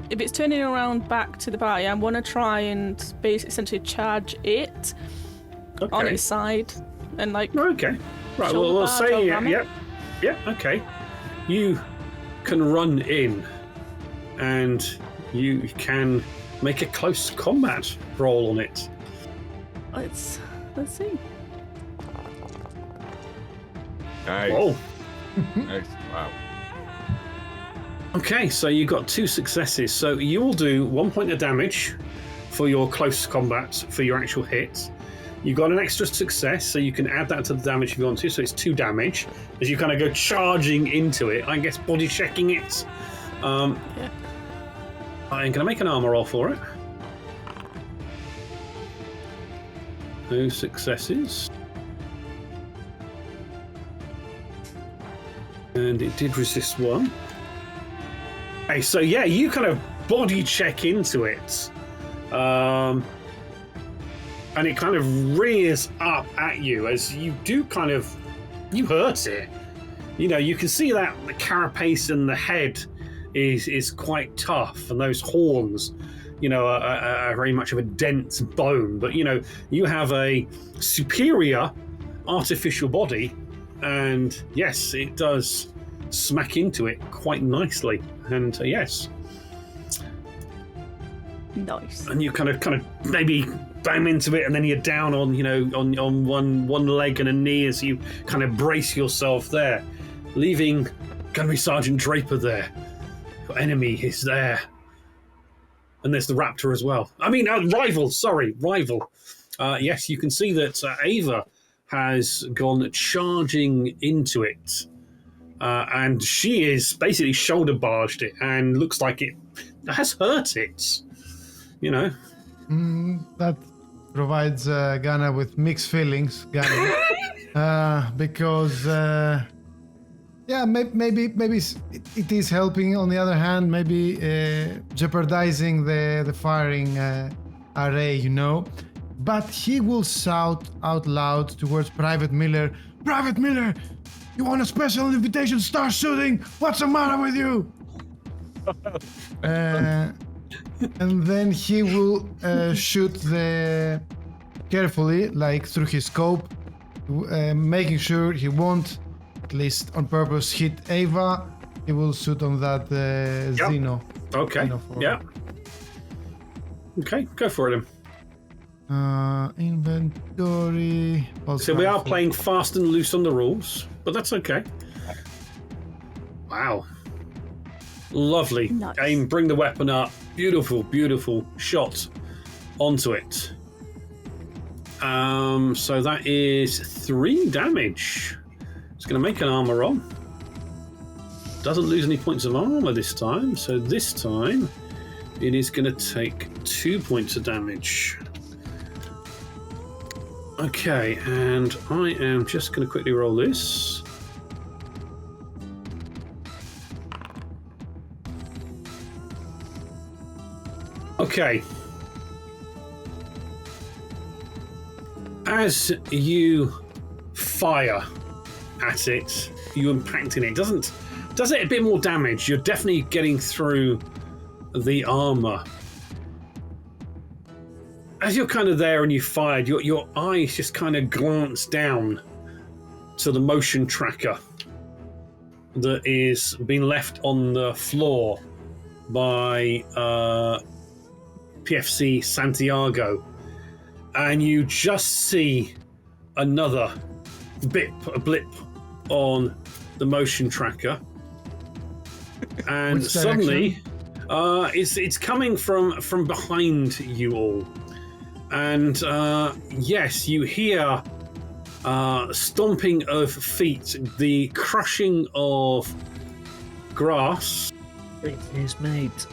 If it's turning around back to the party, I want to try and essentially charge it on its side and like. Okay. Right. Well, we'll say yep. Okay. You can run in, and you can make a close combat roll on it. Let's see. Nice. Oh. Nice. Wow. Okay, so you got 2 successes. So you will do 1 point of damage for your close combat for your actual hit. You got an extra success, so you can add that to the damage if you want to. So it's 2 damage as you kind of go charging into it. I guess body checking it. I'm going to make an armor roll for it. 2 successes. And it did resist 1. Okay, so yeah, you kind of body check into it. And it kind of rears up at you as you do you hurt it. You know, you can see that the carapace and the head is quite tough, and those horns, you know, are very much of a dense bone. But, you know, you have a superior artificial body, and yes, it does smack into it quite nicely. And yes. Nice. And you kind of maybe bam into it, and then you're down on, you know, on one leg and a knee as you kind of brace yourself there, leaving Gunnery Sergeant Draper there. Your enemy is there. And there's the Raptor as well. I mean, rival. Yes, you can see that Ava has gone charging into it. And she is basically shoulder barged it and looks like it has hurt it. You know? That provides Ghana with mixed feelings, Ghana. Because, maybe it is helping. On the other hand, maybe jeopardizing the firing array, you know. But he will shout out loud towards Private Miller, "Private Miller! You want a special invitation? Start shooting! What's the matter with you?" And then he will shoot carefully, like through his scope, making sure he won't, at least on purpose, hit Ava. He will shoot on that Xeno. Okay. Yeah. Okay, go for it then. Inventory. So we are playing fast and loose on the rules, but that's okay. Wow. Lovely. Nice. Aim, bring the weapon up. Beautiful, beautiful shot onto it. So that is 3 damage. It's going to make an armor roll. Doesn't lose any points of armor this time. So this time, it is going to take 2 points of damage. Okay, and I am just going to quickly roll this. Okay. As you fire at it, you impacting it. Does it a bit more damage? You're definitely getting through the armor. As you're kind of there and you fired, your eyes just kind of glance down to the motion tracker that is being left on the floor by PFC Santiago, and you just see another blip on the motion tracker, and Which suddenly it's coming from behind you all. And yes, you hear stomping of feet, the crushing of grass. Yes, mate.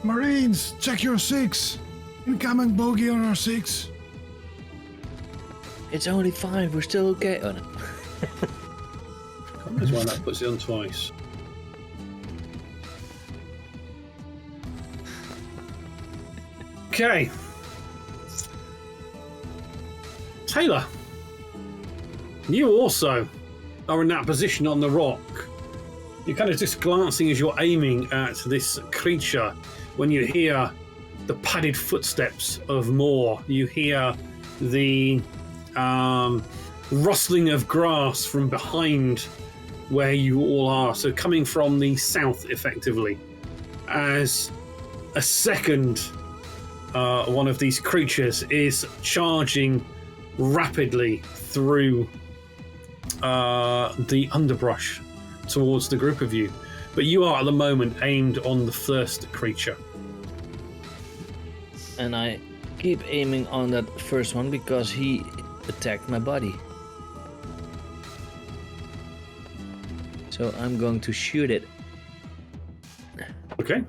Marines, check your 6. Incoming bogey on our 6. It's only 5. We're still okay. Oh no. That's why that puts it on twice. Okay. Taylor, you also are in that position on the rock. You're kind of just glancing as you're aiming at this creature when you hear the padded footsteps of more. You hear the rustling of grass from behind where you all are. So coming from the south, effectively, as a second one of these creatures is charging rapidly through the underbrush towards the group of you. But you are at the moment aimed on the first creature. And I keep aiming on that first one because he attacked my body. So I'm going to shoot it. Okay.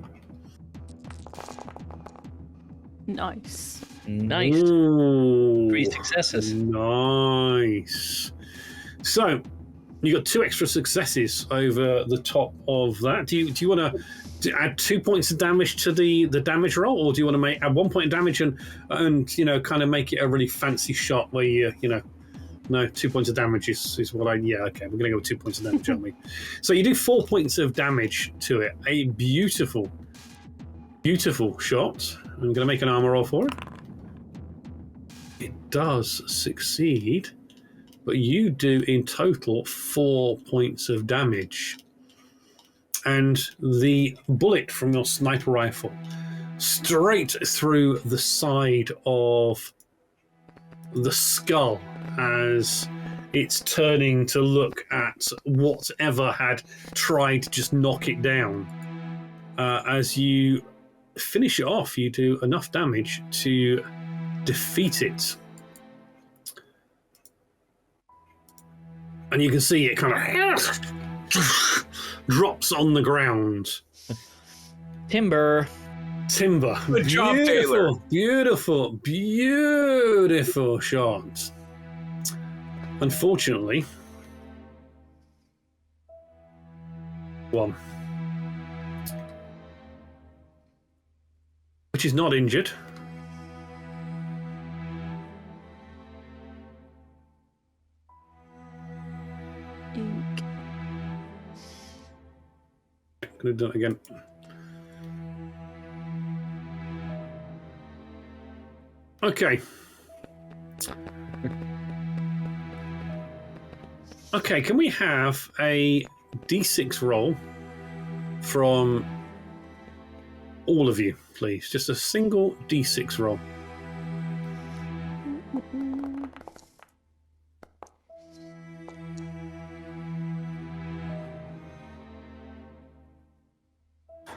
Nice. Nice. Ooh, 3 successes. Nice. So you got 2 extra successes over the top of that. Do you want to add 2 points of damage to the damage roll, or do you want to add 1 point of damage and kind of make it a really fancy shot where no, 2 points of damage is what okay, we're gonna go with 2 points of damage, aren't we? So you do 4 points of damage to it. A beautiful shot. I'm gonna make an armor roll for it. It does succeed, but you do in total 4 points of damage. And the bullet from your sniper rifle straight through the side of the skull as it's turning to look at whatever had tried to just knock it down. As you finish it off, you do enough damage to defeat it. And you can see it kind of drops on the ground. Timber. Good job, Taylor. Beautiful shot. Unfortunately, 1. Which is not injured. Ink. Could have done it again. Okay. Okay, can we have a D6 roll from all of you, please? Just a single D6 roll.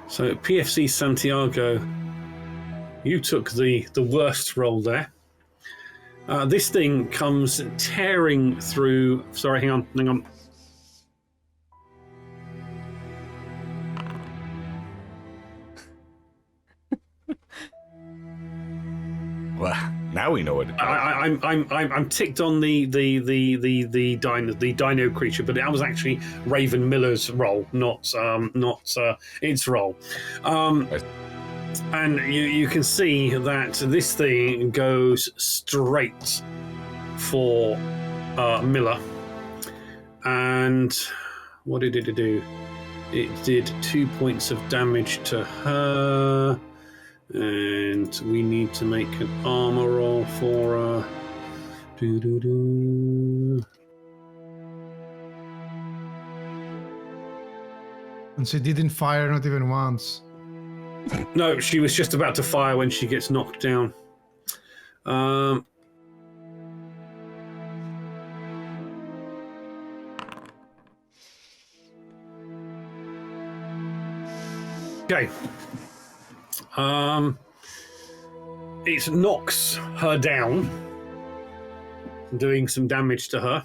So PFC Santiago, you took the worst roll there. This thing comes tearing through. Sorry, hang on. Well, now we know what. I'm ticked on the dino creature, but that was actually Raven Miller's role, not its role. And you can see that this thing goes straight for Miller. And what did it do? It did 2 points of damage to her. And we need to make an armor roll for her. And she didn't fire, not even once. No, she was just about to fire when she gets knocked down. Okay. It knocks her down, doing some damage to her.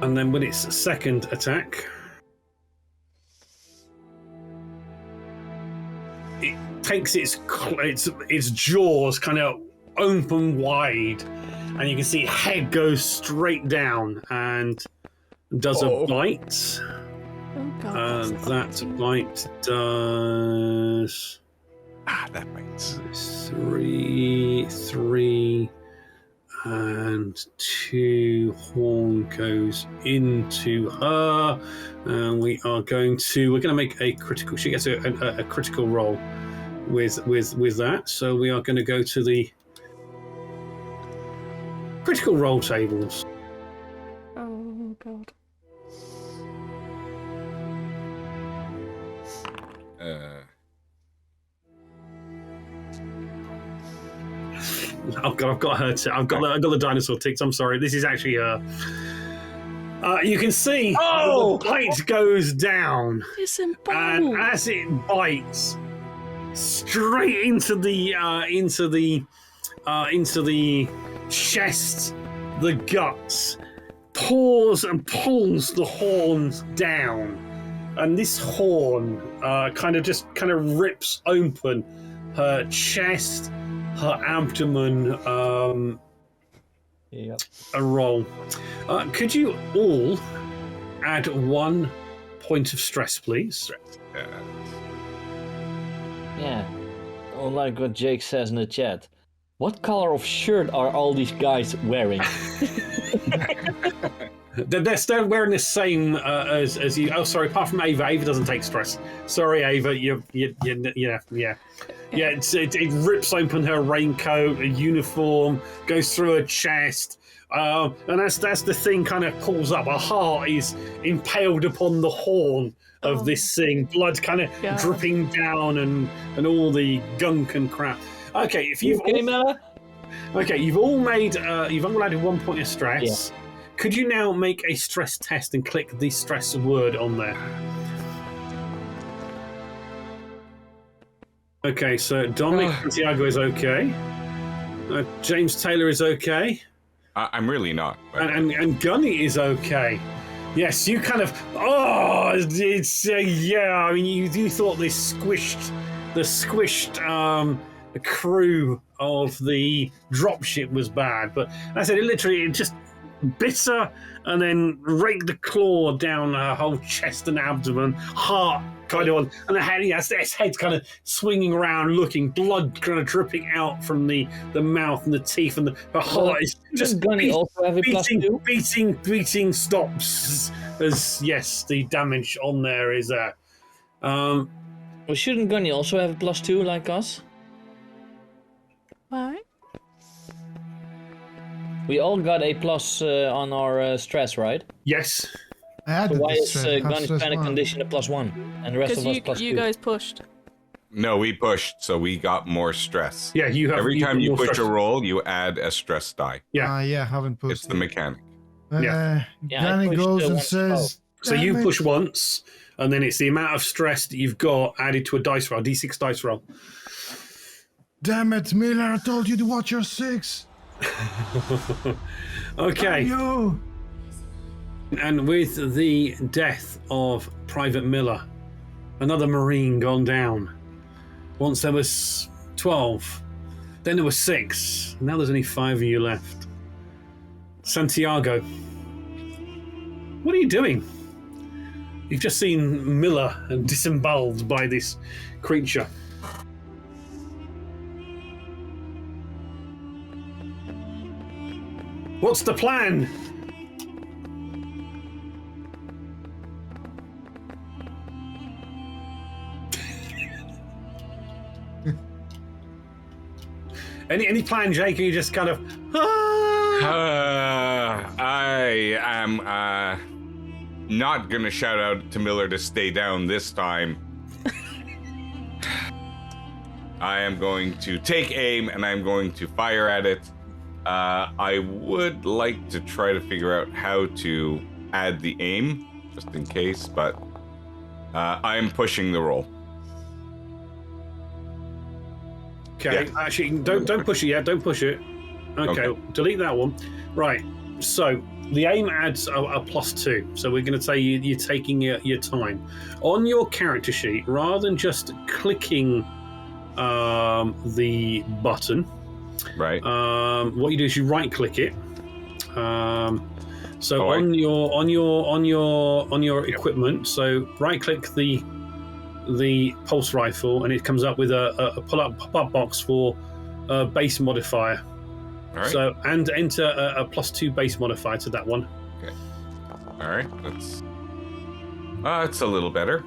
And then with its second attack, it takes its jaws kind of open wide, and you can see head goes straight down and does a bite. Oh God. That bite does That bites. 3, and 2 horn goes into her, and we're going to make a critical. She gets a critical roll with that. So we are going to go to the critical roll tables. Oh God. Oh God, I've got her. I've got the dinosaur ticks. I'm sorry. This is actually her. You can see the bite goes down, and as it bites straight into the chest, the guts, paws and pulls the horns down, and this horn kind of rips open her chest, her abdomen. Yep. A roll. Could you all add 1 point of stress, please? Yeah. Oh, like what Jake says in the chat. What color of shirt are all these guys wearing? They're still wearing the same as you. Oh, sorry. Apart from Ava, Ava doesn't take stress. Sorry, Ava. Yeah. It rips open her raincoat, a uniform, goes through her chest, and as the thing kind of pulls up, her heart is impaled upon the horn of this thing. Blood kind of dripping down, and all the gunk and crap. Okay, if you've you've all made you've all added 1 point of stress. Yeah. Could you now make a stress test and click the stress word on there? Okay, so Dominic Santiago is okay. James Taylor is okay. I'm really not. And Gunny is okay. Yes, you kind of. It's yeah. I mean, you thought the squished crew of the dropship was bad, but I said it just bit her and then raked the claw down her whole chest and abdomen, heart kind of on, and the head, its head's kind of swinging around, looking, blood kind of dripping out from the mouth and the teeth, and her heart is just beating stops. As yes, the damage on there is Well, shouldn't Gunny also have a +2 like us? Why? We all got a plus on our stress, right? Yes. So why is Gunny's panic condition a +1 and the rest of us +2? You guys pushed. No, we pushed, so we got more stress. Yeah, you have. Every time you push a roll, you add a stress die. Yeah. Haven't pushed. It's the mechanic. Gunny goes and says. So you push once, and then it's the amount of stress that you've got added to a dice roll, D6 dice roll. Damn it, Miller! I told you to watch your 6. Okay. You. And with the death of Private Miller, another Marine gone down. Once there was 12, then there were 6. Now there's only 5 of you left. Santiago, what are you doing? You've just seen Miller disemboweled by this creature. What's the plan? Any plan, Jake? Or you just kind of... I am not gonna shout out to Miller to stay down this time. I am going to take aim and I'm going to fire at it. I would like to try to figure out how to add the aim, just in case, but I'm pushing the roll. Okay, Yeah. actually, don't push it yet. Don't push it. Okay, delete that one. Right, so the aim adds a +2. So we're going to say you're taking your time. On your character sheet, rather than just clicking the button, Right. what you do is you right-click it. So Oh, on your equipment, so right-click the pulse rifle, and it comes up with a pop-up box for base modifier. All right. So and enter a +2 base modifier to that one. Okay. All right. That's. It's a little better.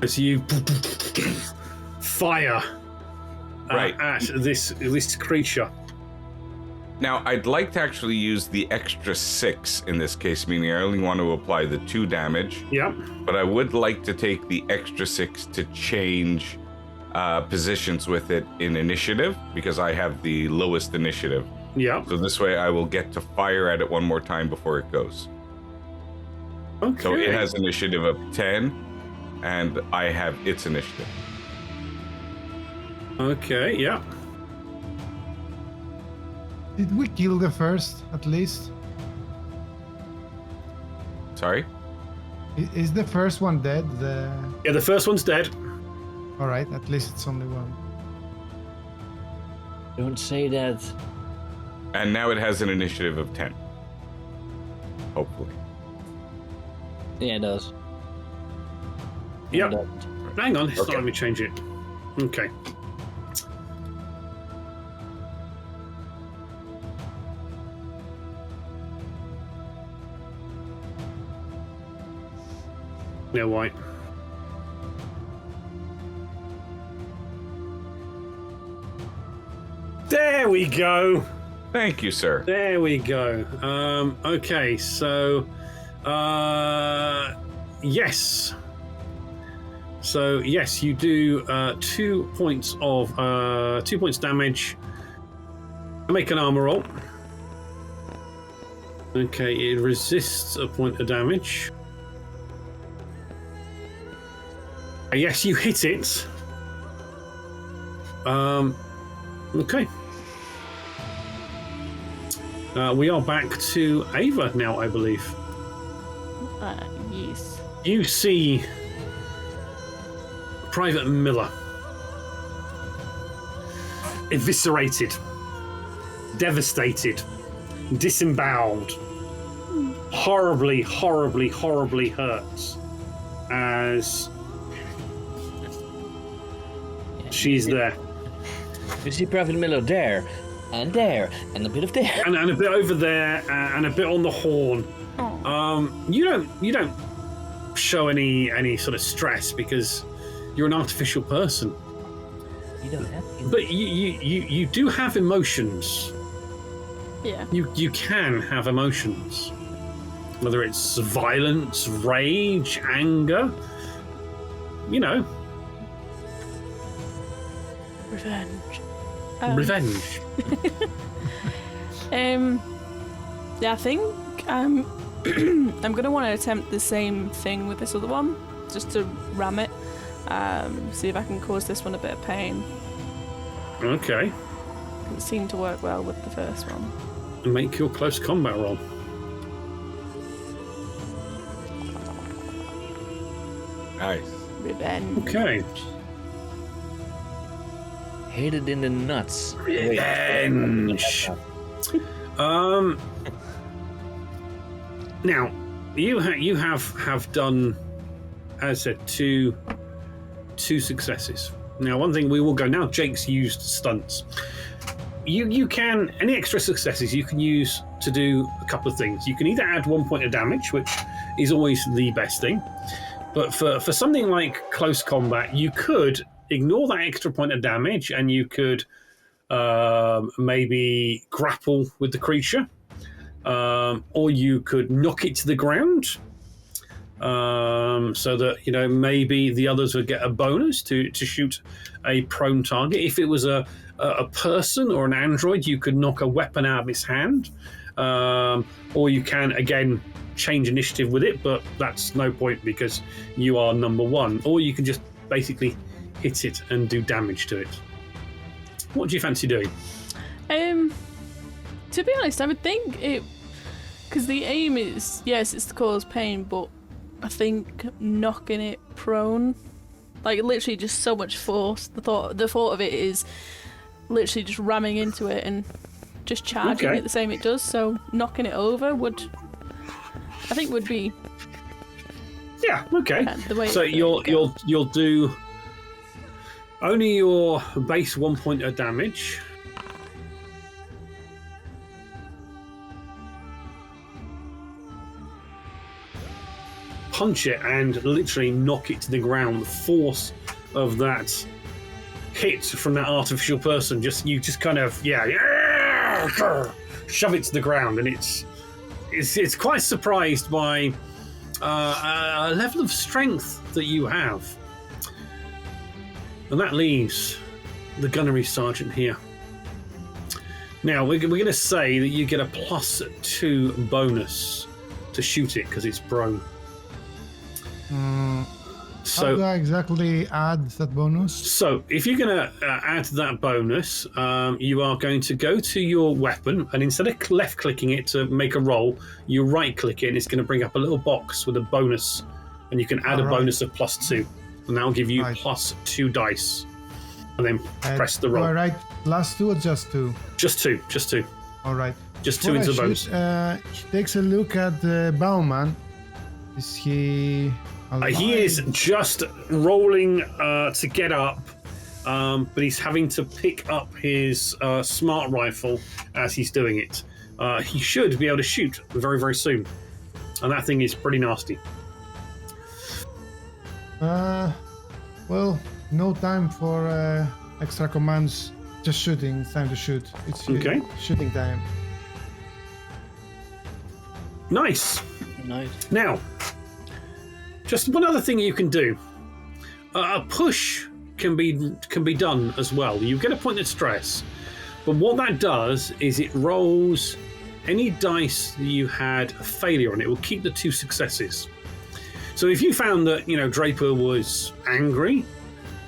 So you fire Right. at this creature. Now, I'd like to actually use the extra 6 in this case, meaning I only want to apply the 2 damage. Yep. But I would like to take the extra 6 to change positions with it in initiative, because I have the lowest initiative. Yep. So this way I will get to fire at it one more time before it goes. Okay. So it has initiative of 10, and I have its initiative. Okay. Yeah. Did we kill the first, at least? Sorry? Is the first one dead? Yeah. The first one's dead. All right, at least it's only one. Don't say that. And now it has an initiative of 10. Hopefully. Yeah, it does. Yep. No, Hang on. It's not Okay. letting me change it. Okay. No white. There we go. Thank you, sir. There we go. Okay, so yes. So yes, you do 2 points of 2 points damage. Make an armor roll. Okay, it resists a point of damage. Yes, you hit it. Okay. We are back to Ava now, I believe. Yes. You see Private Miller eviscerated, devastated, disemboweled, horribly, horribly, horribly hurt as she's there. You see Private Miller there, and a bit of there. And a bit over there, and a bit on the horn. You don't show any sort of stress because you're an artificial person. You don't have to. But you do have emotions. Yeah. You can have emotions, whether it's violence, rage, anger. You know, Revenge. revenge. Yeah, I think I'm gonna want to attempt the same thing with this other one, just to ram it. See if I can cause this one a bit of pain. Okay. It seemed to work well with the first one. Make your close combat roll. Nice. Revenge. Okay. Hit it in the nuts. Revenge. Now, you have done, as I said, two successes. Now, one thing we will go now. Jake's used stunts. You can any extra successes you can use to do a couple of things. You can either add 1 point of damage, which is always the best thing. But for something like close combat, you could ignore that extra point of damage, and you could maybe grapple with the creature, or you could knock it to the ground, so that maybe the others would get a bonus to shoot a prone target. If it was a person or an android, you could knock a weapon out of its hand, or you can again change initiative with it, but that's no point because you are number one. Or you can just basically hit it and do damage to it. What do you fancy doing? To be honest, I would think it, because the aim is, yes, it's to cause pain, but I think knocking it prone, like literally just so much force. The thought of it is literally just ramming into it and just charging it the same it does. So knocking it over would be. Yeah. Okay. The way so you'll do only your base 1 point of damage. Punch it and literally knock it to the ground. The force of that hit from that artificial person, you just kind of shove it to the ground, and it's quite surprised by a level of strength that you have. And that leaves the gunnery sergeant here. Now we're going to say that you get a +2 bonus to shoot it because it's prone. How So do I exactly add that bonus? So, if you're going to add that bonus, you are going to go to your weapon, and instead of left-clicking it to make a roll, you right-click it, and it's going to bring up a little box with a bonus, and you can add a bonus of +2, and that will give you +2 dice, and then press the roll. All right, +2 or just 2? Just two. All right. Just 2 into the bonus. He takes a look at the Bauman. Is he alive? He is just rolling to get up, but he's having to pick up his smart rifle as he's doing it. He should be able to shoot very, very soon, and that thing is pretty nasty. Well, no time for extra commands. Just shooting. It's time to shoot. It's shooting time. Nice. Nice. Now, just one other thing you can do. A push can be done as well. You get a point of stress, but what that does is it rolls any dice that you had a failure on. It will keep the 2 successes. So if you found that Draper was angry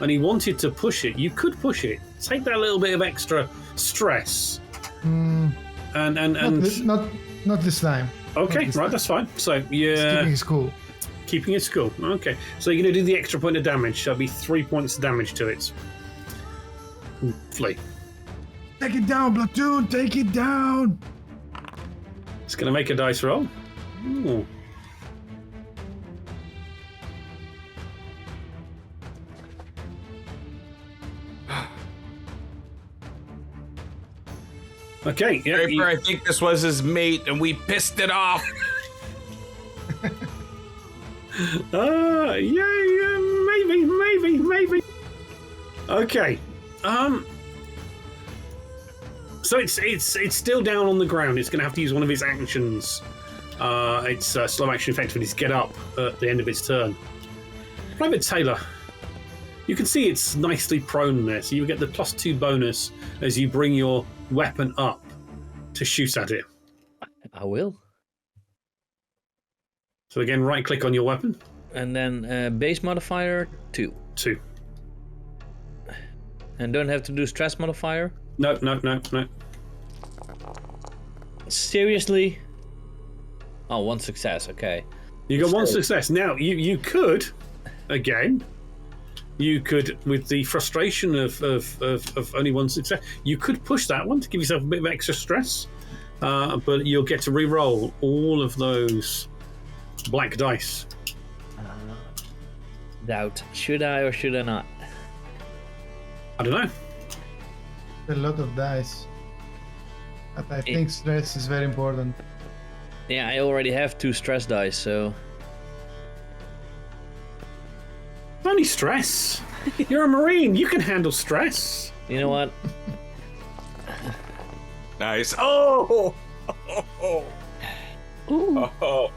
and he wanted to push it, you could push it. Take that little bit of extra stress. Not this time. Okay, right, that's fine. So yeah, Keeping his cool. Keeping it cool. Okay, so you're going to do the extra point of damage. So it'll be 3 points of damage to it. Flee. Take it down, platoon. Take it down. It's going to make a dice roll. Ooh. Okay, yeah. Draper, I think this was his mate, and we pissed it off. Yeah, maybe. Okay. So it's still down on the ground. It's going to have to use one of its actions. Its slow action effect when it's get up at the end of its turn. Private Taylor, you can see it's nicely prone there, so you get the +2 bonus as you bring your weapon up to shoot at it. I will. So again, right click on your weapon. And then base modifier 2. 2. And don't have to do stress modifier? No. Seriously? Oh, one success, okay. You got one success. Now, you could, again, with the frustration of only one success, you could push that one to give yourself a bit of extra stress, but you'll get to re-roll all of those black dice. Doubt. Should I or should I not? I don't know. A lot of dice. But I think stress is very important. Yeah, I already have 2 stress dice, so... Only stress. You're a Marine. You can handle stress. You know what? Nice. Oh! Oh.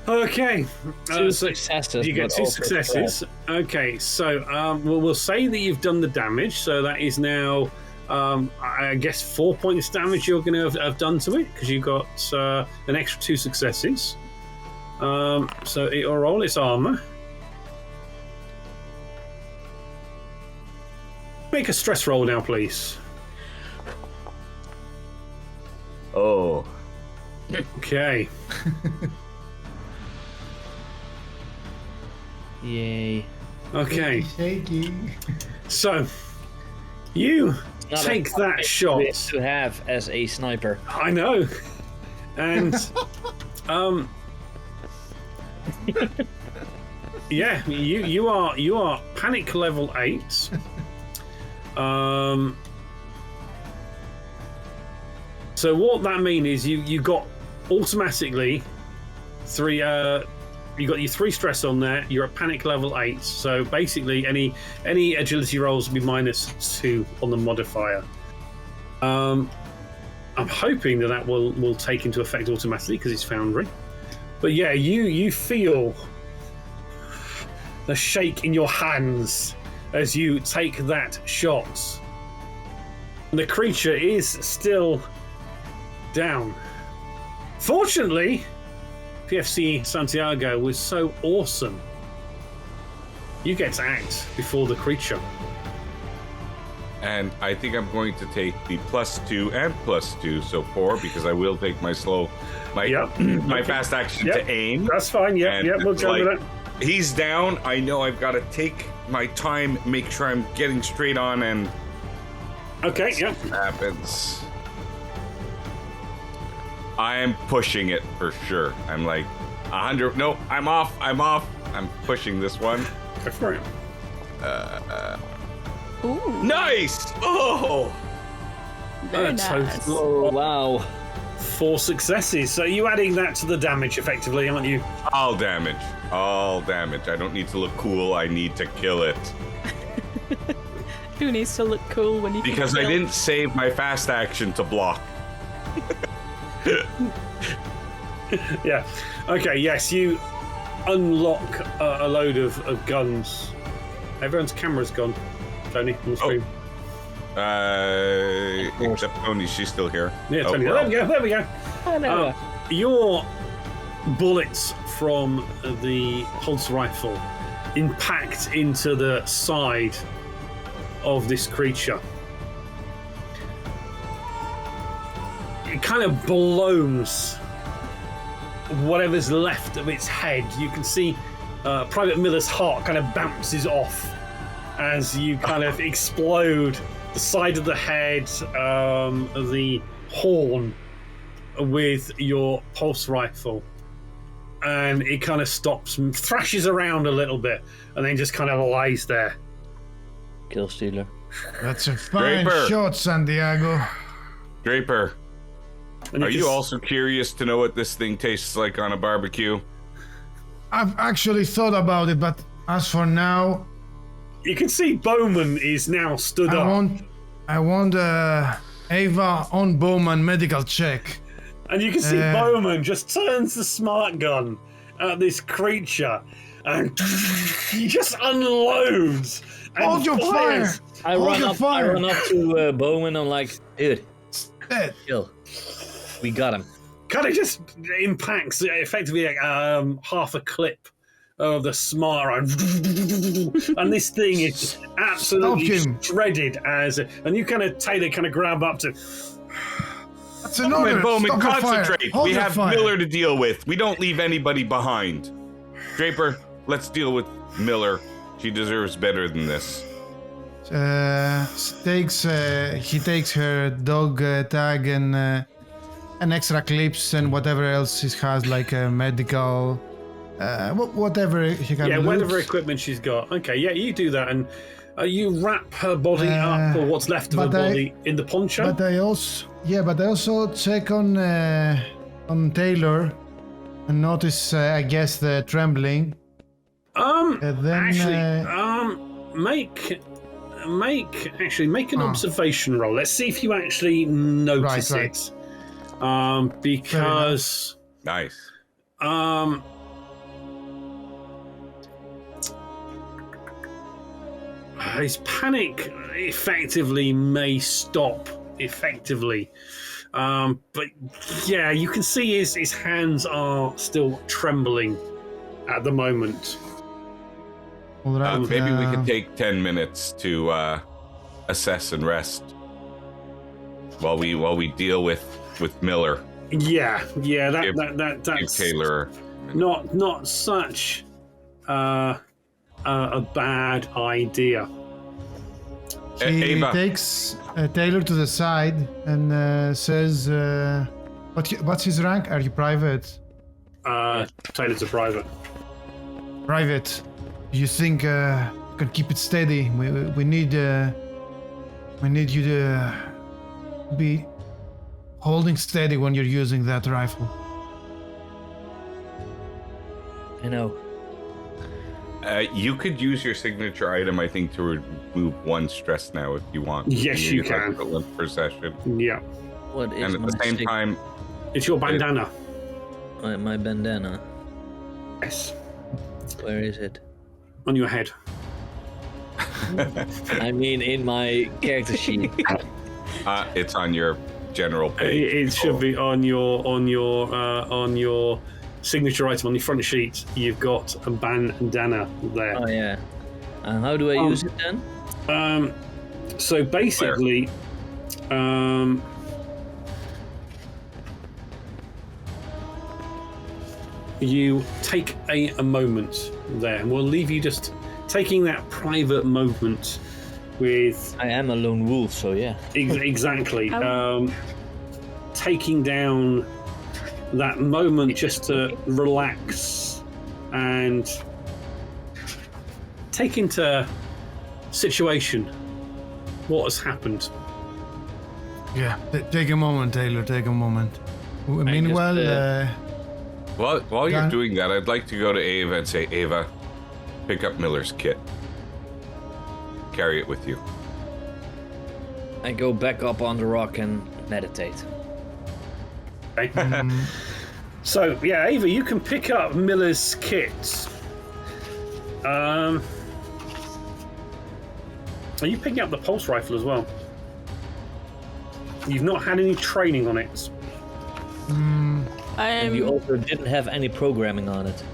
Okay. 2 successes. You get but 2 also successes. stress. Okay, so we'll say that you've done the damage. So that is now, I guess, 4 points damage you're going to have done to it because you got an extra 2 successes. So it'll roll its armor. Make a stress roll now, please. Oh. Okay. Yay. Okay. Shaky. So you Not take a that shot. to have as a sniper. I know. And yeah, you are panic level 8. So what that means is you got automatically 3 you got your 3 stress on there. You're at panic level 8. So basically any agility rolls will be -2 on the modifier. I'm hoping that will take into effect automatically because it's Foundry. But yeah, you feel the shake in your hands as you take that shot. And the creature is still down. Fortunately, PFC Santiago was so awesome. You get to act before the creature. And I think I'm going to take the +2 and +2, so 4, because I will take my my fast action to aim. That's fine. Yeah, And we'll it's go with like, it. He's down. I know I've got to take my time, make sure I'm getting straight on, and Okay, yeah. happens. I am pushing it for sure. I'm like 100. No, I'm off. I'm pushing this one. Go for it. Ooh, Nice! Oh! very So nice. Oh, wow. 4 successes. So you adding that to the damage effectively, aren't you? All damage. I don't need to look cool. I need to kill it. Who needs to look cool when you can Because I kill? didn't save my fast action to block. Yeah. Okay, yes, you unlock a load of guns. Everyone's camera's gone, Tony, on the screen. Except Tony, she's still here. Yeah, Oh, Tony. well. There we go. I know. Your bullets from the pulse rifle impact into the side of this creature. It kind of blows whatever's left of its head. You can see Private Miller's heart kind of bounces off as you kind of explode the side of the head, the horn with your pulse rifle. And it kind of stops and thrashes around a little bit and then just kind of lies there. Kill stealer. That's a fine Draper. shot, Santiago. Draper, And are you can also curious to know what this thing tastes like on a barbecue? I've actually thought about it, but as for now, You can see Bowman is now stood up. I want Ava on Bowman medical check. And you can see Bowman just turns the smart gun at this creature and he just unloads. And Hold your fire! fires. I Hold run your up fire! to Bowman. I'm like, dude, Dead. kill. We got him. Kind of just impacts effectively half a clip of the smart and this thing is absolutely shredded and you kind of Taylor kind of grab up to. That's an order. Bowman, Stop concentrate. Hold we your have fire. Miller to deal with. We don't leave anybody behind. Draper, let's deal with Miller. She deserves better than this. He takes her dog tag and extra clips and whatever else he has, like a medical, whatever he can. Yeah, loot. whatever equipment she's got. Okay, yeah, you do that, and you wrap her body up, or what's left of her body, in the poncho. But I also check on Taylor and notice, I guess, the trembling. Make an observation roll. Let's see if you actually notice it. Because nice. His panic effectively may stop effectively. But yeah, you can see his hands are still trembling at the moment. All right, maybe we could take 10 minutes to assess and rest while we deal with Miller. Yeah, that's give Taylor not such a bad idea. He Ava takes Taylor to the side and says, "What's his rank? Are you private?" Taylor's a private. Private. You think you can keep it steady? We need you to be holding steady when you're using that rifle. I know. you could use your signature item, I think, to remove one stress now if you want. Yes, you can. Like once per session. Yeah. What is And at my the same time, It's your bandana. my bandana? Yes. Where is it? On your head. I mean, in my character sheet. it's on your general page. It should be on your signature item on the front sheet. You've got a bandana there. Oh yeah. How do I use it then? So basically, you take a moment there, and we'll leave you just taking that private moment with. I am a lone wolf, so yeah. Exactly. Taking down that moment just to relax and take into situation what has happened. Yeah, take a moment, Taylor. Take a moment. Meanwhile, While you're doing that, I'd like to go to Ava and say, Ava, pick up Miller's kit. Carry it with you. I go back up on the rock and meditate. Okay. So yeah, Ava, you can pick up Miller's kit. Are you picking up the pulse rifle as well? You've not had any training on it. And you also didn't have any programming on it.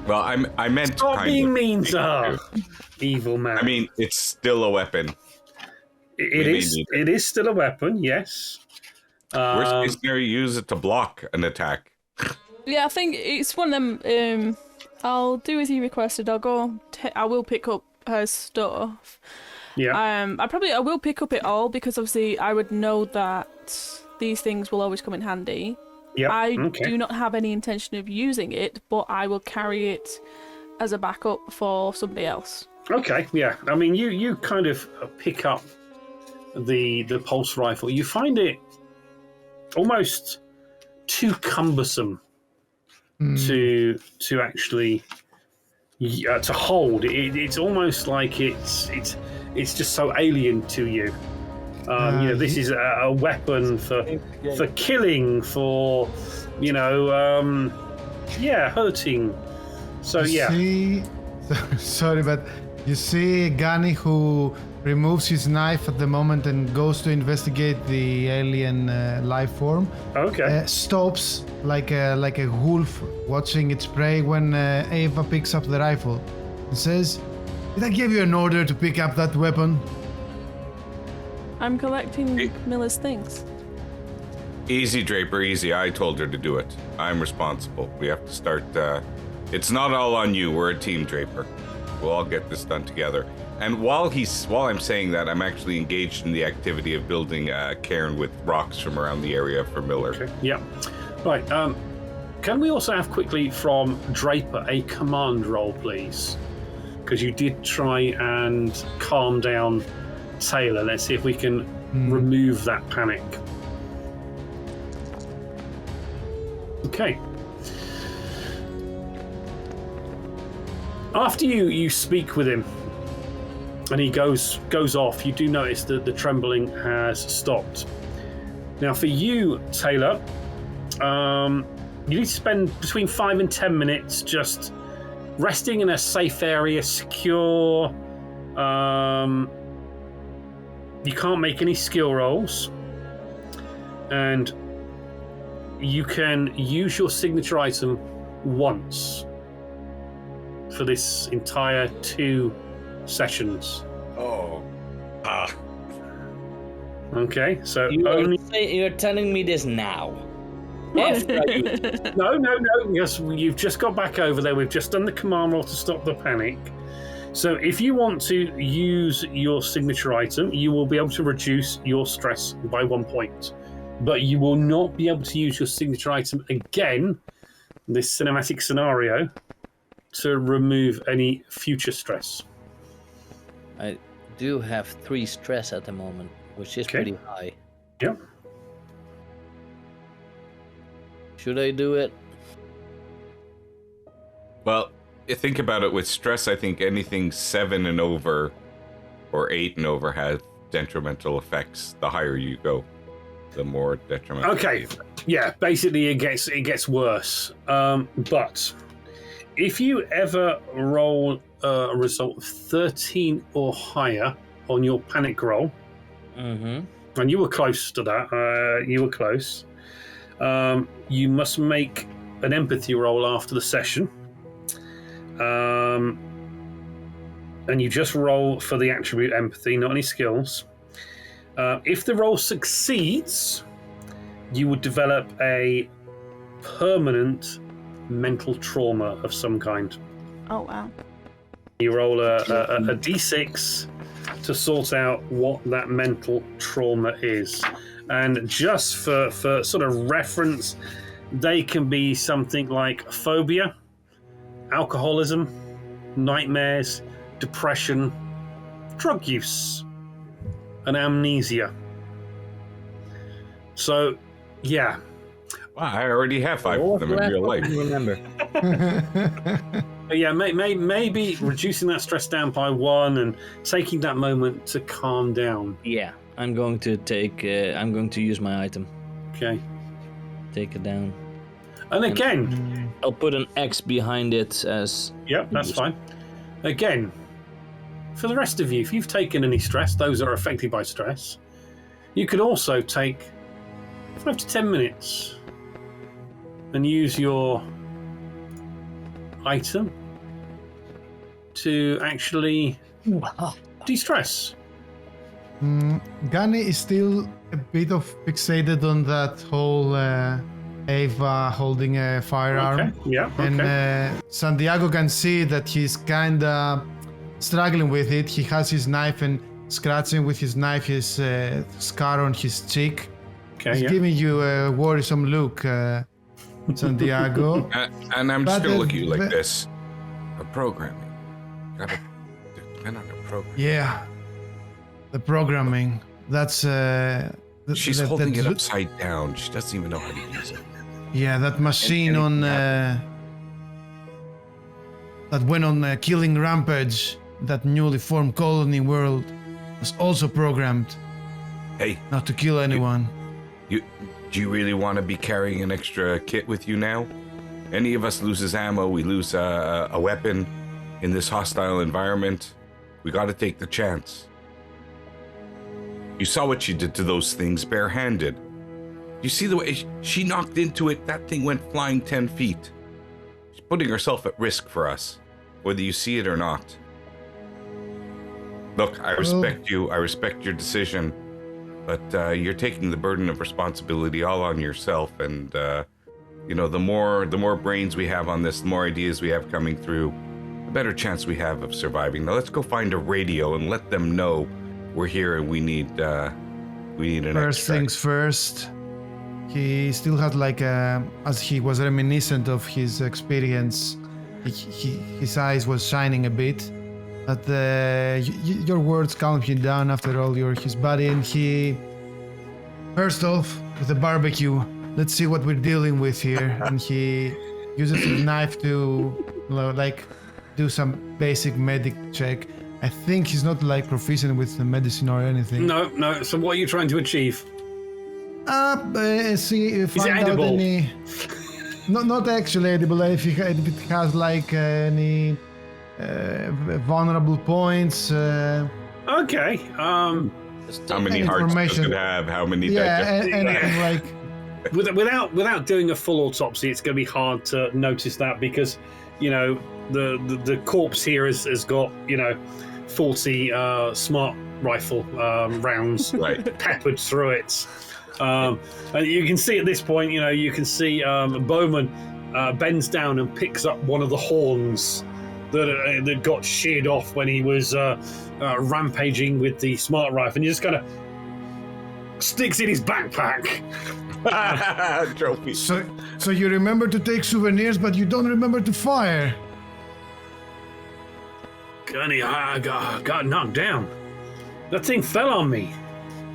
Well, I meant Stop kind being of mean to her, evil man. I mean, it's still a weapon. It is still a weapon, yes. Worst case scenario, use it to block an attack. Yeah, I think it's one of them. I'll do as you requested. I'll go. I will pick up her stuff. Yeah. I will pick up it all because obviously I would know that these things will always come in handy. Yeah. I do not have any intention of using it, but I will carry it as a backup for somebody else. Okay. Yeah. I mean, you kind of pick up the pulse rifle. You find it almost too cumbersome to actually to hold. It's almost like it's just so alien to you. This is a weapon for killing, for hurting. So sorry, but you see Gani who removes his knife at the moment and goes to investigate the alien life form. Okay. Stops like a wolf watching its prey when Ava picks up the rifle and says, "Did I give you an order to pick up that weapon?" I'm collecting Miller's things. Easy, Draper, easy. I told her to do it. I'm responsible. We have to start. It's not all on you. We're a team, Draper. We'll all get this done together. And while I'm saying that, I'm actually engaged in the activity of building a cairn with rocks from around the area for Miller. Okay. Yeah. Right. Can we also have quickly from Draper a command roll, please? Because you did try and calm down Taylor. Let's see if we can remove that panic. Okay. After you speak with him and he goes off, you do notice that the trembling has stopped. Now for you, Taylor, you need to spend between 5 and 10 minutes just resting in a safe area, secure. You can't make any skill rolls, and you can use your signature item once for this entire 2 sessions. Oh. Okay, so You're telling me this now. After I use it. No. Yes, you've just got back over there. We've just done the command roll to stop the panic. So if you want to use your signature item, you will be able to reduce your stress by 1 point. But you will not be able to use your signature item again, this cinematic scenario, to remove any future stress. I do have 3 stress at the moment, which is pretty high. Yep. Should I do it? Well, think about it. With stress, I think anything 7 and over or 8 and over has detrimental effects. The higher you go, the more detrimental. Okay, yeah, basically it gets worse. But if you ever roll a result of 13 or higher on your panic roll, and you were close to that, you must make an empathy roll after the session. And you just roll for the attribute empathy, not any skills. If the roll succeeds, you would develop a permanent mental trauma of some kind. Oh, wow. You roll a d6 to sort out what that mental trauma is. And just for sort of reference, they can be something like phobia, alcoholism, nightmares, depression, drug use, and amnesia. So, yeah. Wow, I already have 5 of them in real life. Remember. Yeah, maybe reducing that stress down by 1 and taking that moment to calm down. Yeah, I'm going to use my item. Okay. Take it down. And again, I'll put an X behind it as... Yep, that's fine. Again, for the rest of you, if you've taken any stress, those that are affected by stress, you could also take 5 to 10 minutes and use your item to actually de-stress. Gunny is still a bit of fixated on that whole Ava holding a firearm. Okay. Yeah. Okay. And Santiago can see that he's kinda struggling with it. He has his knife and scratching with his knife his scar on his cheek. Okay. He's Yeah. giving you a worrisome look, Santiago. And I'm just But, gonna look at you like but- this. A programming. Gotta depend on the program. Yeah, the programming. That's She's holding it upside down. She doesn't even know how to use it. Yeah, that machine on that went on killing rampage. That newly formed colony world was also programmed Hey, not to kill anyone. do you really want to be carrying an extra kit with you now? Any of us loses ammo, we lose a weapon in this hostile environment. We got to take the chance. You saw what she did to those things barehanded. You see the way she knocked into it? That thing went flying 10 feet. She's putting herself at risk for us, whether you see it or not. Look, I respect you. I respect your decision. But you're taking the burden of responsibility all on yourself. And, the more brains we have on this, the more ideas we have coming through, the better chance we have of surviving. Now let's go find a radio and let them know we're here and we need an First extract. things first. He still had as he was reminiscent of his experience, his eyes was shining a bit. But your words calmed him down. After all, you're his buddy, and he, first off, with the barbecue, let's see what we're dealing with here. And he uses his knife to do some basic medic check. I think he's not proficient with the medicine or anything. No. So what are you trying to achieve? See if Is it find out edible? any. Not actually edible. If it has any vulnerable points. Okay. How many hearts does information. it have? How many? Anything Without doing a full autopsy, it's going to be hard to notice that because, the corpse here has got 40 smart rifle rounds Right. peppered through it. And you can see at this point, you can see Bowman bends down and picks up one of the horns that got sheared off when he was rampaging with the smart rifle, and he just kind of sticks in his backpack. Trophy. So you remember to take souvenirs, but you don't remember to fire. Gunny, I got knocked down. That thing fell on me.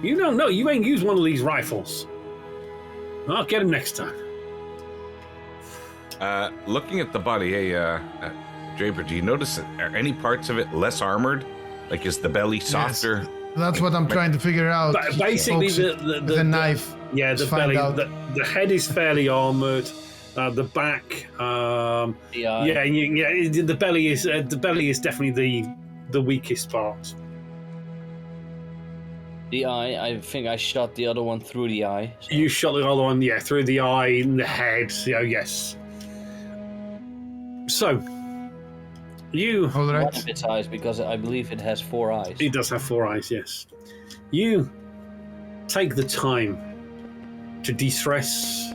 You don't know. You ain't used one of these rifles. I'll get him next time. Looking at the body, hey, Draper, do you notice are any parts of it less armored? Like, is the belly softer? That's what I'm trying to figure out. But basically, the knife. Yeah, the Let's find belly. out. The head is fairly armored. The back. The eye. Yeah. The belly is definitely the weakest part. The eye, I think I shot the other one through the eye. So. You shot the other one, through the eye and the head. Yes. So, you. All One right. of its eyes, because I believe it has 4 eyes. It does have 4 eyes, yes. You take the time to de-stress.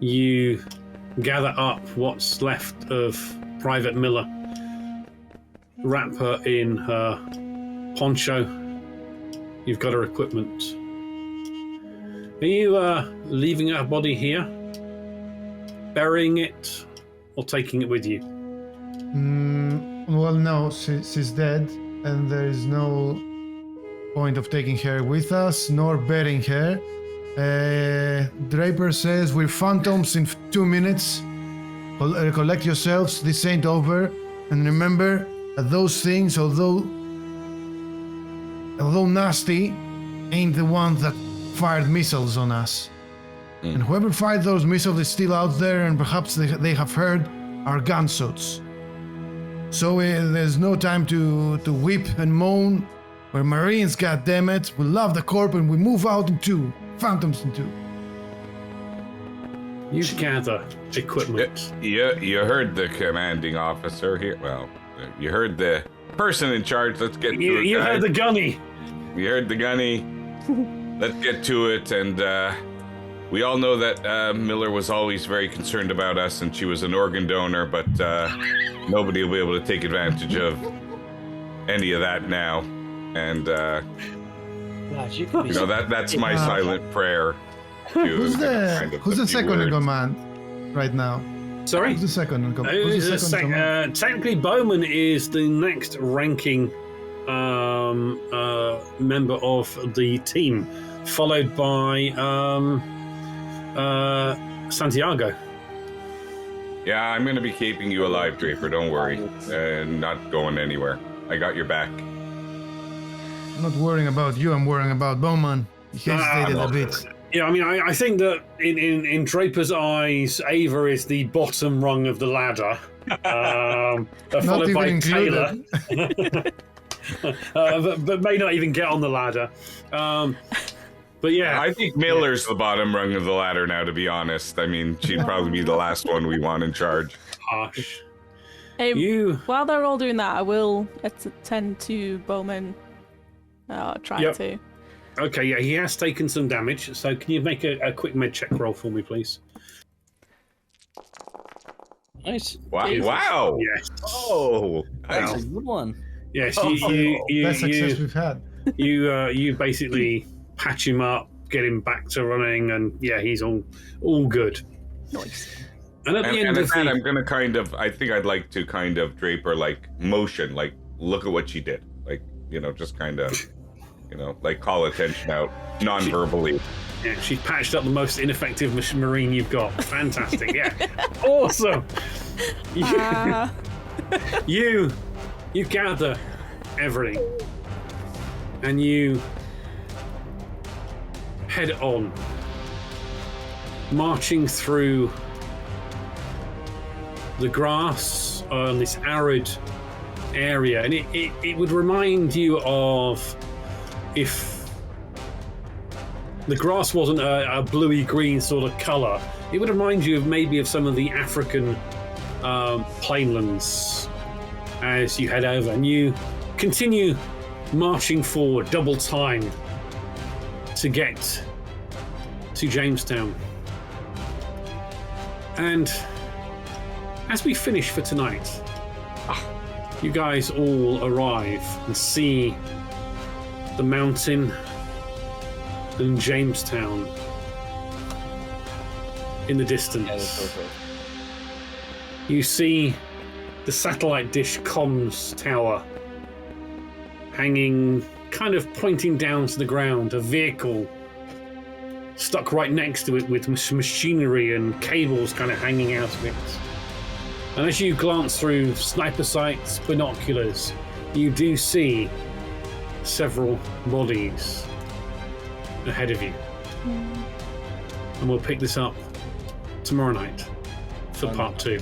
You gather up what's left of Private Miller, wrap her in her poncho. You've got her equipment. Are you leaving her body here, burying it, or taking it with you? Well, no, she's dead, and there is no point of taking her with us, nor burying her. Draper says we're phantoms in 2 minutes. Collect yourselves, this ain't over. And remember that those things, although nasty, ain't the ones that fired missiles on us. And whoever fired those missiles is still out there, and perhaps they have heard our gunshots. So there's no time to weep and moan. We're Marines, goddammit. We love the Corp, and we move out in 2. Phantoms in 2. You gather equipment. You heard the commanding officer here. Well, you heard the person in charge. Let's get to it. You guys. heard the gunny. You heard the gunny. Let's get to it. And we all know that Miller was always very concerned about us, and she was an organ donor, but nobody will be able to take advantage of any of that now. And God, you could be that's my silent prayer. Who's the second in command right now? Sorry? Who's the second in command? Who's the second in command? Technically, Bowman is the next ranking member of the team, followed by Santiago. Yeah, I'm going to be keeping you alive, Draper. Don't worry. Not going anywhere. I got your back. I'm not worrying about you, I'm worrying about Bowman. He hesitated a bit. Yeah, I mean, I think that in Draper's eyes, Ava is the bottom rung of the ladder, Not followed even by Taylor. included. but may not even get on the ladder. But yeah, I think Miller's the bottom rung of the ladder now, to be honest. I mean, she'd probably be the last one we want in charge. harsh. Hey, while they're all doing that, I will attend to Bowman. Try Yep. to. Okay, yeah, he has taken some damage. So can you make a quick med check roll for me, please? Nice. Wow! Jesus. Wow! Yes. Oh, That's nice. a good one. Yes, Best success we've had. you basically patch him up, get him back to running, and yeah, he's all good. Nice. And at the end And of at that, the I'm gonna I think I'd like to kind of Draper like motion, like look at what she did, like just kind of, like call attention out non-verbally. yeah, she's patched up the most ineffective marine you've got. Fantastic, yeah, awesome. You gather everything, and you head on, marching through the grass on this arid area, and it would remind you of if the grass wasn't a bluey green sort of color. It would remind you of maybe of some of the African plainlands as you head over, and you continue marching forward double time to get to Jamestown. And as we finish for tonight, you guys all arrive and see the mountain and Jamestown in the distance. Yeah, that's perfect. You see the satellite dish comms tower hanging, kind of pointing down to the ground, a vehicle stuck right next to it with machinery and cables kind of hanging out of it. And as you glance through sniper sights, binoculars, you do see several bodies ahead of you. And we'll pick this up tomorrow night for part 2.